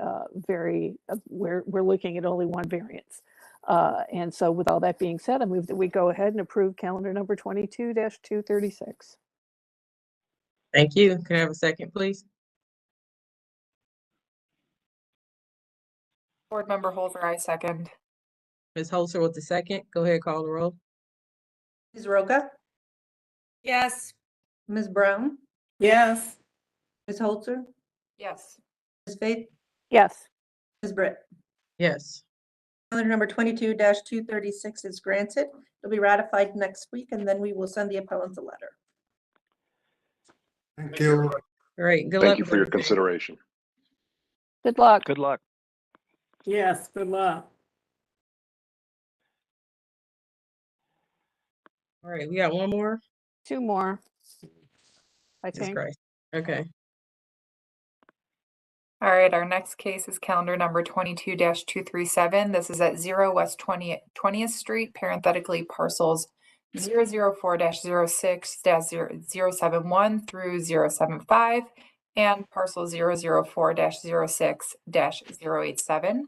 we're looking at only 1 variance. And so with all that being said, I move that we go ahead and approve calendar number 22-236. Thank you. Can I have a second, please? Board Member Holzer, I second. Ms. Holzer with the second. Go ahead, call the roll. Ms. Roca? Yes. Ms. Brown? Yes. Ms. Holzer? Yes. Ms. Faith? Yes. Ms. Britt? Yes. Calendar number 22-236 is granted. It'll be ratified next week, and then we will send the appellants a letter. Thank you. Great. Good luck. Thank you for your consideration. Good luck. Good luck. Yes, good luck. All right, we got one more. 2 more, I Jesus think. Christ. Okay. All right, our next case is calendar number 22-237. This is at 0 West 20th Street, parenthetically parcels 004-06-071 through 075 and parcel 004-06-087.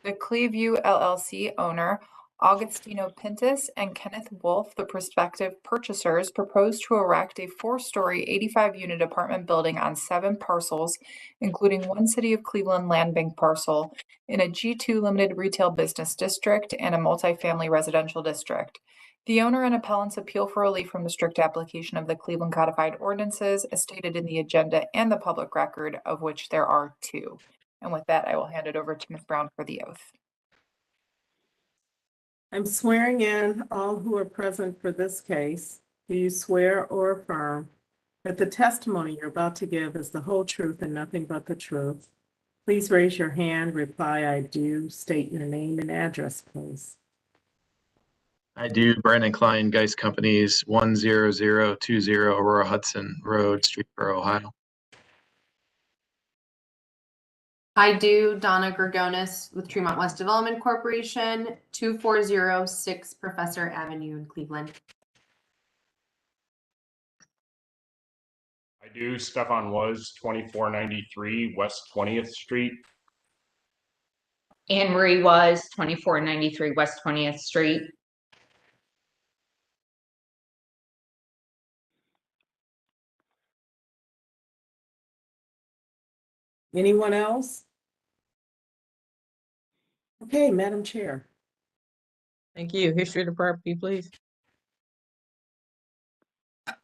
The Clearview LLC owner Augustino Pintus and Kenneth Wolf, the prospective purchasers, propose to erect a 4-story, 85-unit apartment building on 7 parcels, including one City of Cleveland land bank parcel, in a G2 limited retail business district and a multifamily residential district. The owner and appellants appeal for relief from the strict application of the Cleveland codified ordinances as stated in the agenda and the public record, of which there are 2. And with that, I will hand it over to Ms. Brown for the oath. I'm swearing in all who are present for this case. Do you swear or affirm that the testimony you're about to give is the whole truth and nothing but the truth? Please raise your hand, reply, I do, state your name and address, please. I do. Brandon Klein, Geist Companies, 10020 Aurora Hudson Road, Streetsboro, Ohio. I do. Donna Gregonis with Tremont West Development Corporation, 2406 Professor Avenue in Cleveland. I do. Stefan Was, 2493 West 20th Street. Anne Marie Was, 2493 West 20th Street. Anyone else? Okay, Madam Chair. Thank you. History of the property, please. Thank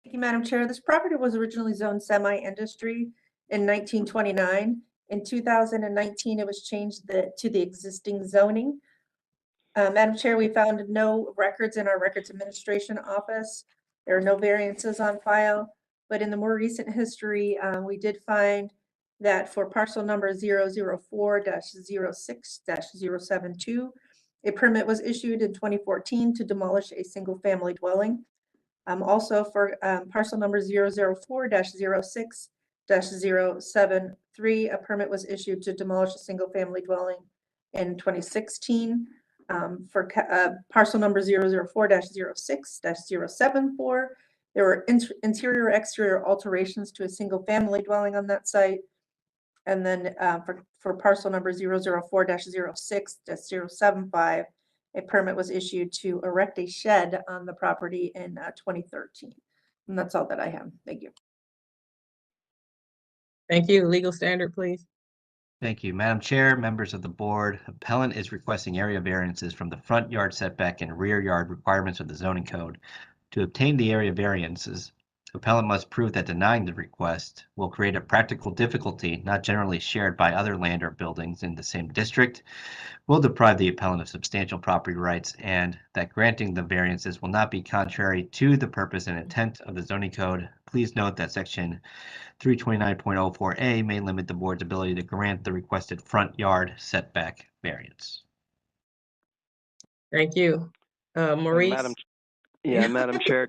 you, Madam Chair. This property was originally zoned semi-industry in 1929. In 2019, it was changed to the existing zoning. Madam Chair, we found no records in our Records Administration Office. There are no variances on file, but in the more recent history, we did find that for parcel number 004-06-072, a permit was issued in 2014 to demolish a single-family dwelling. Also for parcel number 004-06-073, a permit was issued to demolish a single-family dwelling in 2016. For parcel number 004-06-074, there were interior exterior alterations to a single-family dwelling on that site. And then for parcel number 004-06-075, a permit was issued to erect a shed on the property in 2013. And that's all that I have. Thank you. Thank you. Legal standard, please. Thank you. Madam Chair, members of the board, appellant is requesting area variances from the front yard setback and rear yard requirements of the zoning code. To obtain the area variances, appellant must prove that denying the request will create a practical difficulty not generally shared by other land or buildings in the same district, will deprive the appellant of substantial property rights, and that granting the variances will not be contrary to the purpose and intent of the zoning code. Please note that section 329.04A may limit the board's ability to grant the requested front yard setback variance. Thank you. Maurice? Madam Chair,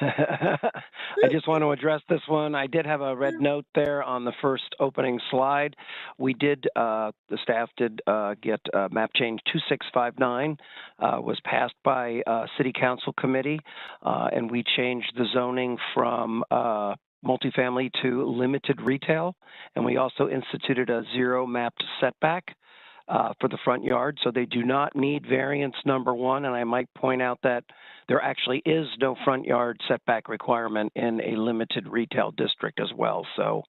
I just want to address this one. I did have a red note there on the first opening slide. We did, the staff did get map change 2659 was passed by City Council Committee, and we changed the zoning from multifamily to limited retail, and we also instituted a zero mapped setback for the front yard, so they do not need variance number 1. And I might point out that there actually is no front yard setback requirement in a limited retail district as well, so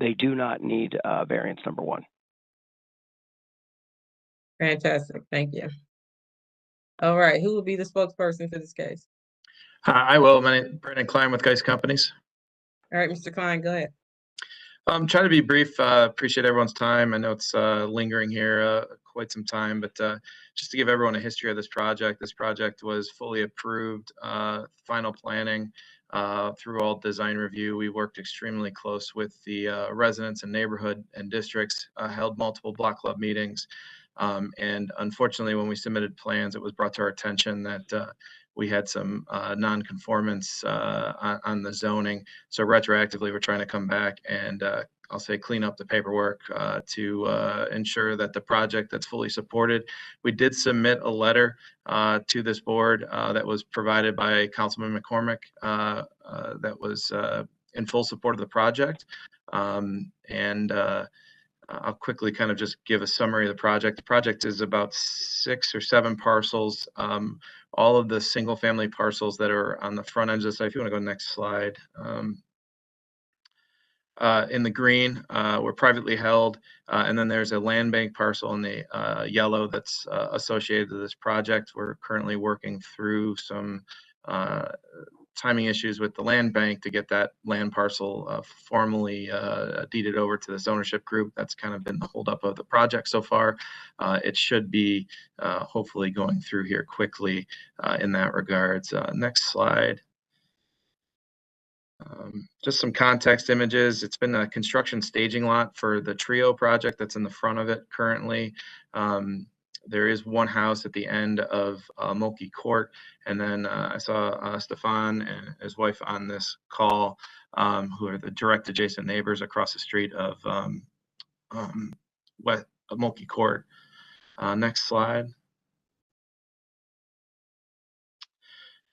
they do not need variance number 1. Fantastic. Thank you. All right. Who will be the spokesperson for this case? I will. My name is Brandon Klein with Geist Companies. All right, Mr. Klein, go ahead. I'm trying to be brief. Appreciate everyone's time. I know it's lingering here quite some time, but just to give everyone a history of this project was fully approved, final planning through all design review. We worked extremely close with the residents and neighborhood and districts, held multiple block club meetings. And unfortunately, when we submitted plans, it was brought to our attention that we had some non-conformance on the zoning. So retroactively, we're trying to come back and I'll say clean up the paperwork to ensure that the project that's fully supported. We did submit a letter to this board that was provided by Councilman McCormick that was in full support of the project. I'll quickly kind of just give a summary of the project. The project is about 6 or 7 parcels. All of the single family parcels that are on the front end of the site. If you want to go next slide. In the green, we're privately held, and then there's a land bank parcel in the yellow that's associated to this project. We're currently working through some timing issues with the land bank to get that land parcel formally deeded over to this ownership group. That's kind of been the holdup of the project so far. It should be hopefully going through here quickly in that regards. Next slide. Just some context images. It's been a construction staging lot for the Trio project that's in the front of it currently. There is one house at the end of Mulkey Court. And then I saw Stefan and his wife on this call, who are the direct adjacent neighbors across the street of Mulkey Court. Next slide.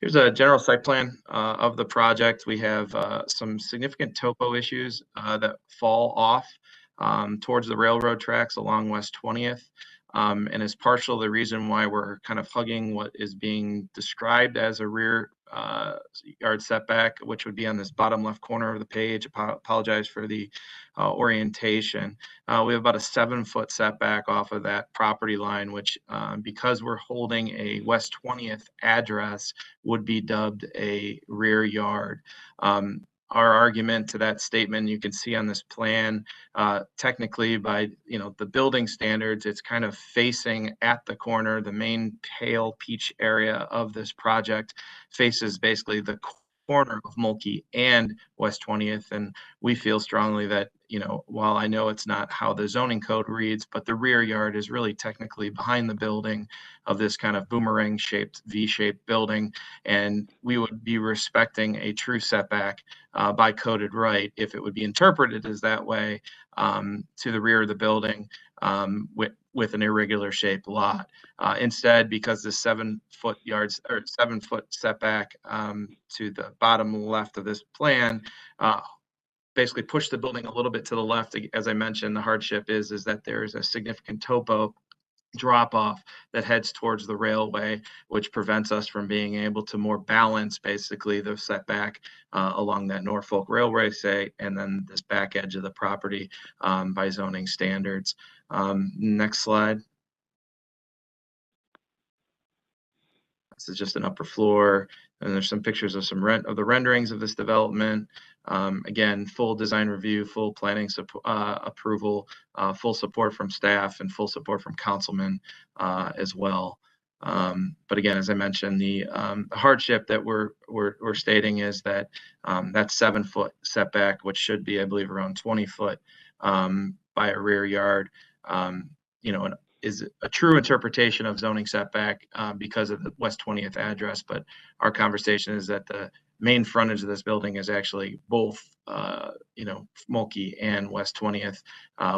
Here's a general site plan of the project. We have some significant topo issues that fall off towards the railroad tracks along West 20th. And is partial the reason why we're kind of hugging what is being described as a rear yard setback, which would be on this bottom left corner of the page. Apologize for the orientation. We have about a 7-foot setback off of that property line, which because we're holding a West 20th address would be dubbed a rear yard. Our argument to that statement, you can see on this plan, technically by the building standards, it's kind of facing at the corner. The main pale peach area of this project faces basically the corner of Mulkey and West 20th, and we feel strongly that while I know it's not how the zoning code reads, but the rear yard is really technically behind the building of this kind of boomerang shaped V-shaped building, and we would be respecting a true setback by coded right if it would be interpreted as that way to the rear of the building with an irregular shaped lot. Instead, because the 7-foot setback to the bottom left of this plan basically push the building a little bit to the left. As I mentioned, the hardship is that there is a significant topo drop off that heads towards the railway, which prevents us from being able to more balance basically the setback along that Norfolk Railway, say, and then this back edge of the property by zoning standards. Next slide. This is just an upper floor, and there's some pictures of the renderings of this development. Again, full design review, full planning approval, full support from staff, and full support from councilmen as well. But again, as I mentioned, the hardship that we're stating is that that 7-foot setback, which should be, I believe, around 20 foot by a rear yard, is a true interpretation of zoning setback because of the West 20th address. But our conversation is that the main frontage of this building is actually both, Mulkey and West 20th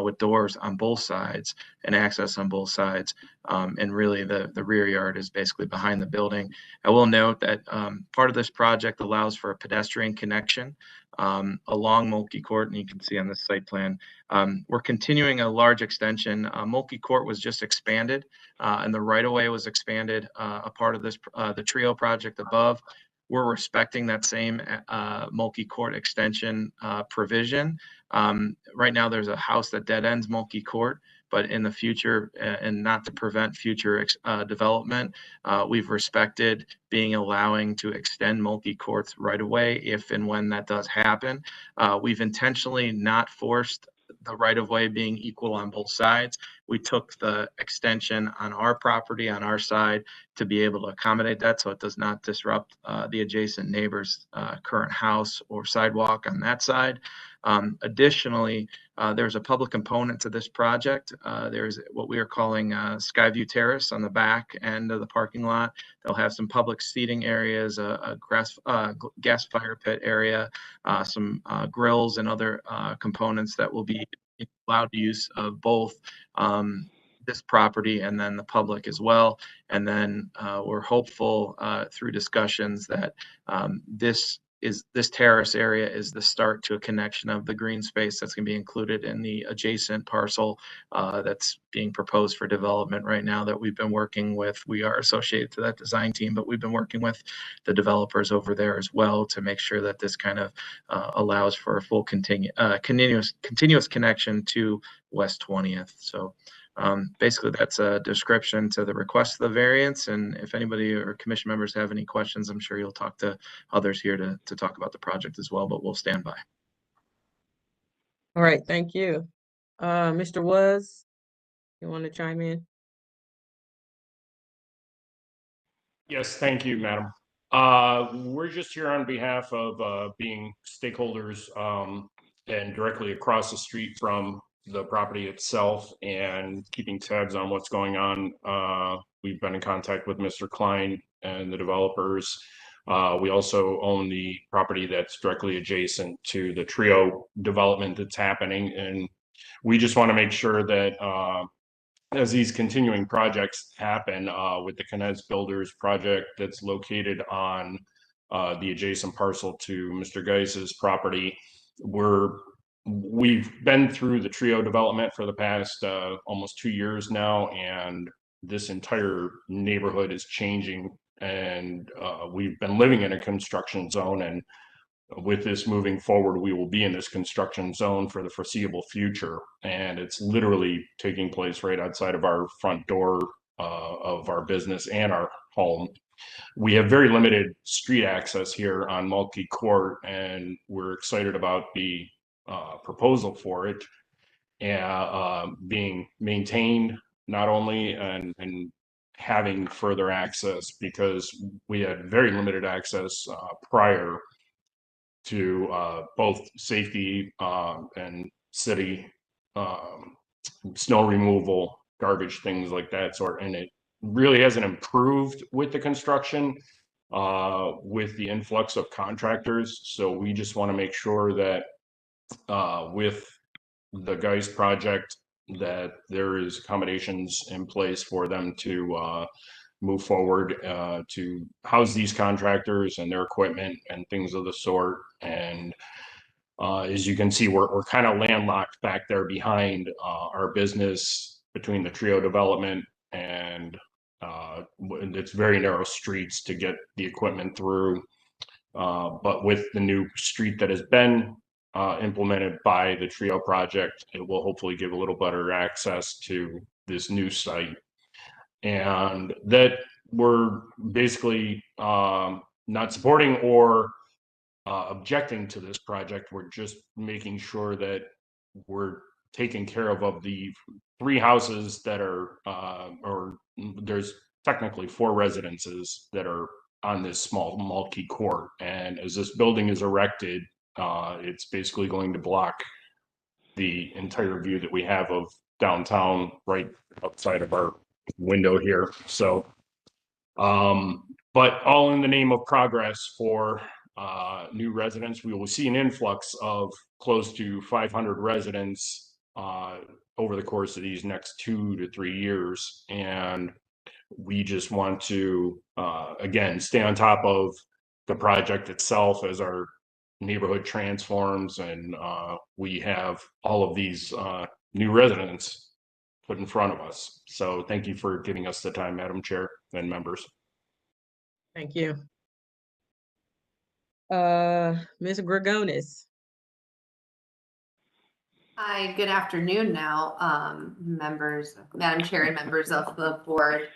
with doors on both sides and access on both sides. And really the rear yard is basically behind the building. I will note that part of this project allows for a pedestrian connection along Mulkey Court, and you can see on this site plan. We're continuing a large extension. Mulkey Court was just expanded and the right-of-way was expanded, a part of this, the Trio project above. We're respecting that same Mulkey Court extension provision. Right now, there's a house that dead ends Mulkey Court, but in the future, and not to prevent future development, we've respected allowing to extend Mulkey Court's right away if and when that does happen. We've intentionally not forced the right of way being equal on both sides. We took the extension on our property, on our side, to be able to accommodate that so it does not disrupt the adjacent neighbor's current house or sidewalk on that side. Additionally, there's a public component to this project. There's what we are calling Skyview Terrace on the back end of the parking lot. They'll have some public seating areas, a gas fire pit area, some grills and other components that will be allowed use of both this property and then the public as well. And then we're hopeful through discussions that this is this terrace area is the start to a connection of the green space that's going to be included in the adjacent parcel that's being proposed for development right now that we've been working with. We are associated to that design team, but we've been working with the developers over there as well to make sure that this kind of allows for a full continuous connection to West 20th. So basically, that's a description to the request of the variance. And if anybody or commission members have any questions, I'm sure you'll talk to others here to talk about the project as well, but we'll stand by. All right, thank you. Mr. Was, you want to chime in? Yes, thank you, madam. We're just here on behalf of being stakeholders and directly across the street from the property itself and keeping tabs on what's going on. We've been in contact with Mr. Klein and the developers. We also own the property that's directly adjacent to the Trio development that's happening. And we just want to make sure that as these continuing projects happen with the Knez Builders project that's located on the adjacent parcel to Mr. Geis's property, we've been through the Trio development for the past almost 2 years now, and this entire neighborhood is changing, and we've been living in a construction zone, and with this moving forward, we will be in this construction zone for the foreseeable future, and it's literally taking place right outside of our front door of our business and our home. We have very limited street access here on Mulkey Court, and we're excited about the proposal for it and being maintained not only and having further access, because we had very limited access prior to both safety and city snow removal, garbage, things like that sort. And it really hasn't improved with the construction, with the influx of contractors. So we just want to make sure that with the Geis project, that there is accommodations in place for them to move forward to house these contractors and their equipment and things of the sort. And as you can see, we're kind of landlocked back there behind our business between the Trio development and it's very narrow streets to get the equipment through. But with the new street that has been implemented by the Trio project, it will hopefully give a little better access to this new site. And that we're basically not supporting or objecting to this project. We're just making sure that we're taking care of the 3 houses that are, or there's technically 4 residences that are on this small Mulkey Court. And as this building is erected, it's basically going to block the entire view that we have of downtown right outside of our window here. So, but all in the name of progress for new residents. We will see an influx of close to 500 residents over the course of these next 2 to 3 years. And we just want to, again, stay on top of the project itself as our neighborhood transforms, and we have all of these new residents put in front of us. So thank you for giving us the time, Madam Chair and members. Thank you. Ms. Gregonis. Hi, good afternoon now, members, Madam Chair and members of the board.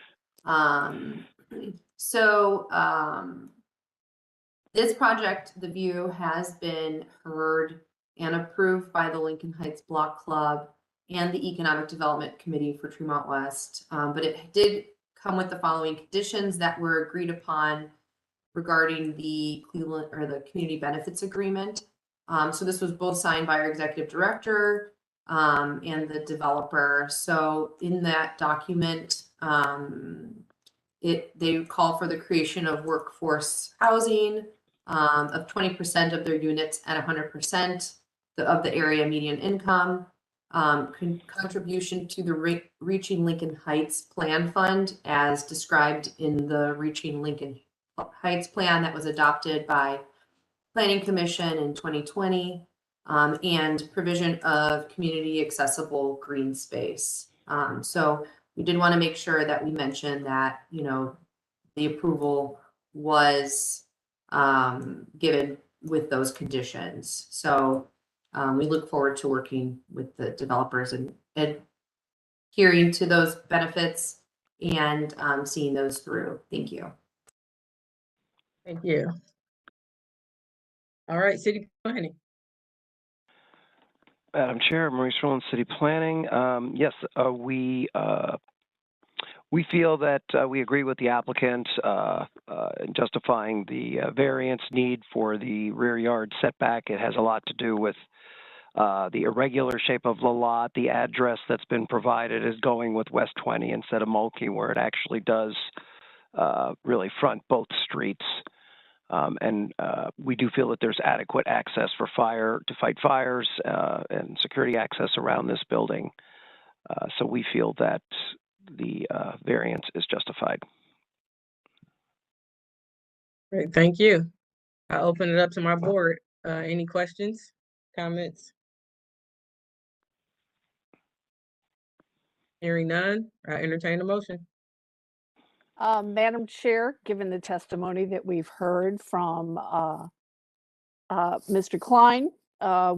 This project, the view, has been heard and approved by the Lincoln Heights Block Club and the Economic Development Committee for Tremont West, but it did come with the following conditions that were agreed upon regarding the Cleveland or the Community Benefits Agreement. So this was both signed by our executive director and the developer. So in that document, they call for the creation of workforce housing of 20% of their units at 100% of the area median income, contribution to the Reaching Lincoln Heights Plan Fund as described in the Reaching Lincoln Heights Plan that was adopted by Planning Commission in 2020, and provision of community accessible green space. So we did want to make sure that we mentioned that, you know, the approval was given with those conditions. So we look forward to working with the developers and adhering to those benefits and seeing those through. Thank you. Thank you. All right, city planning. Madam Chair, Maurice Rowland, City Planning. Yes, we feel that we agree with the applicant in justifying the variance need for the rear yard setback. It has a lot to do with the irregular shape of the lot. The address that's been provided is going with West 20 instead of Mulkey, where it actually does really front both streets. And we do feel that there's adequate access for to fight fires and security access around this building. So we feel that the variance is justified. Great, thank you. I'll open it up to my board. Any questions, comments? Hearing none, I entertain a motion. Madam Chair, given the testimony that we've heard from Mr. Klein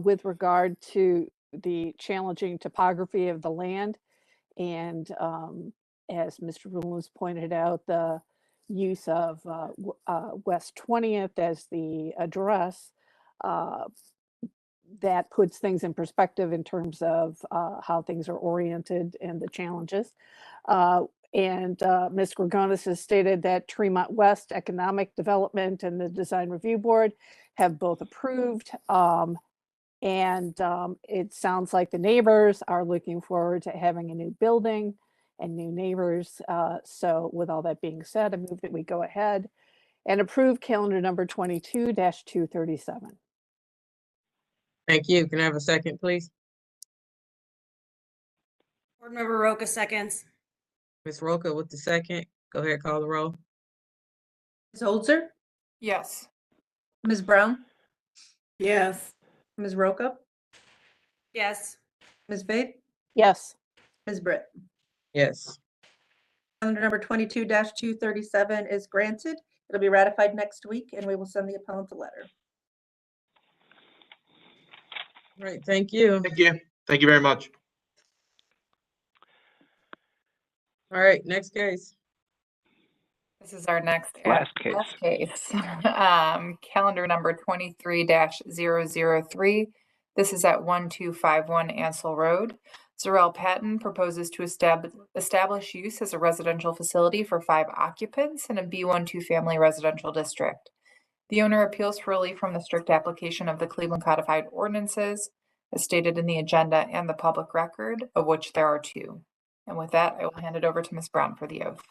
with regard to the challenging topography of the land, and as Mr. Rowlands pointed out, the use of West 20th as the address, that puts things in perspective in terms of how things are oriented and the challenges. And Ms. Gregonis has stated that Tremont West Economic Development and the Design Review Board have both approved. And it sounds like the neighbors are looking forward to having a new building and new neighbors. So with all that being said, I move that we go ahead and approve calendar number 22-237. Thank you. Can I have a second, please? Board Member Roca seconds. Ms. Roca with the second. Go ahead, call the roll. Ms. Holzer, Yes. Ms. Brown, Yes. Ms. Roca, Yes. Ms. Vade, Yes. Ms. Britt. Yes. Calendar number 22-237 is granted. It'll be ratified next week, and we will send the appellant a letter. All right, thank you. Thank you. Thank you very much. All right, next case. This is our next Last case. Calendar number 23-003. This is at 1251 Ansel Road. Zarel Patton proposes to establish use as a residential facility for 5 occupants in a B12 family residential district. The owner appeals for relief from the strict application of the Cleveland Codified Ordinances, as stated in the agenda and the public record, of which there are 2. And with that, I will hand it over to Ms. Brown for the oath.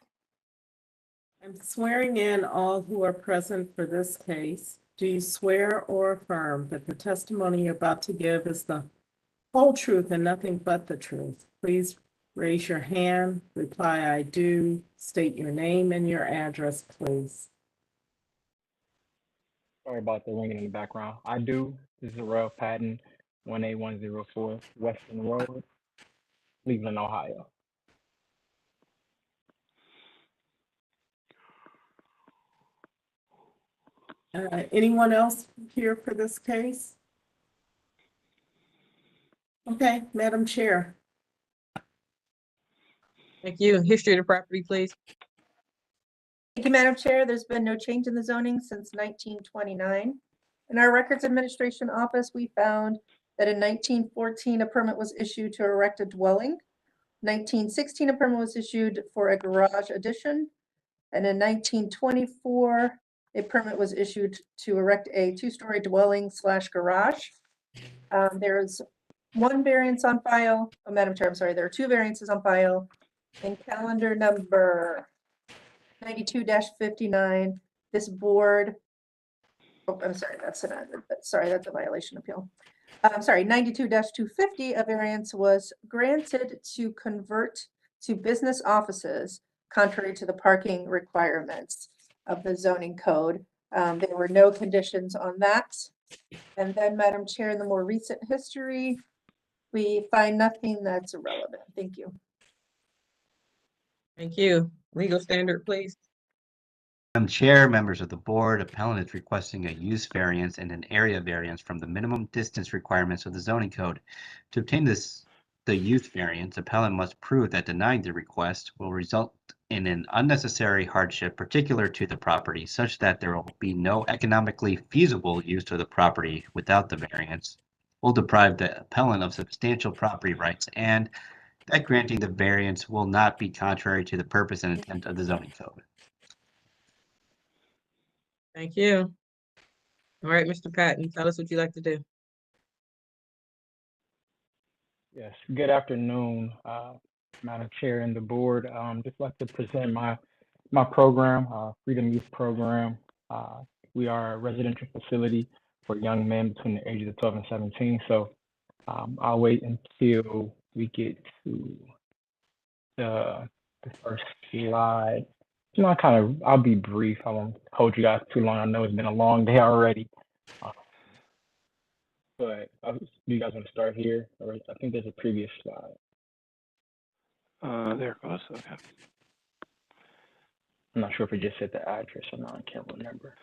I'm swearing in all who are present for this case. Do you swear or affirm that the testimony you're about to give is the whole truth and nothing but the truth? Please raise your hand, reply I do, state your name and your address, please. Sorry about the ringing in the background. I do. This is Zarel Patton, 18104 Western Road, Cleveland, Ohio. Anyone else here for this case? Okay, Madam Chair. Thank you. History of the property, please. Thank you, Madam Chair. There's been no change in the zoning since 1929. In our Records Administration Office, we found that in 1914, a permit was issued to erect a dwelling. 1916, a permit was issued for a garage addition. And in 1924, a permit was issued to erect a 2-story dwelling / garage. There's one variance on file. Oh, Madam Chair, I'm sorry. There are 2 variances on file. In calendar number 92-59, this board, oh, I'm sorry, that's a violation appeal. I'm sorry, 92-250, a variance was granted to convert to business offices contrary to the parking requirements of the zoning code. There were no conditions on that. And then, Madam Chair, in the more recent history, we find nothing that's irrelevant. Thank you. Thank you. Legal standard, please. Madam Chair, members of the board, appellant is requesting a use variance and an area variance from the minimum distance requirements of the zoning code. To obtain the use variance, appellant must prove that denying the request will result in an unnecessary hardship particular to the property, such that there will be no economically feasible use of the property without the variance, will deprive the appellant of substantial property rights, and that granting the variance will not be contrary to the purpose and intent of the zoning code. Thank you. All right, Mr. Patton, tell us what you'd like to do. Yes, good afternoon, Madam Chair and the board. Just like to present my program, Freedom Youth Program. We are a residential facility for young men between the ages of 12 and 17. So I'll wait until we get to the first slide. You know, I'll be brief. I won't hold you guys too long. I know it's been a long day already. But do you guys want to start here? Or I think there's a previous slide. There it goes. Okay. I'm not sure if it just said the address or not. I can't remember.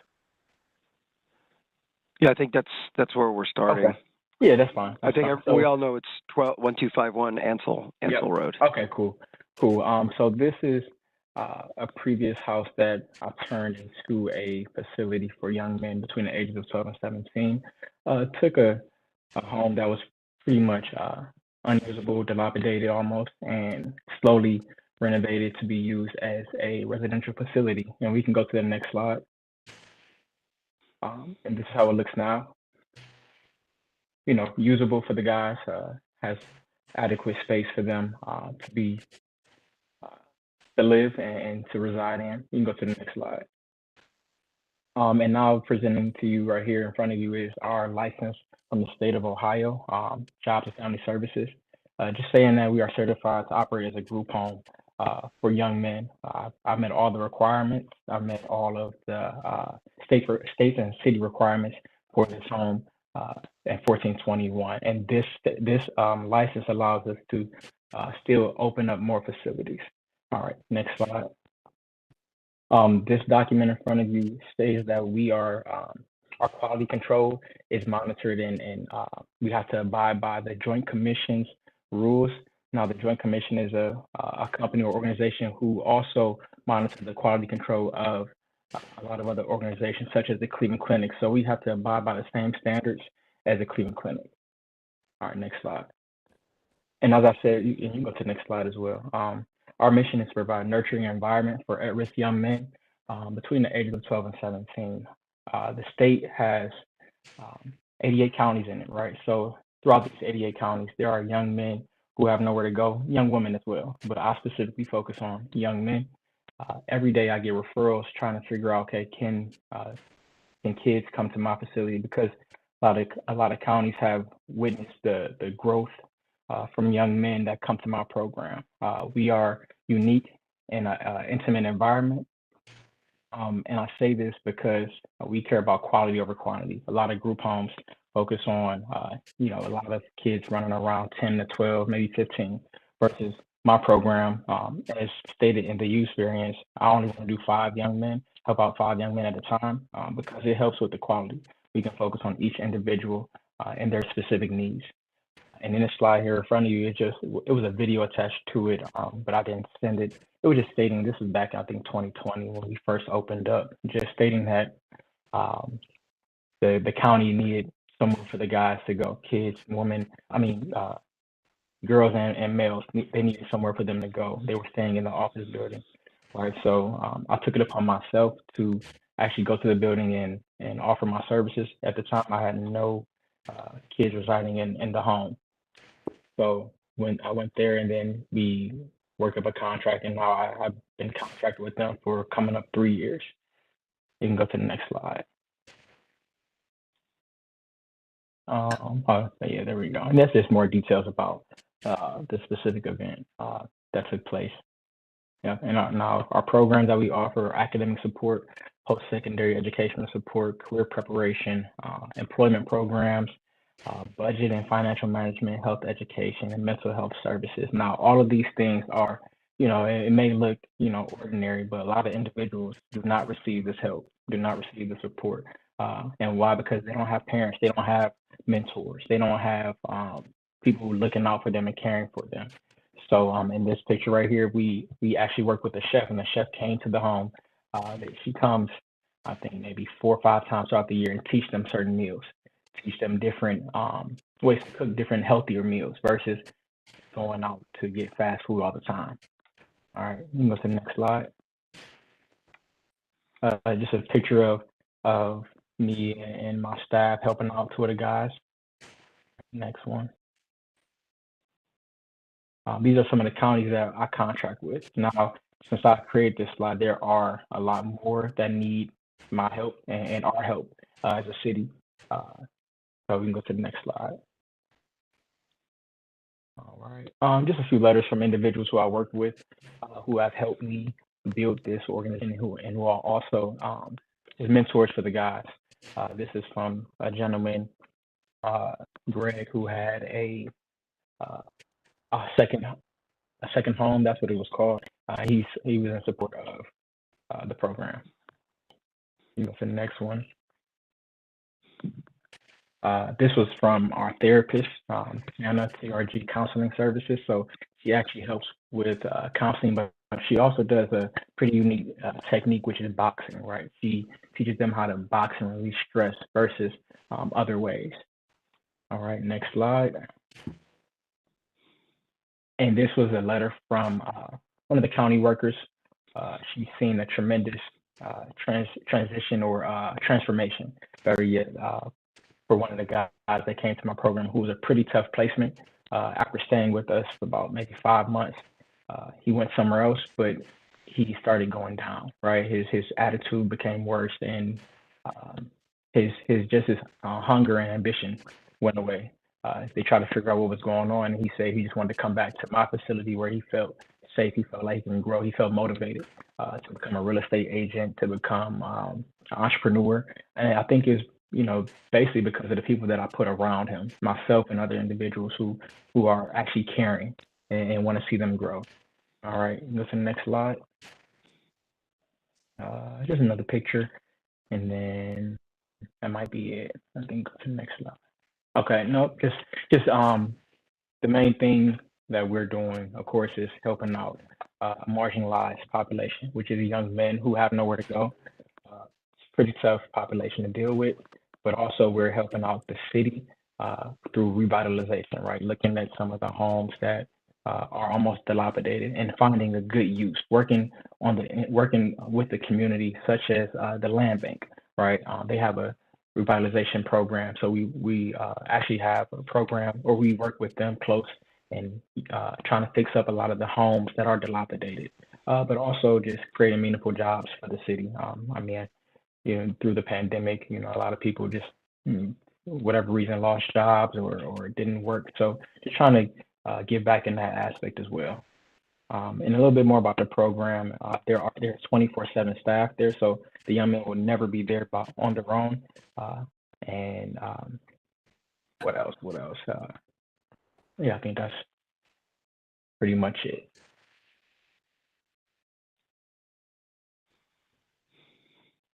Yeah, I think that's where we're starting. Okay. Yeah, that's fine. I think we all know it's 12-1251 Ansel Road. Okay, cool. So this is a previous house that I turned into a facility for young men between the ages of 12 and 17. Took a home that was pretty much unusable, dilapidated almost, and slowly renovated to be used as a residential facility. And we can go to the next slide. And this is how it looks now. You know, usable for the guys, has adequate space for them to be to live and to reside in. You can go to the next slide. And now presenting to you right here in front of you is our license from the state of Ohio, Jobs and Family Services. Just saying that we are certified to operate as a group home for young men. I've met all the requirements. I've met all of the state and city requirements for this home in 1421. And this license allows us to still open up more facilities. All right, next slide. This document in front of you states that we are, our quality control is monitored and we have to abide by the Joint Commission's rules. Now, the Joint Commission is a company or organization who also monitors the quality control of a lot of other organizations, such as the Cleveland Clinic. So we have to abide by the same standards as the Cleveland Clinic. All right, next slide. And as I said, you can go to the next slide as well. Our mission is to provide a nurturing environment for at-risk young men between the ages of 12 and 17. The state has 88 counties in it, right? So throughout these 88 counties, there are young men who have nowhere to go, young women as well. But I specifically focus on young men. Every day I get referrals trying to figure out, okay, can kids come to my facility? Because a lot of counties have witnessed the growth from young men that come to my program. We are unique in an intimate environment. And I say this because we care about quality over quantity. A lot of group homes focus on, a lot of kids running around 10 to 12, maybe 15, versus my program, as stated in the use variance, I only want to do 5 young men, help out 5 young men at a time, because it helps with the quality. We can focus on each individual and their specific needs. And in this slide here in front of you, it was a video attached to it, but I didn't send it. It was just stating, this was back, I think, 2020 when we first opened up, just stating that the county needed somewhere for the guys to go, kids, women, girls and males, they needed somewhere for them to go. They were staying in the office building, right? So I took it upon myself to actually go to the building and offer my services. At the time, I had no kids residing in the home. So when I went there and then we worked up a contract, and now I've been contracted with them for coming up 3 years. You can go to the next slide. Yeah, there we go. And that's just more details about the specific event that took place. Yeah, and now our programs that we offer are academic support post-secondary educational support, career preparation, employment programs, budget and financial management, health education, and mental health services. Now, all of these things are, it may look, ordinary, but a lot of individuals do not receive this help, do not receive the support. And why? Because they don't have parents, they don't have mentors, they don't have people looking out for them and caring for them. So in this picture right here, we actually work with the chef, and the chef came to the home. She comes, I think, maybe 4 or 5 times throughout the year and teach them certain meals, teach them different ways to cook different healthier meals versus going out to get fast food all the time. All right, you can go to the next slide. Just a picture of me and my staff helping out two of the guys. Next one. These are some of the counties that I contract with. Now, since I created this slide, there are a lot more that need my help and our help as a city. So we can go to the next slide. All right. Just a few letters from individuals who I work with, who have helped me build this organization, and who are also as mentors for the guys. This is from a gentleman, Greg, who had a second home. That's what it was called. He was in support of the program. You go to the next one. This was from our therapist, Anna, TRG Counseling Services. So she actually helps with counseling, but she also does a pretty unique technique, which is boxing, right? She teaches them how to box and release stress versus other ways. All right, next slide. And this was a letter from one of the county workers. She's seen a tremendous transition or transformation, for one of the guys that came to my program, who was a pretty tough placement. After staying with us for about maybe 5 months, he went somewhere else, but he started going down, right? His attitude became worse, and his hunger and ambition went away. They tried to figure out what was going on, and he said he just wanted to come back to my facility where he felt safe, he felt like he can grow, he felt motivated to become a real estate agent, to become an entrepreneur. And I think it's, basically because of the people that I put around him, myself and other individuals who are actually caring and want to see them grow. All right, go to the next slide. Just another picture, and then that might be it. I think go to the next slide. Okay, no, just the main thing that we're doing, of course, is helping out a marginalized population, which is young men who have nowhere to go. It's a pretty tough population to deal with, but also we're helping out the city through revitalization, right? Looking at some of the homes that are almost dilapidated and finding a good use, working with the community, such as the Land Bank, right? They have a revitalization program. So we actually have a program where we work with them close and trying to fix up a lot of the homes that are dilapidated, but also just creating meaningful jobs for the city. I mean, through the pandemic, a lot of people just, whatever reason, lost jobs or it didn't work. So just trying to give back in that aspect as well. And a little bit more about the program. There's 24/7 staff there, so the young men will never be there on their own. And what else? Yeah, I think that's pretty much it.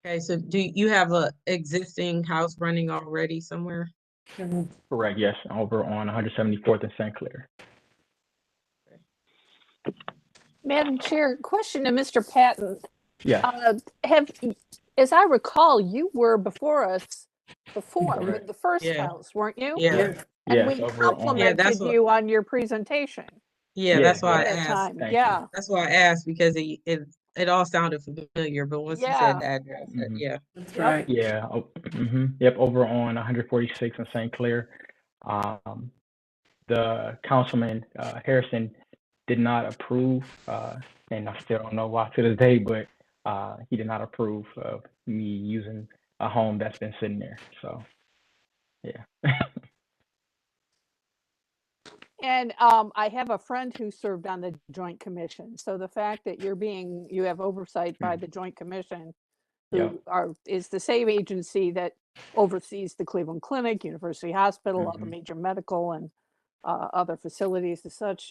Okay, so do you have a existing house running already somewhere? Correct, yes, over on 174th and St. Clair. Madam Chair, question to Mr. Patton. Yeah. As I recall, you were before us before Correct. with the first Yeah. house, weren't you? Yeah. And Yes, we over on- complimented that's what- you on your presentation Yeah, Yeah, that's why I at that asked. time. Thank Yeah. That's why I asked, because it all sounded familiar, but once you Yeah. said the address, Mhm. yeah. That's Yep. right. Yeah. Yep. Over on 146 in St. Clair. The councilman Harrison did not approve, and I still don't know why to this day, but he did not approve of me using a home that's been sitting there. So, yeah. And I have a friend who served on the Joint Commission. So the fact that you have oversight by the Joint Commission Yep. who is the same agency that oversees the Cleveland Clinic, University Hospital, other major medical and other facilities and such,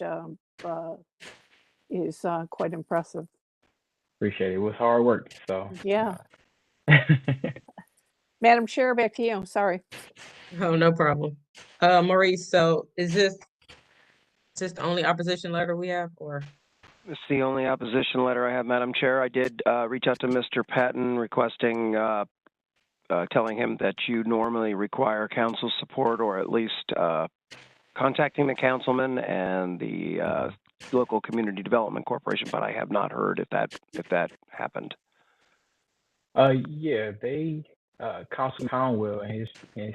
is quite impressive. Appreciate it. It was hard work. So Yeah. Madam Chair, back to you. Sorry. Oh, no problem. Maurice, so is this the only opposition letter we have, or? It's the only opposition letter I have, Madam Chair. I did reach out to Mr. Patton requesting, telling him that you normally require council support, or at least contacting the councilman and the local community development corporation, but I have not heard if that happened. Yeah, they Councilman Conwell and his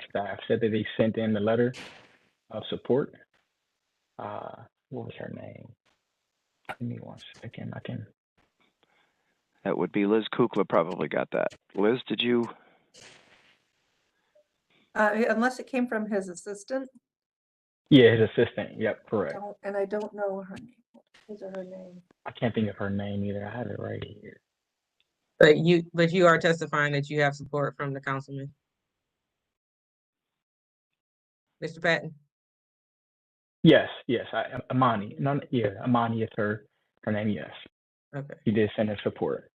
staff said that they sent in the letter of support. What was her name? Give me 1 second. I can. That would be Liz Kukla probably got that. Liz, did you? Unless it came from his assistant. Yeah, his assistant. Yep, correct. And I don't know her name. His or her name. I can't think of her name either. I have it right here. But you are testifying that you have support from the councilman, Mr. Patton? Yes. Amani. No, yeah, Amani is her name. Yes. Okay. He did send her support.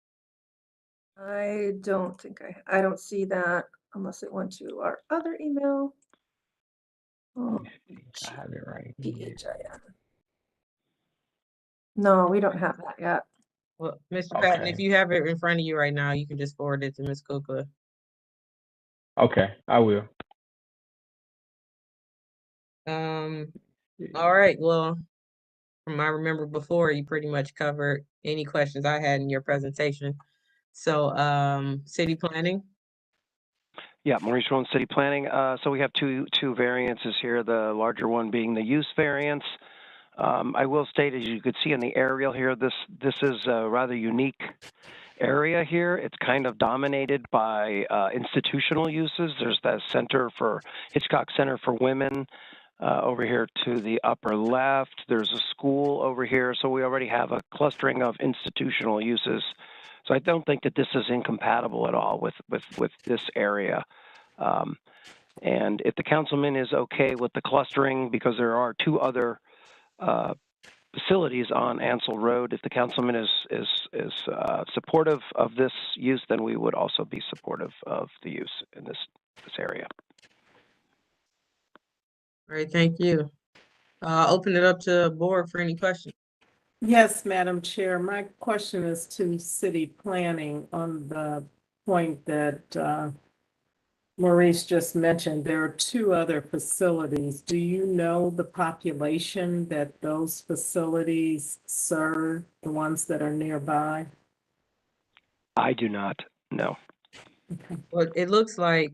I don't think I don't see that unless it went to our other email. Oh, I have it right PHIN. here. No, we don't have that yet. Well, Mr. Patton, if Okay. you have it in front of you right now, you can just forward it to Ms. Kukla. Okay, I will. All right, well, from I remember before, you pretty much covered any questions I had in your presentation. So, city planning? Yeah, Maurice Rowan, City Planning. So we have two variances here, the larger one being the use variance. I will state, as you could see in the aerial here, this is a rather unique area here. It's kind of dominated by institutional uses. There's that Hitchcock Center for Women over here to the upper left. There's a school over here. So we already have a clustering of institutional uses. So I don't think that this is incompatible at all with this area. And if the councilman is okay with the clustering, because there are two other facilities on Ansel Road, if the councilman is supportive of this use, then we would also be supportive of the use in this area. All right, thank you. Open it up to board for any questions. Yes, Madam Chair, my question is to city planning on the point that Maurice just mentioned. There are two other facilities. Do you know the population that those facilities serve, the ones that are nearby? I do not know. Well, it looks like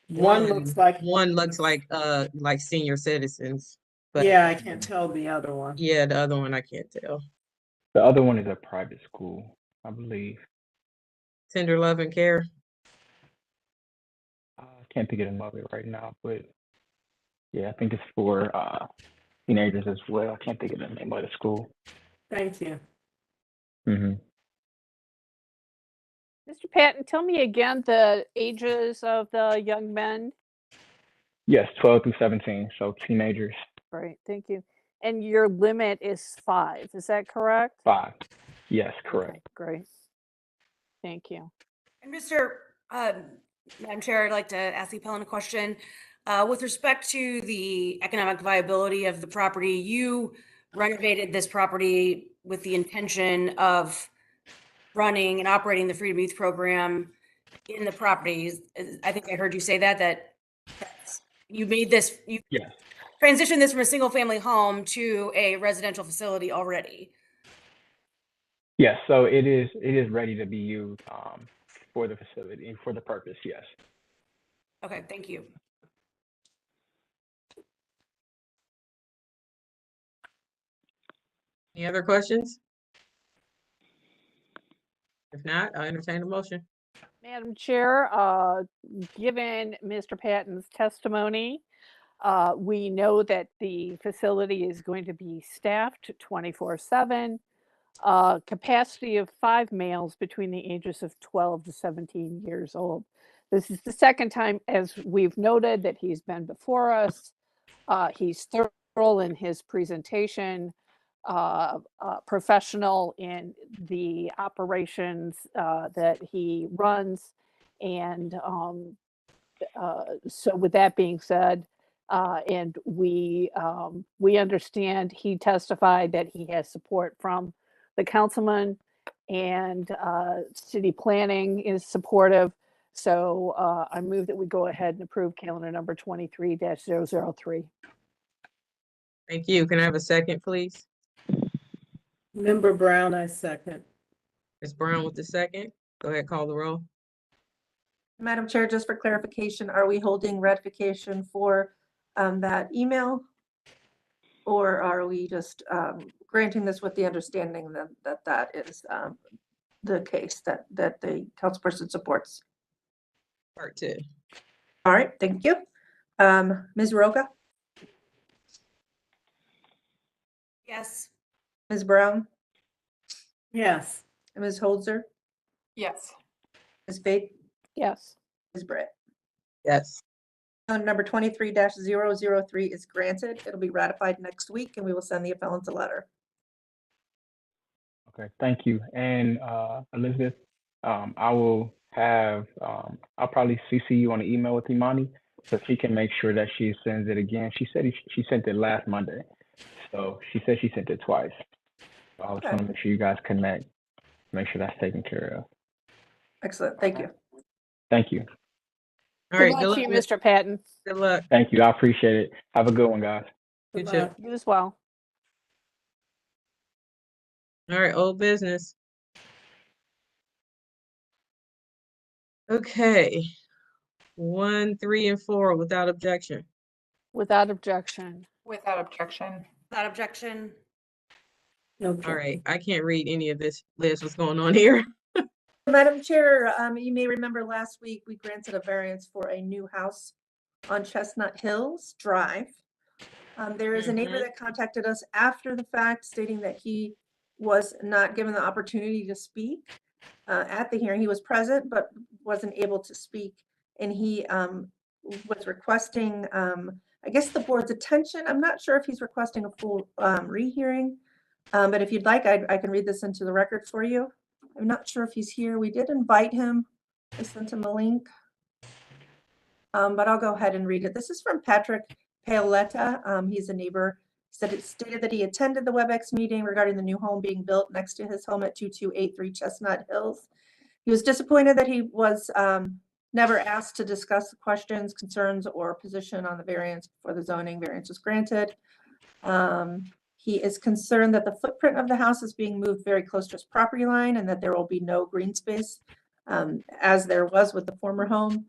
One looks like senior citizens. But yeah, I can't tell the other one. Yeah, the other one I can't tell. The other one is a private school, I believe. Tender Love and Care. I can't think of the name of it right now, but yeah, I think it's for teenagers as well. I can't think of the name of the school. Thank you. Mm-hmm. Mr. Patton, tell me again the ages of the young men. Yes, 12 through 17, so teenagers. Right, thank you. And your limit is 5, is that correct? 5. Yes, correct. Okay, great. Thank you. And Mr. Madam Chair, I'd like to ask the appellant a question. With respect to the economic viability of the property, you renovated this property with the intention of running and operating the Freedom Youth Program in the properties. I think I heard you say that you made this, Yes. transitioned this from a single family home to a residential facility already. Yes, so it is ready to be used for the facility, for the purpose, yes. Okay, thank you. Any other questions? If not, I'll entertain a motion. Madam Chair, given Mr. Patton's testimony, we know that the facility is going to be staffed 24/7. capacity of 5 males between the ages of 12 to 17 years old. This is the second time, as we've noted, that he's been before us. He's thorough in his presentation, professional in the operations that he runs. And so with that being said, and we understand he testified that he has support from the councilman, and city planning is supportive. So I move that we go ahead and approve calendar number 23-003. Thank you. Can I have a second, please? Member Brown, I second. Ms. Brown with the second. Go ahead, call the roll. Madam Chair, just for clarification, are we holding ratification for that email? Or are we just granting this with the understanding that is the case that the councilperson supports? Part 2. All right, thank you. Ms. Roca, Yes. Ms. Brown, Yes. and Ms. Holzer, Yes. Ms. Fate, Yes. Ms. Britt. Yes. Number 23-003 is granted. It'll be ratified next week, and we will send the appellants a letter. Okay, thank you. And Elizabeth, I will have, I'll probably CC you on the email with Imani, so she can make sure that she sends it again. She said she sent it last Monday, so she said she sent it twice. So I just want to make sure you guys connect, make sure that's taken care of. Excellent, thank you. Thank you. All right, Good luck to you, Mr. Patton. Good luck. Thank you. I appreciate it. Have a good one, guys. You too. You as well. All right, old business. Okay. 1, 3, and 4 without objection. Without objection. Without objection. Without objection. No. All right, I can't read any of this list. What's going on here? Madam Chair, you may remember last week we granted a variance for a new house on Chestnut Hills Drive. There is a neighbor that contacted us after the fact stating that he was not given the opportunity to speak at the hearing. He was present but wasn't able to speak, and he was requesting, I guess, the board's attention. I'm not sure if he's requesting a full rehearing, but if you'd like, I can read this into the record for you. I'm not sure if he's here. We did invite him. I sent him a link. But I'll go ahead and read it. This is from Patrick Paoletta. He's a neighbor. It stated that he attended the WebEx meeting regarding the new home being built next to his home at 2283 Chestnut Hills. He was disappointed that he was never asked to discuss the questions, concerns, or position on the variance before the zoning variance was granted. He is concerned that the footprint of the house is being moved very close to his property line and that there will be no green space, as there was with the former home.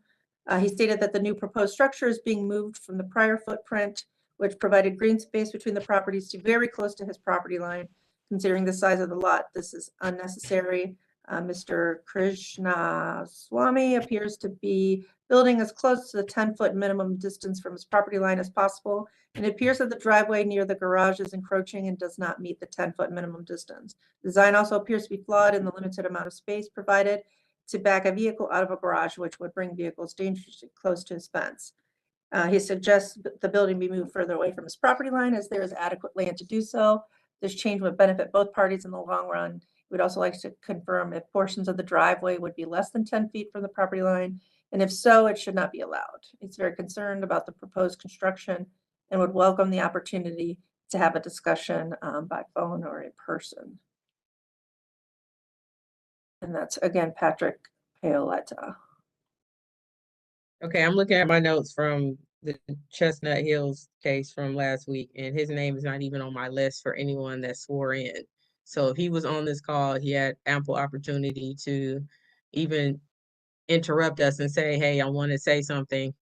He stated that the new proposed structure is being moved from the prior footprint, which provided green space between the properties, to very close to his property line. Considering the size of the lot, this is unnecessary. Mr. Krishna Swamy appears to be building as close to the 10-foot minimum distance from his property line as possible. And it appears that the driveway near the garage is encroaching and does not meet the 10-foot minimum distance. Design also appears to be flawed in the limited amount of space provided to back a vehicle out of a garage, which would bring vehicles dangerously close to his fence. He suggests the building be moved further away from his property line as there is adequate land to do so. This change would benefit both parties in the long run. We'd also like to confirm if portions of the driveway would be less than 10 feet from the property line, and if so, it should not be allowed. He's very concerned about the proposed construction and would welcome the opportunity to have a discussion by phone or in person. And that's, again, Patrick Paoletta. Okay, I'm looking at my notes from the Chestnut Hills case from last week, and his name is not even on my list for anyone that swore in. So if he was on this call, he had ample opportunity to even interrupt us and say, hey, I want to say something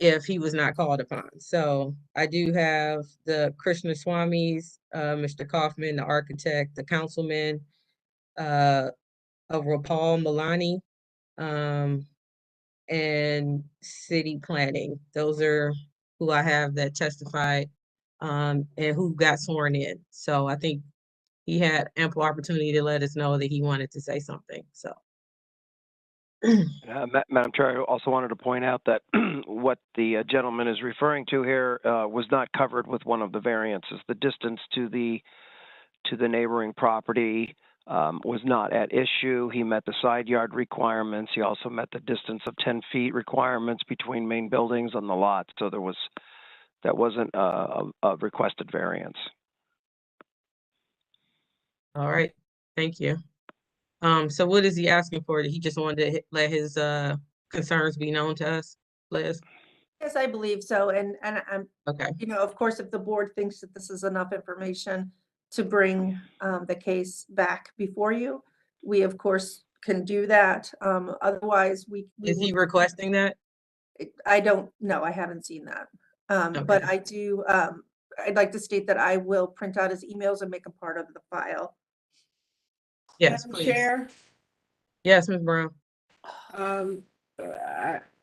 if he was not called upon. So I do have the Krishna Swamis, Mr. Kaufman, the architect, the councilman, of Rapal Milani, and city planning. Those are who I have that testified and who got sworn in. So I think he had ample opportunity to let us know that he wanted to say something, so. Madam Chair, I also wanted to point out that what the gentleman is referring to here was not covered with one of the variances. The distance to the neighboring property was not at issue. He met the side yard requirements. He also met the distance of 10 feet requirements between main buildings on the lot. So that wasn't a requested variance. All right, thank you. So what is he asking for? He just wanted to let his concerns be known to us, Liz? Yes, I believe so. And I'm, Okay. you know, of course, if the board thinks that this is enough information to bring the case back before you, we of course can do that. Otherwise, we Is he would- requesting that? I don't know. I haven't seen that. But Okay. I do, I'd like to state that I will print out his emails and make them part of the file. Yes, Madam please. Chair, Yes, Ms. Brown.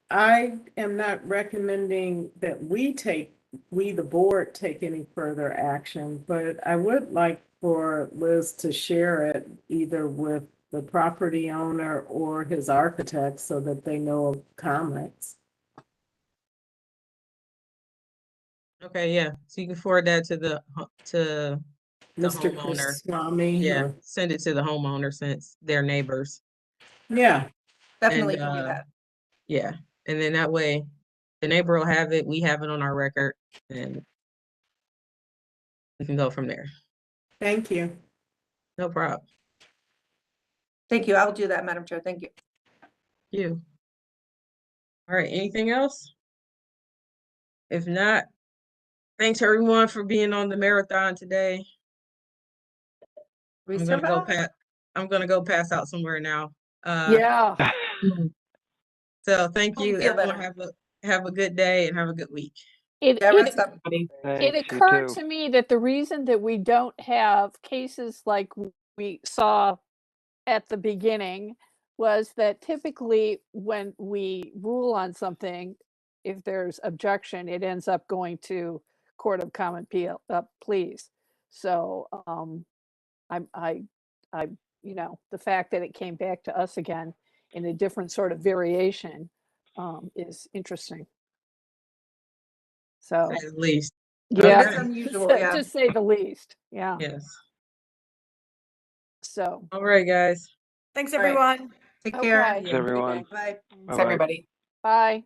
I am not recommending that we, the board, take any further action, but I would like for Liz to share it either with the property owner or his architect so that they know of comments. Okay, yeah. So you can forward that to the Mr. homeowner. Swami. Yeah, send it to the homeowner since they're neighbors. Yeah. Definitely And, can do that. Yeah, and then that way the neighbor will have it, we have it on our record, and we can go from there. Thank you. No problem. Thank you. I'll do that, Madam Chair. Thank you. You. All right, anything else? If not, thanks everyone for being on the marathon today. I'm gonna go pass out somewhere now. Yeah. So thank Hope you you. feel Everyone have a good day and have a good week. It Thanks, you occurred too. to me that the reason that we don't have cases like we saw at the beginning was that typically when we rule on something, if there's objection, it ends up going to Court of Common Pleas. So I you know, the fact that it came back to us again in a different sort of variation is interesting. So At least. yeah, That's unusual, to yeah. say the least. Yeah. Yes. So. All right, guys. Thanks, All right. everyone. Take care. Okay. Thanks, everyone. Bye. Thanks, everybody. Bye.